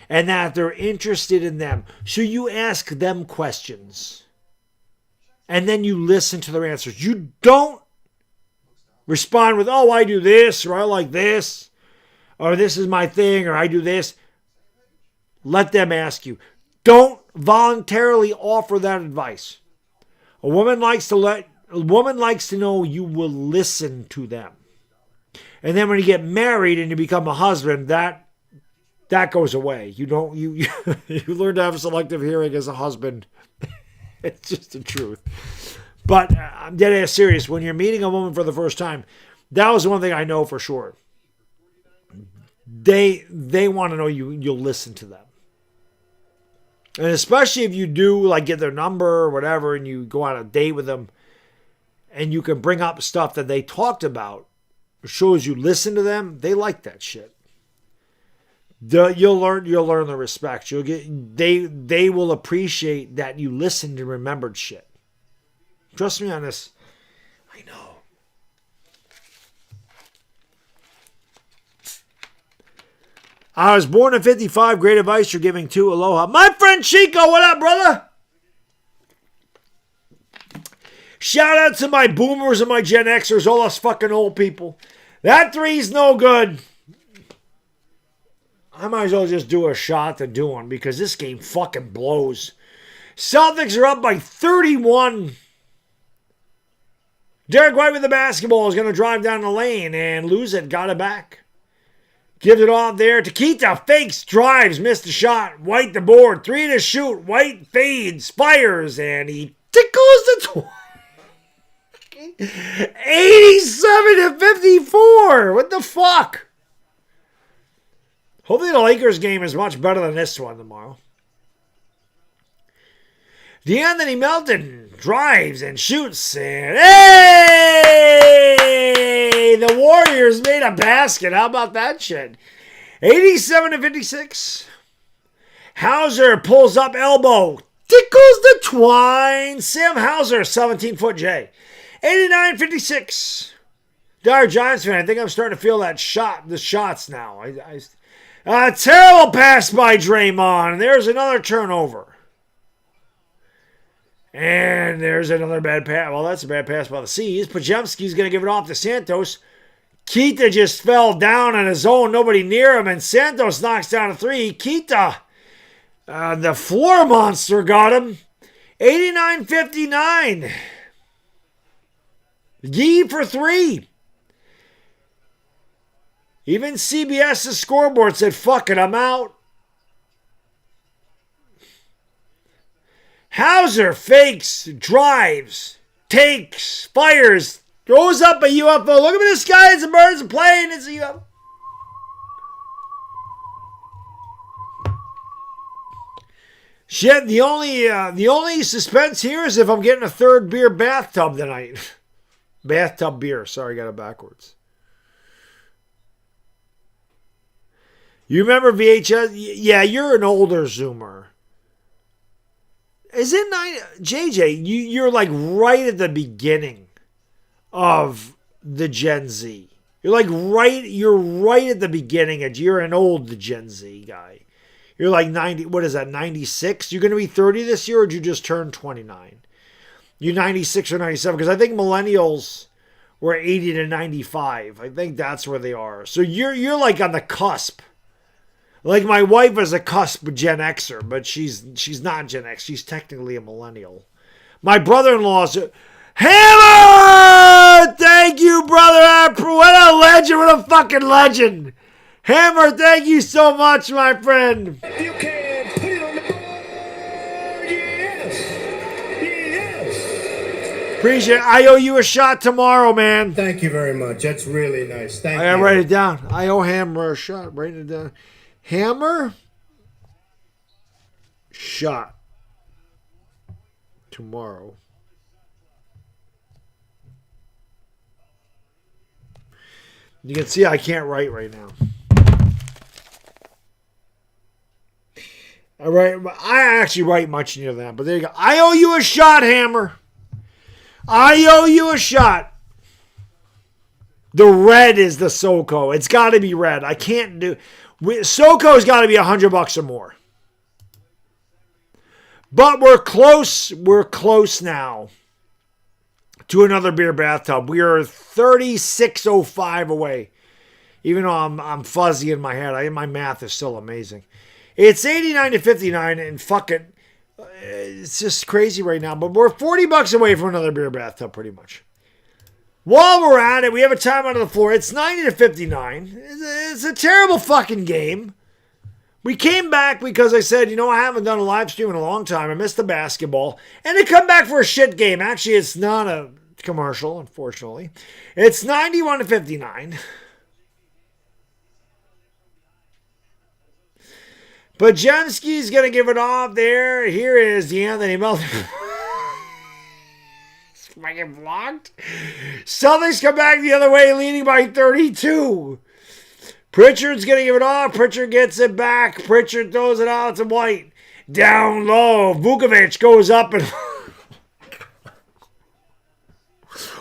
and that they're interested in them. So you ask them questions and then you listen to their answers. You don't respond with, oh, I do this, or I like this, or this is my thing, or I do this. Let them ask you. Don't voluntarily offer that advice. A woman likes to know you will listen to them. And then when you get married and you become a husband, that goes away. You learn to have selective hearing as a husband. It's just the truth. But I'm dead ass serious. When you're meeting a woman for the first time, that was one thing I know for sure. They want to know you'll listen to them. And especially if you do like get their number or whatever and you go on a date with them and you can bring up stuff that they talked about, it shows you listen to them, they like that shit. You'll learn the respect. They will appreciate that you listened and remembered shit. Trust me on this. I know. I was born in 55. Great advice you're giving too. Aloha. My friend Chico, what up, brother? Shout out to my boomers and my Gen Xers, all us fucking old people. That three's no good. I might as well just do a shot to do one because this game fucking blows. Celtics are up by 31. Derek White with the basketball is going to drive down the lane and lose it. Got it back. Gives it off there. Takita fakes, drives, missed the shot. White the board. 3 to shoot. White fades, fires, and he tickles the 87-54. What the fuck? Hopefully the Lakers game is much better than this one tomorrow. DeAnthony Melton drives and shoots. And hey! The Warriors made a basket. How about that shit? 87-56. Hauser pulls up elbow. Tickles the twine. Sam Hauser, 17-foot J. 89-56. Dire Giants fan, I think I'm starting to feel the shots now. A terrible pass by Draymond. And there's another turnover. And there's another bad pass. Well, that's a bad pass by the C's. Pajemski's going to give it off to Santos. Keita just fell down on his own. Nobody near him. And Santos knocks down a three. Keita, the floor monster, got him. 89-59. Yee for three. Even CBS's scoreboard said, fuck it, I'm out. Hauser fakes, drives, takes, fires, throws up a UFO. Look at this guy, it's a bird, it's a plane, it's a UFO. Shit, the only suspense here is if I'm getting a third beer bathtub tonight. Bathtub beer. Sorry, got it backwards. You remember VHS? Yeah, you're an older Zoomer. Is it JJ? You're like right at the beginning of the Gen Z. You're right at the beginning. You're an old Gen Z guy. You're like 90, what is that, 96? You're going to be 30 this year, or did you just turn 29? You're 96 or 97, because I think millennials were 80 to 95. I think that's where they are. So you're like on the cusp. Like my wife is a cusp Gen Xer, but she's not Gen X. She's technically a millennial. My brother-in-law's Hammer! Thank you, brother. What a legend. What a fucking legend. Hammer, thank you so much, my friend. You can put it on the board. Yes. Yes. Appreciate it. I owe you a shot tomorrow, man. Thank you very much. That's really nice. Thank I you. gotta write it down. I owe Hammer a shot. Write it down. Hammer shot tomorrow. You can see I can't write right now. I actually write much near that, but there you go. I owe you a shot, Hammer. I owe you a shot. The red is the SoCo. It's got to be red. I can't do. SoCo's got to be $100 or more. But we're close. We're close now to another beer bathtub. We are 36.05 away. Even though I'm fuzzy in my head, my math is still amazing. It's 89 to 59, and fucking, it's just crazy right now. But we're $40 away from another beer bathtub, pretty much. While we're at it, we have a timeout on the floor. It's 90 to 59. It's a terrible fucking game. We came back because I said, I haven't done a live stream in a long time. I missed the basketball. And to come back for a shit game. Actually, it's not a commercial, unfortunately. It's 91 to 59. But Jemsky's going to give it off there. Here is the Anthony Melton. It's fucking blocked. Celtics come back the other way, leading by 32. Pritchard's going to give it off. Pritchard gets it back. Pritchard throws it out to White. Down low. Vukovic goes up and...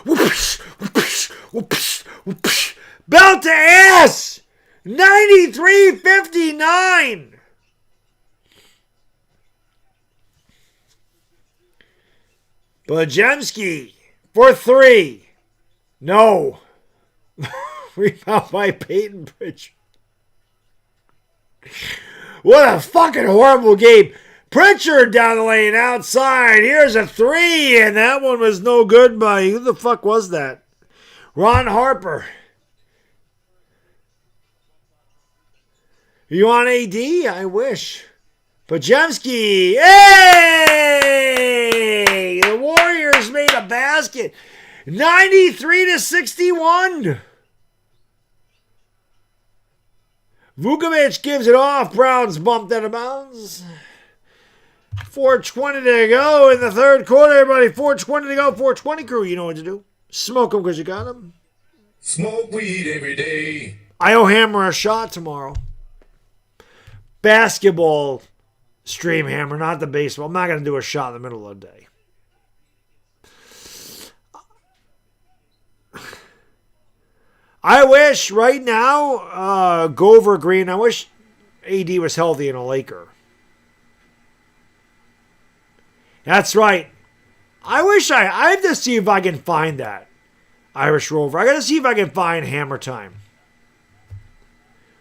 whoops, whoops, whoops, whoops. Belt to ass. 93-59. Bajemski for 3. No. Rebound by Peyton Pritchard. What a fucking horrible game. Pritchard down the lane outside. Here's a 3, and that one was no good by, who the fuck was that? Ron Harper. You on AD? I wish. Bajemski. Hey! The Warriors made a basket. 93 to 61. Vukovic gives it off. Brown's bumped out of bounds. 4:20 to go in the third quarter, everybody. 4:20 to go. 420 crew. You know what to do. Smoke them because you got them. Smoke weed every day. I owe Hammer a shot tomorrow. Basketball stream, Hammer, not the baseball. I'm not going to do a shot in the middle of the day. I wish right now, Gover Green, I wish AD was healthy and a Laker. That's right. I have to see if I can find that. Irish Rover. I got to see if I can find Hammer time.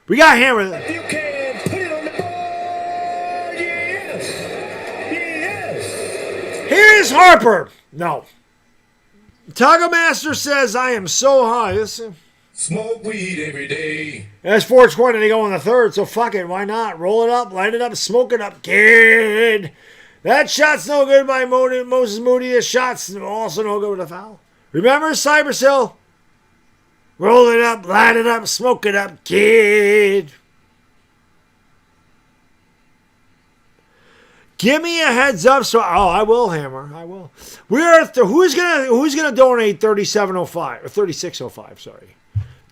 We got Hammer. You can put it on the board. Yes. Yes. Here is Harper. No. Taco Master says, I am so high. Smoke weed every day. That's 4:20 to go in the third, so fuck it. Why not? Roll it up, light it up, smoke it up, kid. That shot's no good by Moses Moody. The shot's also no good with a foul. Remember Cypress Hill? Roll it up, light it up, smoke it up, kid. Give me a heads up. So, I will, Hammer. I will. Who's gonna donate 3705 or 3605? Sorry,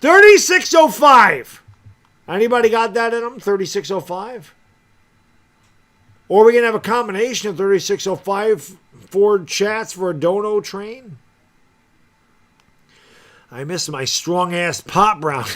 3605. Anybody got that in them? 3605. Or we can have a combination of 3605 Ford chats for a dono train. I miss my strong ass pot brownie.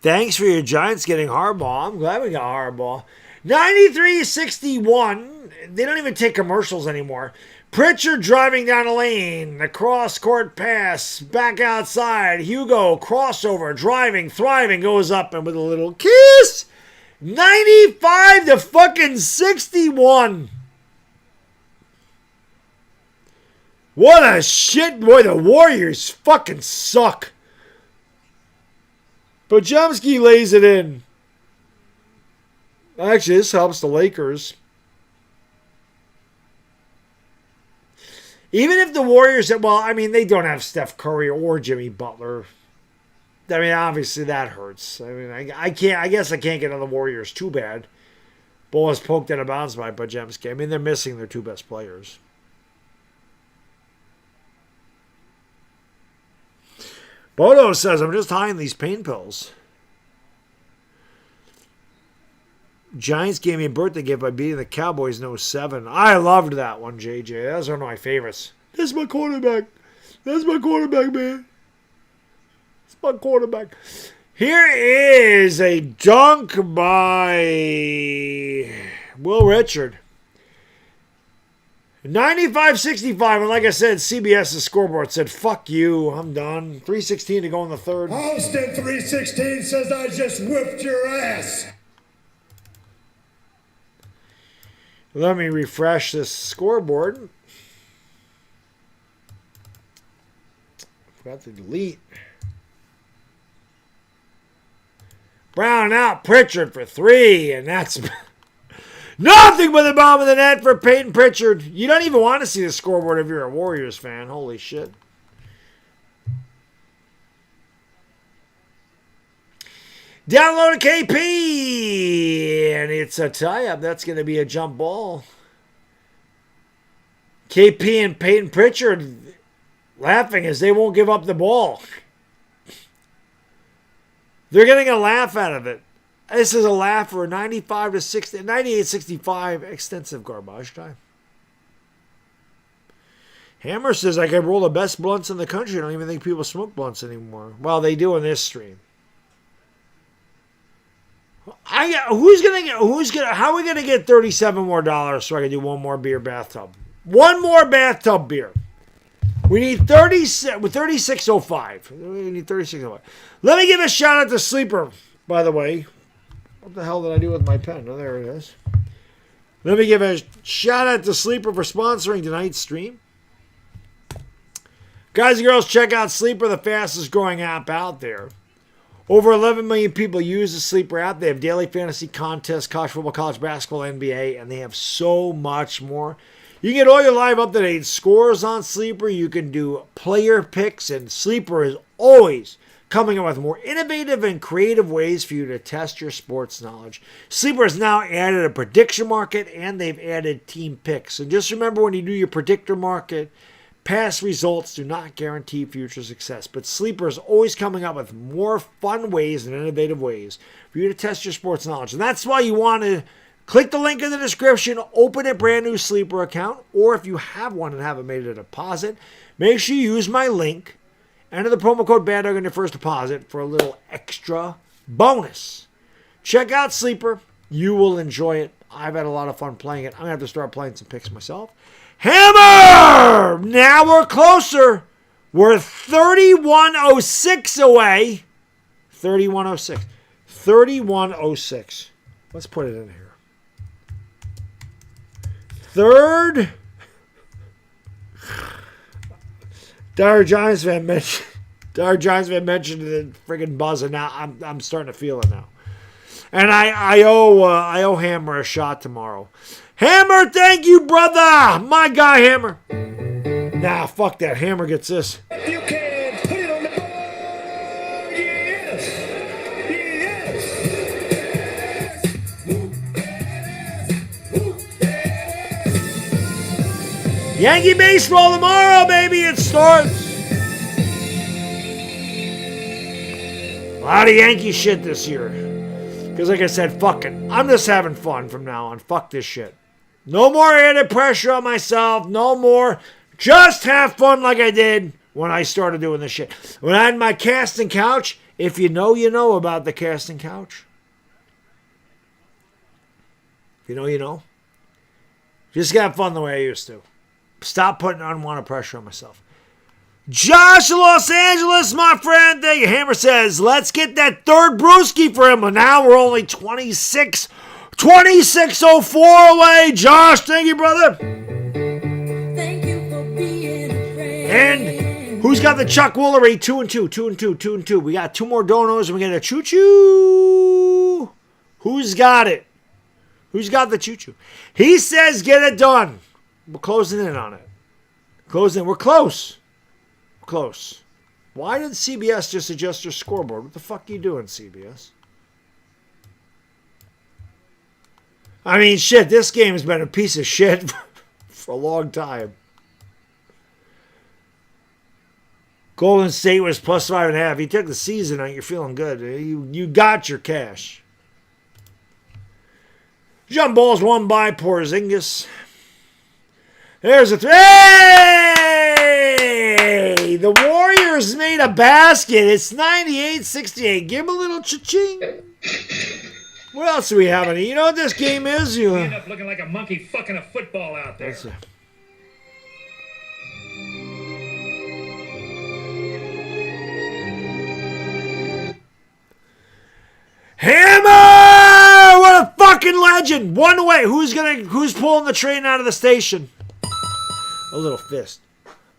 Thanks for your Giants getting Harbaugh. I'm glad we got Harbaugh. 93-61. They don't even take commercials anymore. Pritchard driving down the lane. The cross-court pass. Back outside. Hugo, crossover. Driving, thriving. Goes up and with a little kiss. 95-61. What a shit. Boy, the Warriors fucking suck. Pajemski lays it in. Actually, this helps the Lakers. Even if the Warriors, they don't have Steph Curry or Jimmy Butler. I mean, obviously that hurts. I mean, I guess I can't get on the Warriors too bad. Ball is poked out of bounds by Pajemski. I mean, they're missing their two best players. Bodo says, I'm just hiding these pain pills. Giants gave me a birthday gift by beating the Cowboys in 07. I loved that one, JJ. That was one of my favorites. That's my quarterback. That's my quarterback, man. That's my quarterback. Here is a dunk by Will Richard. 95-65, and like I said, CBS's scoreboard said, fuck you, I'm done. 3:16 to go in the third. Austin 316 says I just whipped your ass. Let me refresh this scoreboard. Forgot to delete. Brown out, Pritchard for 3, and that's... nothing but the bottom of the net for Peyton Pritchard. You don't even want to see the scoreboard if you're a Warriors fan. Holy shit. Download a KP. And it's a tie-up. That's going to be a jump ball. KP and Peyton Pritchard laughing as they won't give up the ball. They're getting a laugh out of it. This is a laugh for 98-65 extensive garbage time. Hammer says I could roll the best blunts in the country. I don't even think people smoke blunts anymore. Well, they do in this stream. How are we gonna get $37 more so I can do one more beer bathtub? One more bathtub beer. We need 3605. We need 3605. Let me give a shout out to Sleeper, by the way. What the hell did I do with my pen? Oh, there it is. Let me give a shout out to Sleeper for sponsoring tonight's stream. Guys and girls, check out Sleeper, the fastest growing app out there. Over 11 million people use the Sleeper app. They have daily fantasy contests, college football, college basketball, NBA, and they have so much more. You can get all your live up-to-date scores on Sleeper. You can do player picks, and Sleeper is always coming up with more innovative and creative ways for you to test your sports knowledge. Sleeper has now added a prediction market, and they've added team picks. And just remember, when you do your predictor market, past results do not guarantee future success, but Sleeper is always coming up with more fun ways and innovative ways for you to test your sports knowledge. And that's why you want to click the link in the description, open a brand new Sleeper account, or if you have one and haven't made a deposit, make sure you use my link, enter the promo code Baddog in your first deposit for a little extra bonus. Check out Sleeper. You will enjoy it. I've had a lot of fun playing it. I'm going to have to start playing some picks myself. Hammer! Now we're closer. We're 3106 away. 3106. 3106. Let's put it in here. Third. Dire Giants fan mentioned the friggin' buzzer. Now I'm starting to feel it now. And I owe Hammer a shot tomorrow. Hammer, thank you, brother. My guy, Hammer. Nah, fuck that. Hammer gets this. You can put it on the board. Yes. Yes. Yankee baseball tomorrow, baby. It starts. A lot of Yankee shit this year. Because like I said, fuck it. I'm just having fun from now on. Fuck this shit. No more added pressure on myself. No more. Just have fun like I did when I started doing this shit. When I had my casting couch, if you know about the casting couch. If you know, you know. Just have fun the way I used to. Stop putting unwanted pressure on myself. Josh in Los Angeles, my friend. Thank you. Hammer says, let's get that third brewski for him. And now we're only 26:04 away. Josh, thank you, brother. Thank you for being a friend. And who's got the Chuck Woolery? 2 and 2, 2 and 2, 2 and 2. We got 2 more donos and we got a choo-choo. Who's got it? Who's got the choo-choo? He says, get it done. We're closing in on it. Closing in. We're close. Close. Why did CBS just adjust their scoreboard? What the fuck are you doing, CBS? I mean, shit, this game has been a piece of shit for a long time. Golden State was plus 5.5. You took the season out, you're feeling good. You got your cash. Jump balls won by Porzingis. There's a three. Hey! The Warriors made a basket. It's 98-68. Give him a little cha-ching. What else do we have? You know what this game is? You end up looking like a monkey fucking a football out there. Hammer! What a fucking legend. One away. Who's pulling the train out of the station? A little fist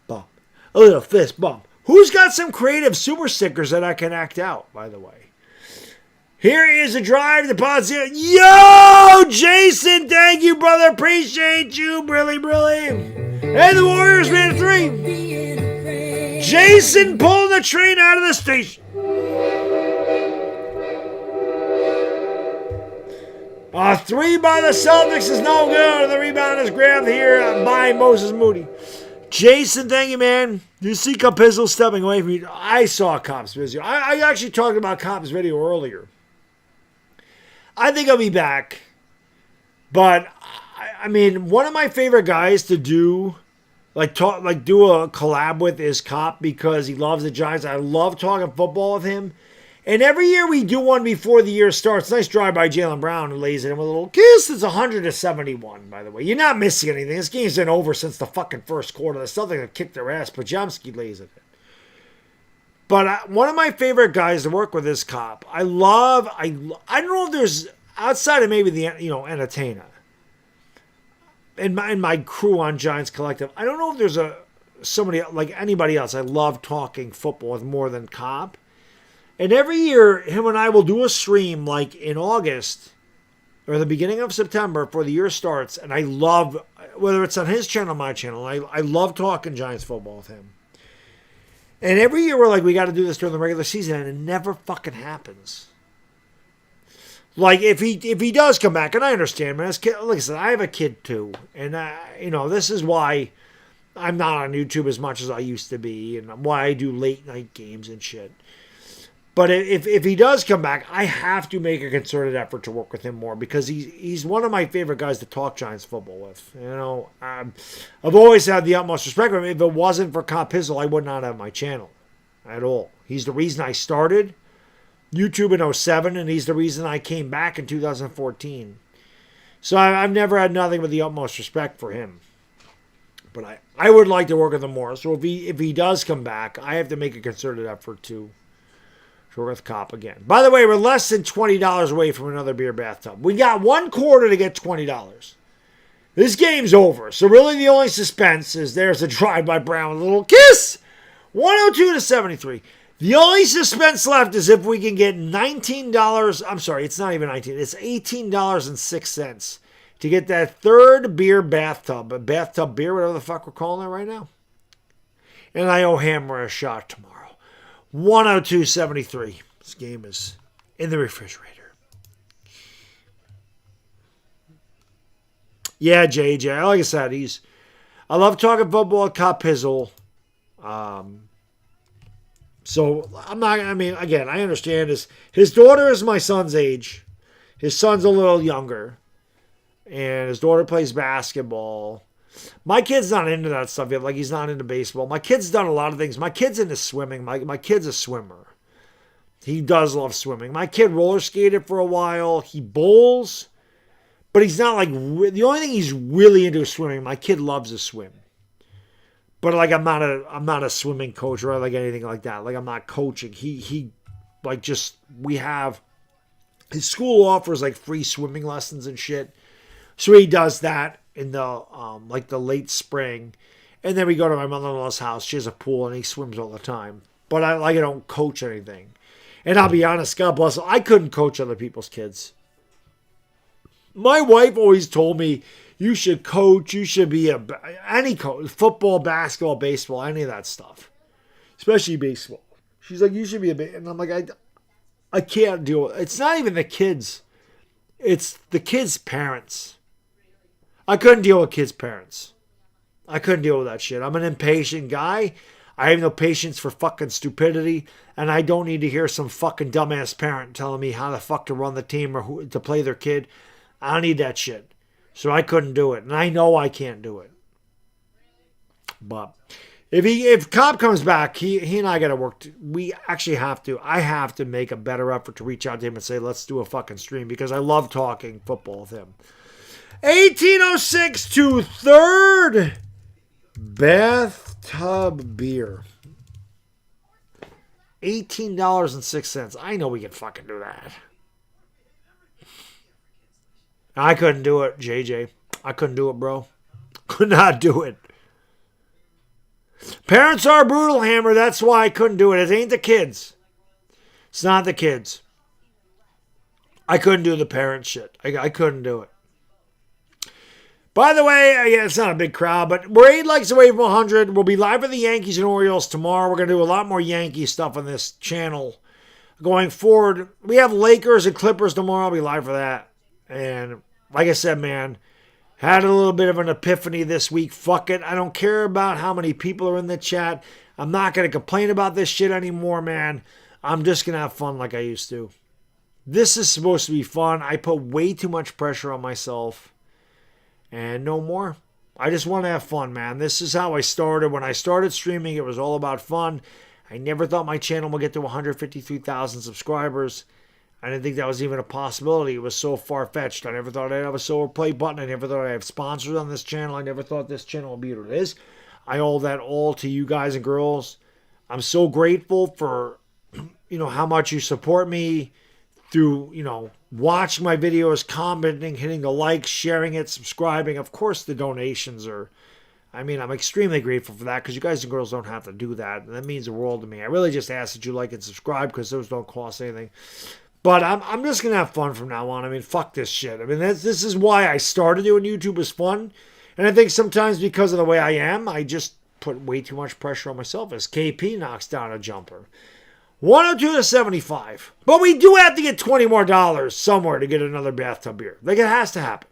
bump. A little fist bump. Who's got some creative super stickers that I can act out, by the way? Here is a drive to Ponce. Yo, Jason, thank you, brother. Appreciate you, Brilly. And the Warriors made a 3. Jason pulling the train out of the station. 3 by the Celtics is no good. The rebound is grabbed here by Moses Moody. Jason, thank you, man. You see Capizzle stepping away from you. I saw Comp's video. I actually talked about Comp's video earlier. I think I'll be back. But, I mean, one of my favorite guys to do, do a collab with is Cop because he loves the Giants. I love talking football with him. And every year we do one before the year starts. Nice drive by Jaylen Brown who lays it in with a little kiss. It's 100-71, by the way. You're not missing anything. This game's been over since the fucking first quarter. The Celtics have kicked their ass. Pajamski lays it in. But one of my favorite guys to work with is Cop. I don't know if there's, outside of maybe the, Entertainer, and my crew on Giants Collective, I don't know if there's somebody like anybody else I love talking football with more than Cop. And every year, him and I will do a stream like in August or the beginning of September before the year starts. And I love, whether it's on his channel or my channel, I love talking Giants football with him. And every year we're like, we got to do this during the regular season, and it never fucking happens. Like, if he does come back, and I understand, man, like I said, I have a kid too. And, this is why I'm not on YouTube as much as I used to be, and why I do late night games and shit. But if he does come back, I have to make a concerted effort to work with him more because he's one of my favorite guys to talk Giants football with. I've always had the utmost respect for him. If it wasn't for Cop Pizzle, I would not have my channel at all. He's the reason I started YouTube in 2007, and he's the reason I came back in 2014. So I've never had nothing but the utmost respect for him. But I would like to work with him more. So if he does come back, I have to make a concerted effort to work with Cop again. By the way, we're less than $20 away from another beer bathtub. We got 1 quarter to get $20. This game's over. So really the only suspense is there's a drive by Brown with a little kiss. 102-73. The only suspense left is if we can get $19. I'm sorry, it's not even 19. It's $18.06 to get that third beer bathtub. A bathtub beer, whatever the fuck we're calling it right now. And I owe Hammer a shot tomorrow. 102-73. This game is in the refrigerator. Yeah, JJ. Like I said, I love talking football with Cop Pizzle. So I'm not. I mean, again, I understand his daughter is my son's age. His son's a little younger, and his daughter plays basketball. My kid's not into that stuff yet. Like, he's not into baseball. My kid's done a lot of things. My kid's into swimming. My kid's a swimmer. He does love swimming. My kid roller skated for a while. He bowls, but he's not like the only thing he's really into is swimming. My kid loves to swim, but like I'm not a swimming coach or like anything like that. Like, I'm not coaching. He like just we have his school offers like free swimming lessons and shit, so he does that in the like the late spring, and then we go to my mother-in-law's house. She has a pool and he swims all the time. But I don't coach anything. And I'll be honest, God bless him, I couldn't coach other people's kids. My wife always told me, you should coach, you should be any coach, football, basketball, baseball, any of that stuff. Especially baseball. She's like, you should be and I'm like, I can't do it. It's not even the kids. It's the kids' parents. I couldn't deal with kids' parents. I couldn't deal with that shit. I'm an impatient guy. I have no patience for fucking stupidity, and I don't need to hear some fucking dumbass parent telling me how the fuck to run the team or who to play their kid. I don't need that shit. So I couldn't do it, and I know I can't do it. But if Cobb comes back, he and I got to work. We actually have to. I have to make a better effort to reach out to him and say, let's do a fucking stream, because I love talking football with him. 1806 to third. Bathtub beer. $18.06. I know we can fucking do that. I couldn't do it, JJ. I couldn't do it, bro. Could not do it. Parents are brutal, Hammer. That's why I couldn't do it. It ain't the kids. It's not the kids. I couldn't do the parent shit. I couldn't do it. By the way, yeah, it's not a big crowd, but we're 8 likes away from 100. We'll be live with the Yankees and Orioles tomorrow. We're going to do a lot more Yankee stuff on this channel going forward. We have Lakers and Clippers tomorrow. I'll be live for that. And like I said, man, had a little bit of an epiphany this week. Fuck it. I don't care about how many people are in the chat. I'm not going to complain about this shit anymore, man. I'm just going to have fun like I used to. This is supposed to be fun. I put way too much pressure on myself. And no more. I just want to have fun, man. This is how I started. When I started streaming, it was all about fun. I never thought my channel would get to 153,000 subscribers. I didn't think that was even a possibility. It was so far-fetched. I never thought I'd have a silver play button. I never thought I'd have sponsors on this channel. I never thought this channel would be what it is. I owe that all to you guys and girls. I'm so grateful for, how much you support me through, watching my videos, commenting, hitting the like, sharing it, subscribing. Of course, the donations are, I'm extremely grateful for that, because you guys and girls don't have to do that. And that means the world to me. I really just ask that you like and subscribe, because those don't cost anything. But I'm just going to have fun from now on. Fuck this shit. This is why I started doing YouTube, was fun. And I think sometimes because of the way I am, I just put way too much pressure on myself as KP knocks down a jumper. 102 to 75. But we do have to get $20 more somewhere to get another bathtub beer. Like, it has to happen.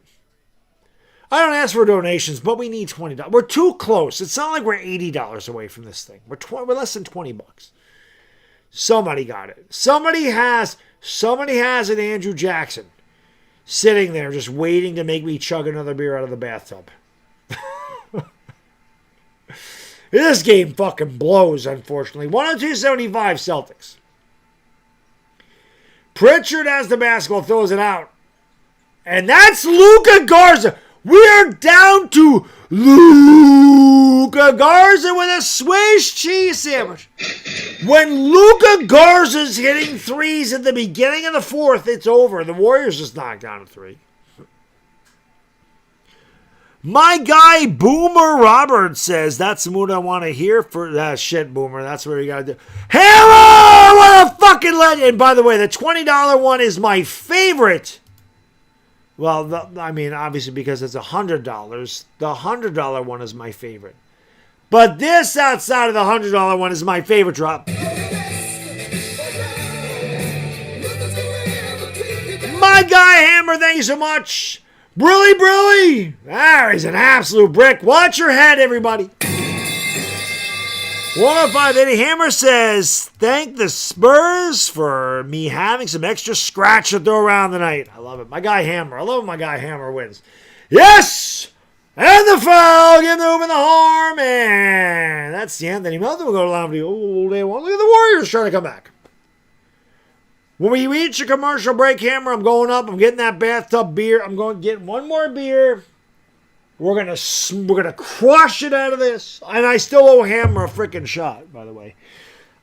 I don't ask for donations, but we need $20. We're too close. It's not like we're $80 away from this thing. We're less than $20. Somebody got it. Somebody has an Andrew Jackson sitting there just waiting to make me chug another beer out of the bathtub. This game fucking blows, unfortunately. 102-75 Celtics. Pritchard has the basketball, throws it out. And that's Luka Garza. We're down to Luka Garza with a Swiss cheese sandwich. When Luka Garza's hitting threes at the beginning of the fourth, it's over. The Warriors just knocked down a three. My guy Boomer Roberts says, that's the mood I want to hear for that shit, Boomer. That's what you got to do. Hammer! What a fucking legend. And by the way, the $20 one is my favorite. Well, obviously because it's $100. The $100 one is my favorite. But this outside of the $100 one is my favorite drop. Guy Hammer, thank you so much. Brilly. Ah, he's an absolute brick. Watch your head, everybody. 105 Eddie Hammer says, thank the Spurs for me having some extra scratch to throw around tonight. I love it. My guy Hammer. I love when my guy Hammer wins. Yes! And the foul. Give the hoop and the harm. And that's the Anthony Melton. We'll go to Lamb. Oh, they won't. Look at the Warriors trying to come back. When we reach a commercial break, Hammer, I'm going up. I'm getting that bathtub beer. I'm going to get one more beer. We're gonna crush it out of this. And I still owe Hammer a freaking shot, by the way.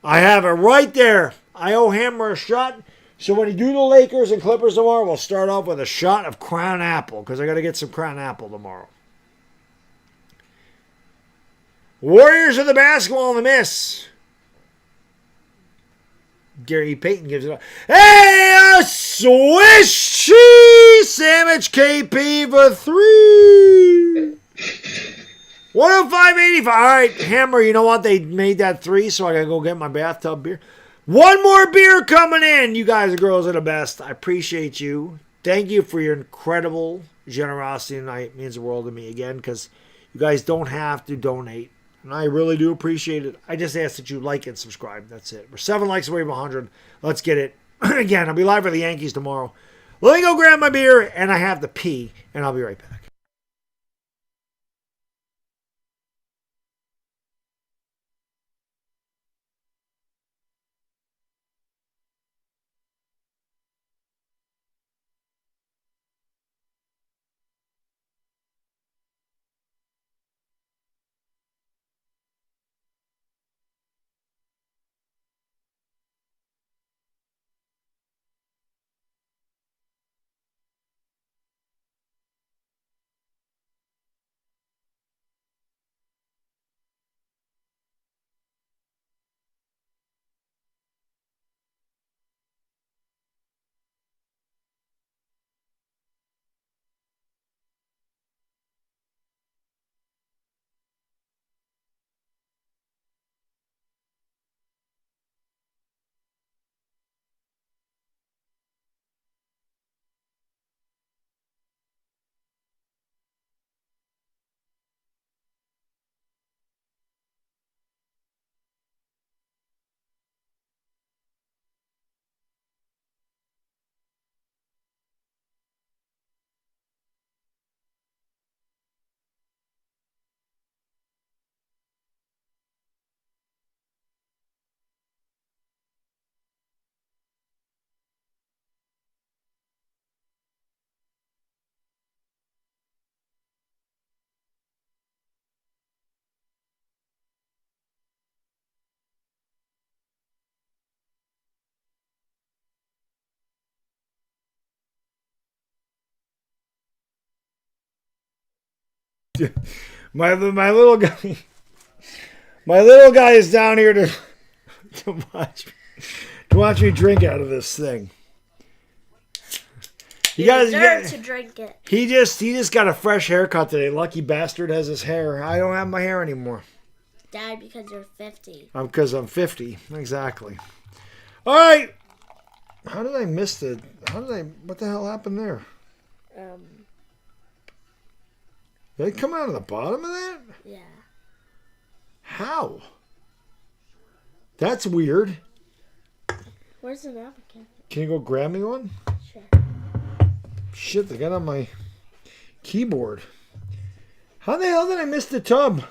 I have it right there. I owe Hammer a shot. So when you do the Lakers and Clippers tomorrow, we'll start off with a shot of Crown Apple, because I got to get some Crown Apple tomorrow. Warriors of the basketball in the miss. Gary Payton gives it up. Hey, a Swiss cheese sandwich KP for 3. 105.85. All right, Hammer, you know what? They made that 3, so I got to go get my bathtub beer. One more beer coming in. You guys and girls are the best. I appreciate you. Thank you for your incredible generosity tonight. It means the world to me again, because you guys don't have to donate. And I really do appreciate it. I just ask that you like and subscribe. That's it. We're 7 likes away from 100. Let's get it. Again, I'll be live for the Yankees tomorrow. Let me go grab my beer, and I have to pee, and I'll be right back. My little guy, is down here to watch me drink out of this thing. You deserve to drink it. He just got a fresh haircut today. Lucky bastard has his hair. I don't have my hair anymore. Dad, because you're 50. Because I'm 50. Exactly. All right. What the hell happened there? Did it come out of the bottom of that? Yeah. How? That's weird. Where's the napkin? Can you go grab me one? Sure. Shit, they got on my keyboard. How the hell did I miss the tub?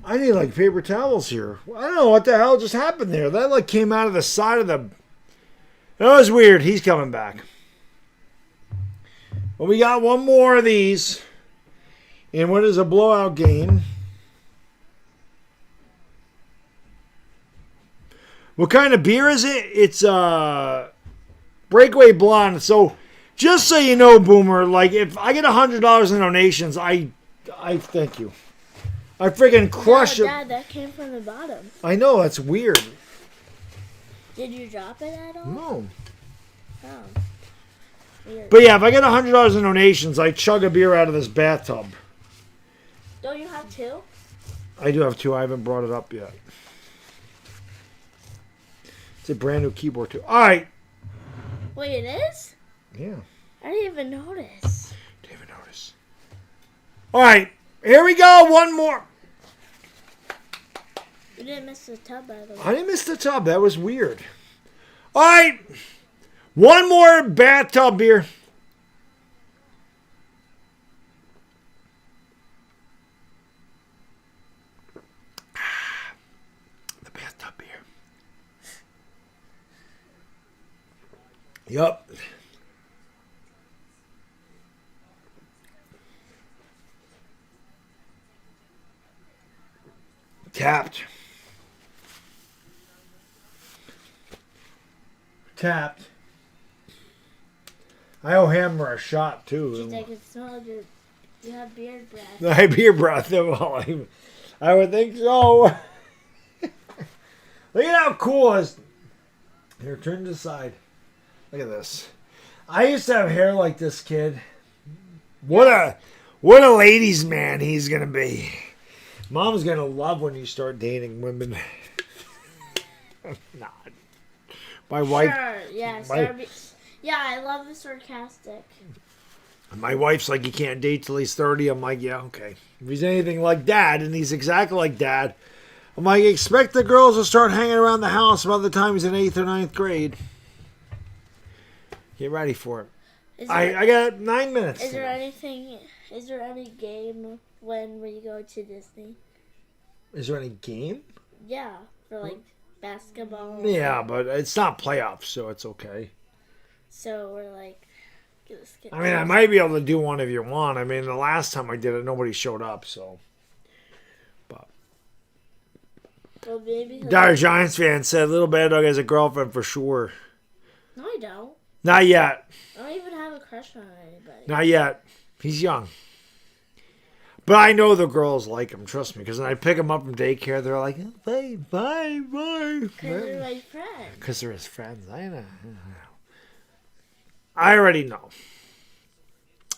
I need like paper towels here. I don't know what the hell just happened there. That like came out of the side of the... That was weird. He's coming back. Well, we got one more of these. And what is a blowout game? What kind of beer is it? It's Breakaway Blonde. So, just so you know, Boomer, like if I get $100 in donations, I thank you. I freaking crush it. Dad, that came from the bottom. I know, that's weird. Did you drop it at all? No. Oh. Weird. But yeah, if I get $100 in donations, I chug a beer out of this bathtub. Don't you have 2? I do have 2. I haven't brought it up yet. It's a brand new keyboard too. All right. Wait, it is? Yeah. I didn't even notice. Didn't even notice. All right. Here we go. One more. You didn't miss the tub, by the way. I didn't miss the tub. That was weird. All right. One more bathtub beer. The bathtub beer. Yup. Tapped. I owe Hammer a shot too. She's like, it's not your. You have beard breath. I have beer breath. Well, I would think so. Look at how cool it is. Here, turn to the side. Look at this. I used to have hair like this kid. What a ladies' man he's gonna be. Mom's gonna love when you start dating women. Not. My wife. Sure, yeah. Yeah, I love the sarcastic. My wife's like, you can't date till he's 30. I'm like, yeah, okay. If he's anything like Dad, and he's exactly like Dad, I'm like, expect the girls to start hanging around the house by the time he's in 8th or 9th grade. Get ready for it. I got 9 minutes. Is there any game when we go to Disney? Is there any game? Yeah, for like basketball. Yeah, but it's not playoffs, so it's okay. So we're like, let's get I mean, I might be able to do one if you want. I mean, the last time I did it, nobody showed up, so. But well, maybe Dire Giants fan said Little Baddog has a girlfriend for sure. No, I don't. Not yet. I don't even have a crush on anybody. Not yet. He's young. But I know the girls like him, trust me. Because when I pick him up from daycare, they're like, oh, bye. Because they're my friend. Because they're his friends. I know. I already know.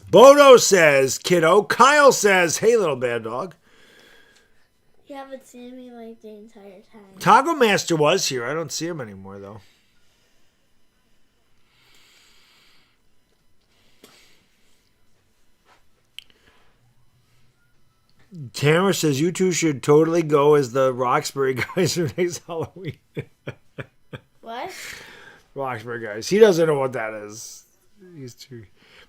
Bodo says, kiddo. Kyle says, hey, little bad dog. You haven't seen me like the entire time. Taco Master was here. I don't see him anymore, though. Tamara says, you two should totally go as the Roxbury guys for next Halloween. What? Roxbury guys. He doesn't know what that is. He's too...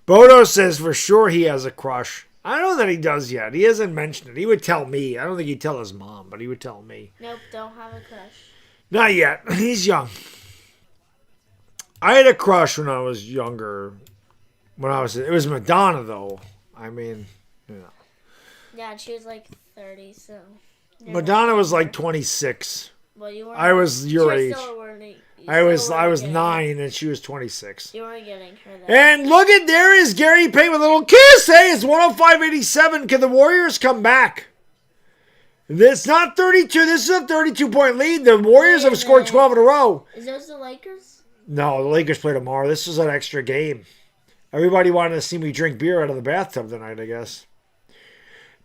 Bodo says for sure he has a crush. I don't know that he does yet. He hasn't mentioned it. He would tell me. I don't think he'd tell his mom, but he would tell me. Nope, don't have a crush. Not yet. He's young. I had a crush when I was younger. It was Madonna, though. I mean, you know. Yeah, and she was like 30, so. Madonna was like 26. Well, you weren't. I was your age. I was getting, 9 and she was 26. You weren't getting her that. And look at there is Gary Payne with a little kiss. Hey, it's 105-87. Can the Warriors come back? It's not 32. This is a 32-point lead. The Warriors have scored 12 in a row. Is those the Lakers? No, the Lakers play tomorrow. This is an extra game. Everybody wanted to see me drink beer out of the bathtub tonight, I guess.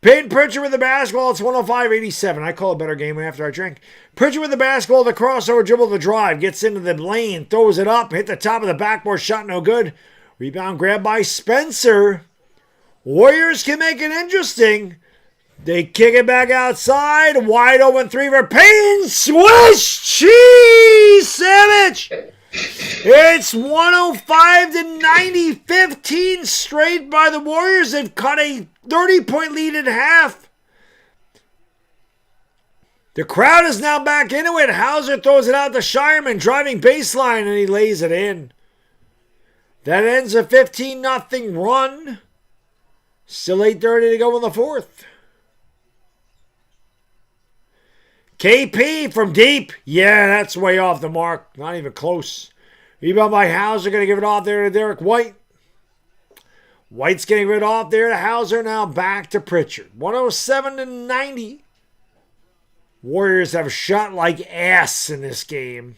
Peyton Pritchard with the basketball. It's 105-87. I call a better game after I drink. Pritchard with the basketball. The crossover dribble, the drive. Gets into the lane. Throws it up. Hit the top of the backboard. Shot no good. Rebound grab by Spencer. Warriors can make it interesting. They kick it back outside. Wide open three for Payton. Swish cheese sandwich. It's 105-90. 15 straight by the Warriors. They've cut a 30-point lead at half. The crowd is now back into it. Hauser throws it out to Shireman, driving baseline, and he lays it in. That ends a 15-0 run. Still 8:30 to go in the fourth. KP from deep. Yeah, that's way off the mark. Not even close. Rebound by Hauser. Going to give it off there to Derek White. White's getting rid off there to Hauser. Now back to Pritchard. 107-90. Warriors have shot like ass in this game.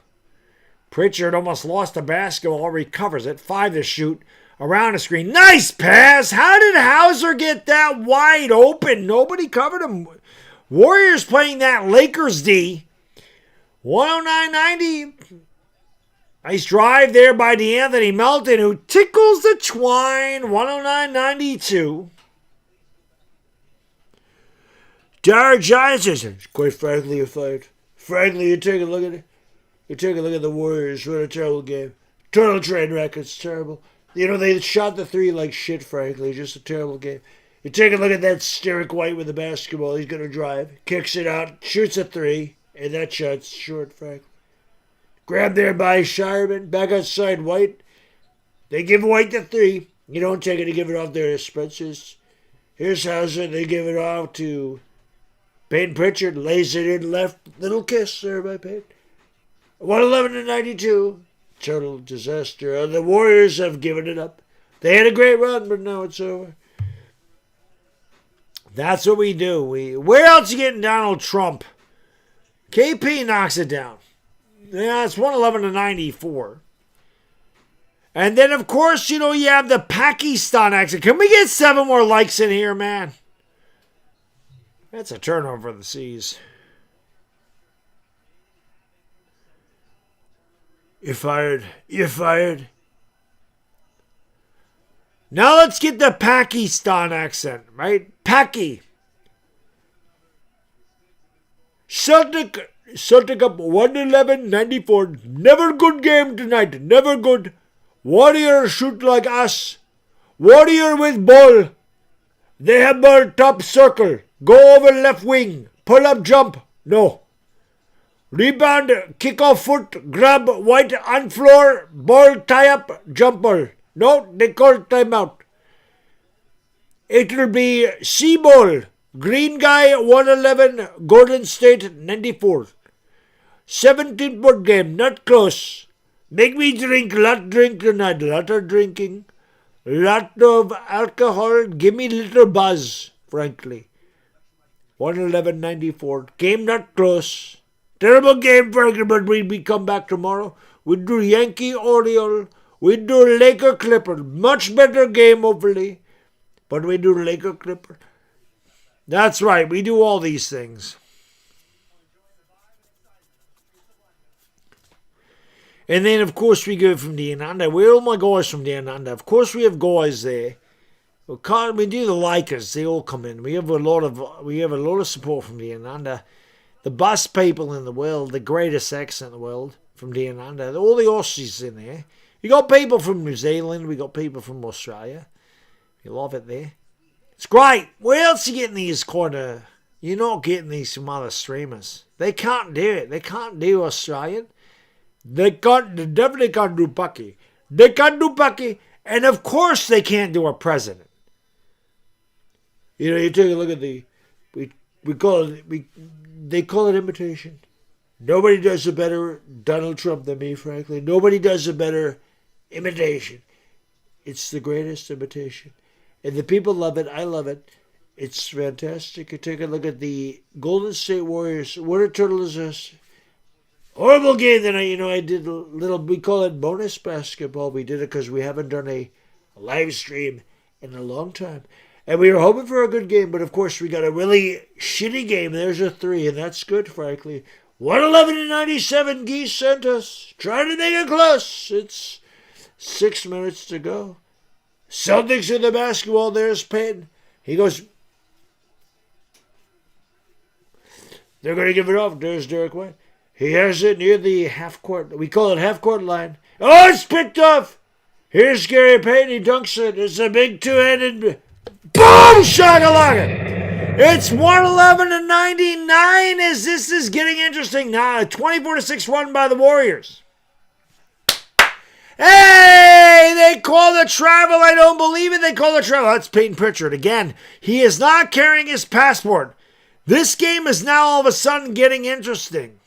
Pritchard almost lost the basketball. Recovers it. 5 to shoot. Around the screen. Nice pass. How did Hauser get that wide open? Nobody covered him. Warriors playing that Lakers D. 109-90. Nice drive there by DeAnthony Melton, who tickles the twine. 109.92. Derek Giants says, quite frankly, you're fired. Frankly, you take a look at it. You take a look at the Warriors. What a terrible game. Total train wreck. It's terrible. You know, they shot the three like shit, frankly. Just a terrible game. You take a look at that Steric White with the basketball. He's going to drive. Kicks it out. Shoots a three. And that shot's short, frankly. Grabbed there by Shireman. Back outside White. They give White the three. You don't take it to give it off there to Spencer's. Here's Hauser. They give it off to Peyton Pritchard. Lays it in left. Little kiss there by Peyton. 111-92. Total disaster. The Warriors have given it up. They had a great run, but now it's over. That's what we do. Where else you getting Donald Trump? KP knocks it down. Yeah, it's 111-94. And then, of course, you know, you have the Pakistan accent. Can we get 7 more likes in here, man? That's a turnover for the C's. You're fired. You're fired. Now let's get the Pakistan accent, right? Paki. Celtic up 111-94. Never good game tonight. Never good. Warrior shoot like us. Warrior with ball. They have ball top circle. Go over left wing. Pull up jump. No. Rebound, kick off foot, grab White on floor, ball tie up, jump ball. No, they call timeout. It will be C ball. Green guy 111, Golden State 94. 17-point game, not close. Make me drink, lot drink tonight, lot of drinking. Lot of alcohol, give me little buzz, frankly. 111-94, game not close. Terrible game, frankly, but we come back tomorrow. We do Yankee Oriole. We do Laker Clipper. Much better game, hopefully. But we do Laker Clipper. That's right. We do all these things. And then, of course, we go from the Ananda. Where are all my guys from the Ananda? Of course, we have guys there. We do the Lakers. They all come in. We have a lot of support from the Ananda. The best people in the world, the greatest accent in the world from the Ananda. All the Aussies in there. You got people from New Zealand. We got people from Australia. You love it there. It's great. Where else are you getting these you're not getting these from other streamers. They can't do it. They can't do Australian. They definitely can't do Bucky. They can't do Bucky. And of course they can't do a president. You know, you take a look at they call it imitation. Nobody does a better Donald Trump than me, frankly. Nobody does a better imitation. It's the greatest imitation. And the people love it. I love it. It's fantastic. You take a look at the Golden State Warriors. What a turtle is this? Horrible game that I did a little, we call it bonus basketball. We did it because we haven't done a live stream in a long time. And we were hoping for a good game, but of course we got a really shitty game. There's a 3, and that's good, frankly. 111-97, Geese sent us. Trying to make it close. It's 6 minutes to go. Celtics in the basketball. There's Payton. He goes. They're going to give it off. There's Derek White. He has it near the half court. We call it half court line. Oh, it's picked off. Here's Gary Payton. He dunks it. It's a big two-handed. Boom! Shakalaka! It's 111-99 as this is getting interesting now. 24-6 won by the Warriors. Hey! They call the travel. I don't believe it. They call the travel. That's Peyton Pritchard. Again, he is not carrying his passport. This game is now all of a sudden getting interesting.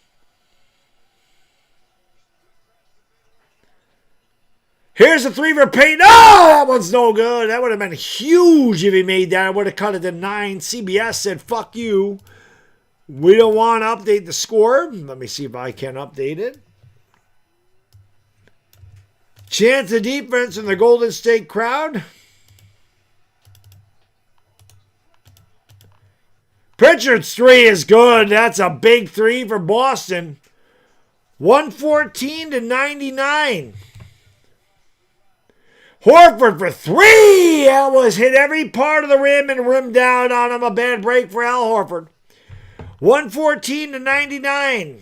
Here's a 3 for Payton. Oh, that one's no good. That would have been huge if he made that. I would have cut it to 9. CBS said, fuck you. We don't want to update the score. Let me see if I can update it. Chance of defense in the Golden State crowd. Pritchard's 3 is good. That's a big 3 for Boston. 114 to 99. Horford for 3. That was hit every part of the rim and rimmed down on him. A bad break for Al Horford. 114 to 99.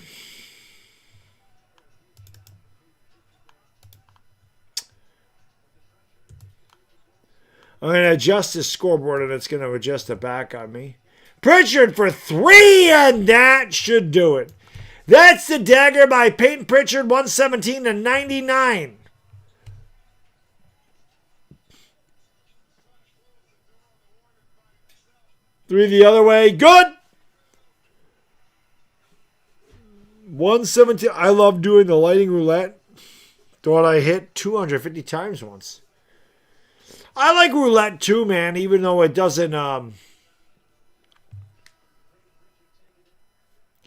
I'm going to adjust this scoreboard and it's going to adjust it back on me. Pritchard for 3, and that should do it. That's the dagger by Peyton Pritchard, 117 to 99. Three the other way. Good. 117. I love doing the lighting roulette. Thought I hit 250 times once. I like roulette too, man, even though it doesn't,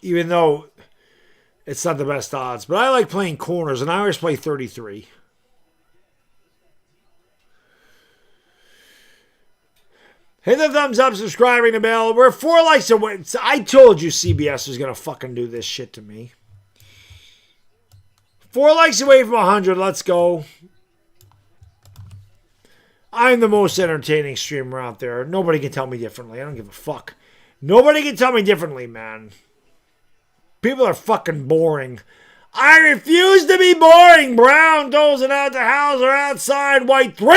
even though it's not the best odds. But I like playing corners, and I always play 33. Hit the thumbs up, subscribing the bell. We're 4 likes away. I told you CBS was going to fucking do this shit to me. 4 likes away from 100. Let's go. I'm the most entertaining streamer out there. Nobody can tell me differently. I don't give a fuck. Nobody can tell me differently, man. People are fucking boring. I refuse to be boring. Brown throws it out to Hauser outside. White 3.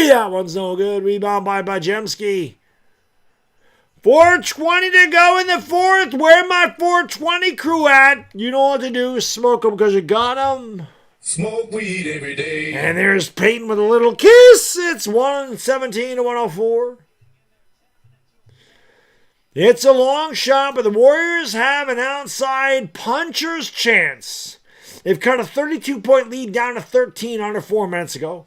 That one's no good. Rebound by Bajemski. 4:20 to go in the fourth. Where my 420 crew at? You know what to do. Smoke them because you got them. Smoke weed every day. And there's Peyton with a little kiss. It's 117 to 104. It's a long shot, but the Warriors have an outside puncher's chance. They've cut a 32-point lead down to 13 under 4 minutes ago.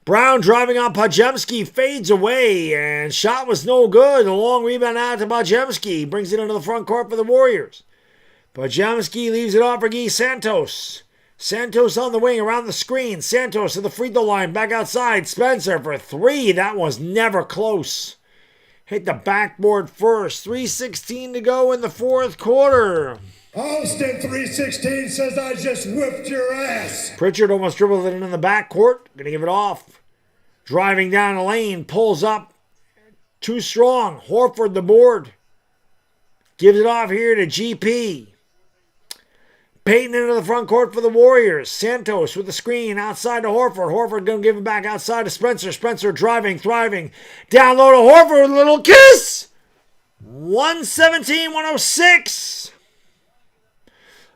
Brown driving on Pajemski, fades away, and shot was no good. A long rebound out to Pajemski. Brings it into the front court for the Warriors. Pajemski leaves it off for Guy Santos. Santos on the wing around the screen. Santos to the free throw line, back outside. Spencer for 3. That was never close. Hit the backboard first. 3:16 to go in the fourth quarter. Austin 316 says I just whipped your ass. Pritchard almost dribbled it in the backcourt. Gonna give it off. Driving down the lane. Pulls up. Too strong. Horford the board. Gives it off here to GP. Peyton into the front court for the Warriors. Santos with the screen outside to Horford. Horford going to give it back outside to Spencer. Spencer driving, thriving. Down low to Horford with a little kiss. 117-106.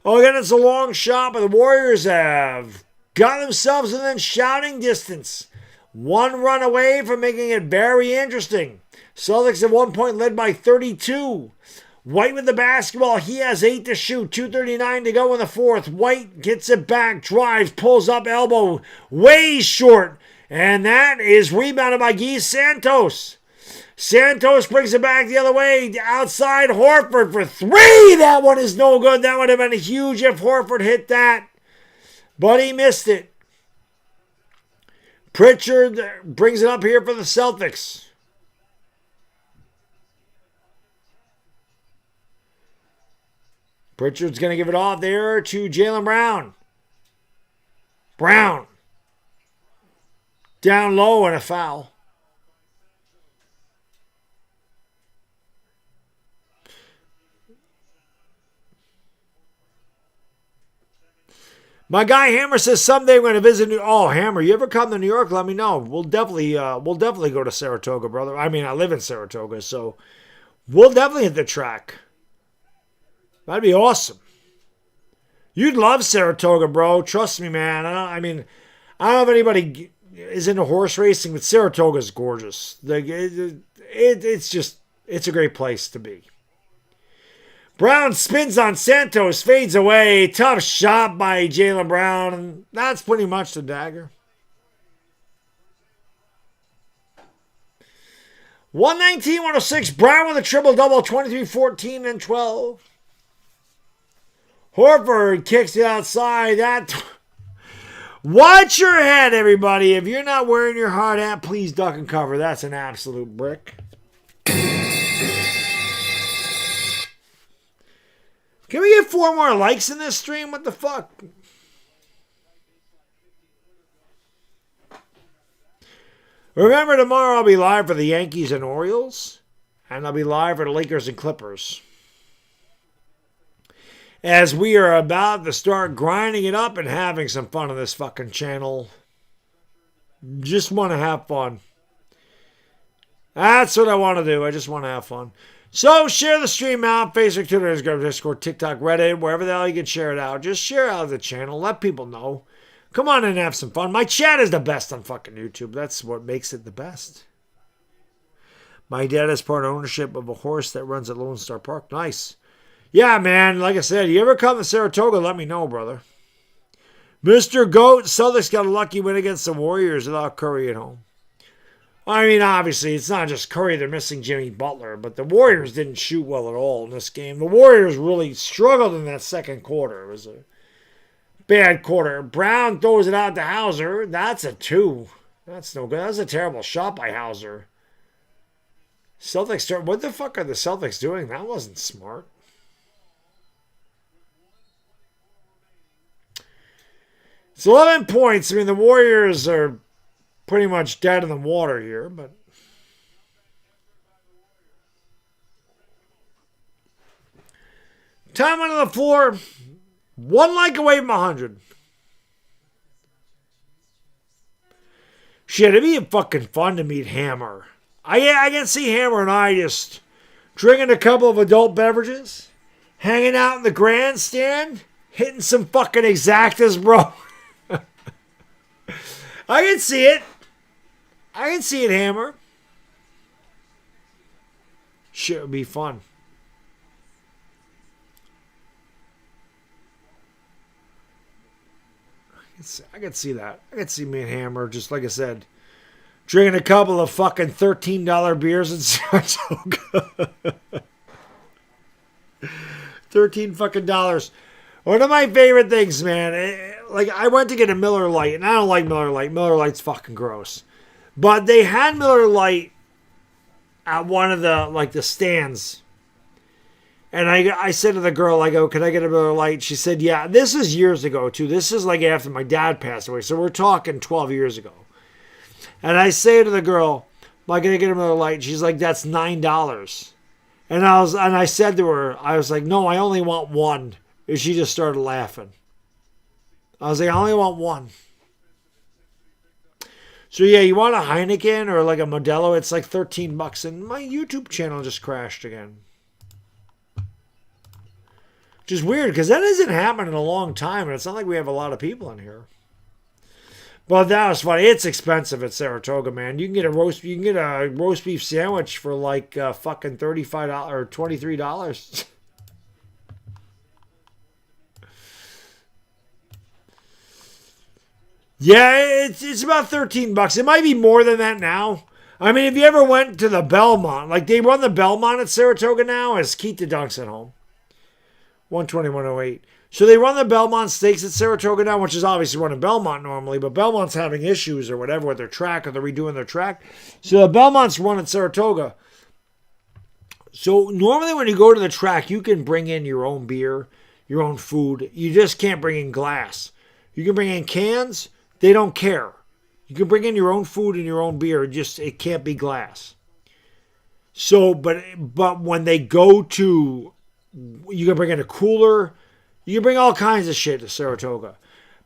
Oh, again, it's a long shot, but the Warriors have got themselves within shouting distance. 1 run away from making it very interesting. Celtics at 1 point led by 32. White with the basketball. He has 8 to shoot. 2:39 to go in the fourth. White gets it back. Drives. Pulls up elbow. Way short. And that is rebounded by Guy Santos. Santos brings it back the other way. Outside Horford for 3. That one is no good. That would have been huge if Horford hit that. But he missed it. Pritchard brings it up here for the Celtics. Pritchard's going to give it off there to Jaylen Brown. Brown. Down low and a foul. My guy Hammer says someday we're going to visit New. Oh, Hammer, you ever come to New York? Let me know. We'll definitely go to Saratoga, brother. I mean, I live in Saratoga, so we'll definitely hit the track. That'd be awesome. You'd love Saratoga, bro. Trust me, man. I don't know if anybody is into horse racing, but Saratoga's gorgeous. It's a great place to be. Brown spins on Santos, fades away. Tough shot by Jaylen Brown, and that's pretty much the dagger. 119-106. Brown with a triple-double, 23, 14, and 12. Horford kicks it outside. Watch your head, everybody. If you're not wearing your hard hat, please duck and cover. That's an absolute brick. Can we get 4 more likes in this stream? What the fuck? Remember, tomorrow I'll be live for the Yankees and Orioles. And I'll be live for the Lakers and Clippers. As we are about to start grinding it up and having some fun on this fucking channel. Just want to have fun. That's what I want to do. I just want to have fun. So share the stream out. Facebook, Twitter, Instagram, Discord, TikTok, Reddit, wherever the hell you can share it out. Just share out the channel. Let people know. Come on and have some fun. My chat is the best on fucking YouTube. That's what makes it the best. My dad is part ownership of a horse that runs at Lone Star Park. Nice. Yeah, man. Like I said, you ever come to Saratoga, let me know, brother. Mr. Goat, Celtics got a lucky win against the Warriors without Curry at home. I mean, obviously, it's not just Curry. They're missing Jimmy Butler, but the Warriors didn't shoot well at all in this game. The Warriors really struggled in that second quarter. It was a bad quarter. Brown throws it out to Hauser. That's a 2. That's no good. That's a terrible shot by Hauser. Celtics, what the fuck are the Celtics doing? That wasn't smart. It's 11 points. I mean, the Warriors are pretty much dead in the water here, but time on the floor. 1 like away from 100. Shit, it'd be fucking fun to meet Hammer. I can see Hammer and I just drinking a couple of adult beverages, hanging out in the grandstand, hitting some fucking exactas, bro. I can see it. I can see it, Hammer. Shit would be fun. I can see that. I can see me and Hammer, just like I said, drinking a couple of fucking $13 beers in Saratoga. 13 fucking dollars. One of my favorite things, man. Like, I went to get a Miller Lite, and I don't like Miller Lite. Miller Lite's fucking gross. But they had Miller Lite at one of the stands. And I said to the girl, I go, can I get a Miller Lite? She said, yeah. This is years ago, too. This is like after my dad passed away. So we're talking 12 years ago. And I say to the girl, am I going to get a Miller Lite? And she's like, that's $9. And I said to her, I was like, no, I only want one. And she just started laughing. I was like, I only want one. So yeah, you want a Heineken or like a Modelo? It's like $13, and my YouTube channel just crashed again. Which is weird because that hasn't happened in a long time, and it's not like we have a lot of people in here. But that was funny. It's expensive at Saratoga, man. You can get a roast beef sandwich for like fucking $35 or $23. Yeah, it's about $13. It might be more than that now. I mean, if you ever went to the Belmont, like they run the Belmont at Saratoga now as Keith the Dunks at home. 121.08. So they run the Belmont Steaks at Saratoga now, which is obviously running Belmont normally, but Belmont's having issues or whatever with their track, or they're redoing their track. So the Belmont's run at Saratoga. So normally when you go to the track, you can bring in your own beer, your own food. You just can't bring in glass. You can bring in cans. They don't care. You can bring in your own food and your own beer. It can't be glass. So, but when they go to, you can bring in a cooler. You can bring all kinds of shit to Saratoga.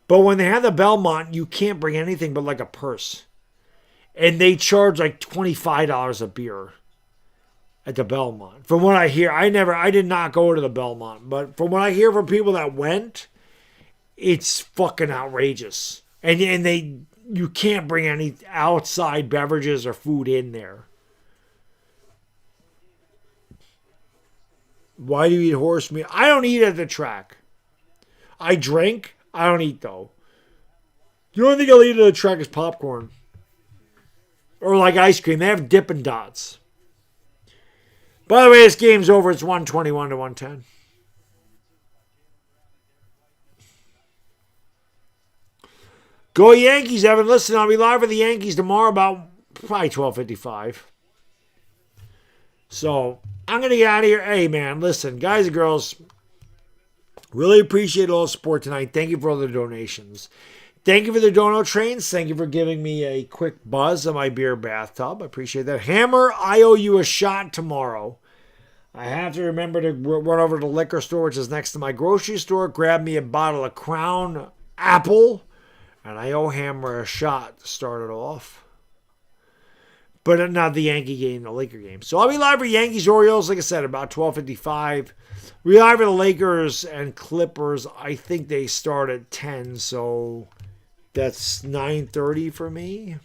But when they have the Belmont, you can't bring anything but like a purse. And they charge like $25 a beer at the Belmont. From what I hear, I did not go to the Belmont, but from what I hear from people that went, it's fucking outrageous. And you can't bring any outside beverages or food in there. Why do you eat horse meat? I don't eat at the track. I drink. I don't eat, though. The only thing I'll eat at the track is popcorn. Or like ice cream. They have Dippin' Dots. By the way, this game's over. It's 121-110. Go Yankees, Evan. Listen, I'll be live for the Yankees tomorrow about probably 12:55. So, I'm going to get out of here. Hey, man, listen, guys and girls, Really appreciate all the support tonight. Thank you for all the donations. Thank you for the dono trains. Thank you for giving me a quick buzz on my beer bathtub. I appreciate that. Hammer, I owe you a shot tomorrow. I have to remember to run over to the liquor store, which is next to my grocery store, grab me a bottle of Crown Apple, and I owe Hammer a shot to start it off. But not the Yankee game, the Laker game. So I'll be live for Yankees Orioles, like I said, about 12:55. We live for the Lakers and Clippers. I think they start at 10, so that's 9:30 for me.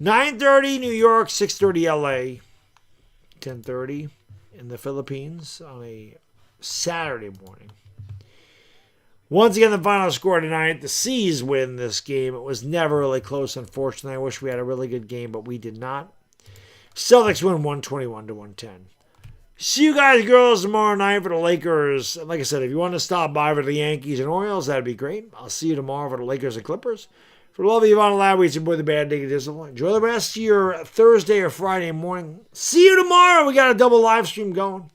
9:30 New York, 6:30 LA, 10:30 in the Philippines on a Saturday morning. Once again, the final score tonight, the C's win this game. It was never really close, unfortunately. I wish we had a really good game, but we did not. Celtics win 121-110. See you guys, girls, tomorrow night for the Lakers. And like I said, if you want to stop by for the Yankees and Orioles, that'd be great. I'll see you tomorrow for the Lakers and Clippers. For the love of Yvonne Lowry, it's your boy, the Bad Digger Dizzle. Enjoy the rest of your Thursday or Friday morning. See you tomorrow. We got a double live stream going.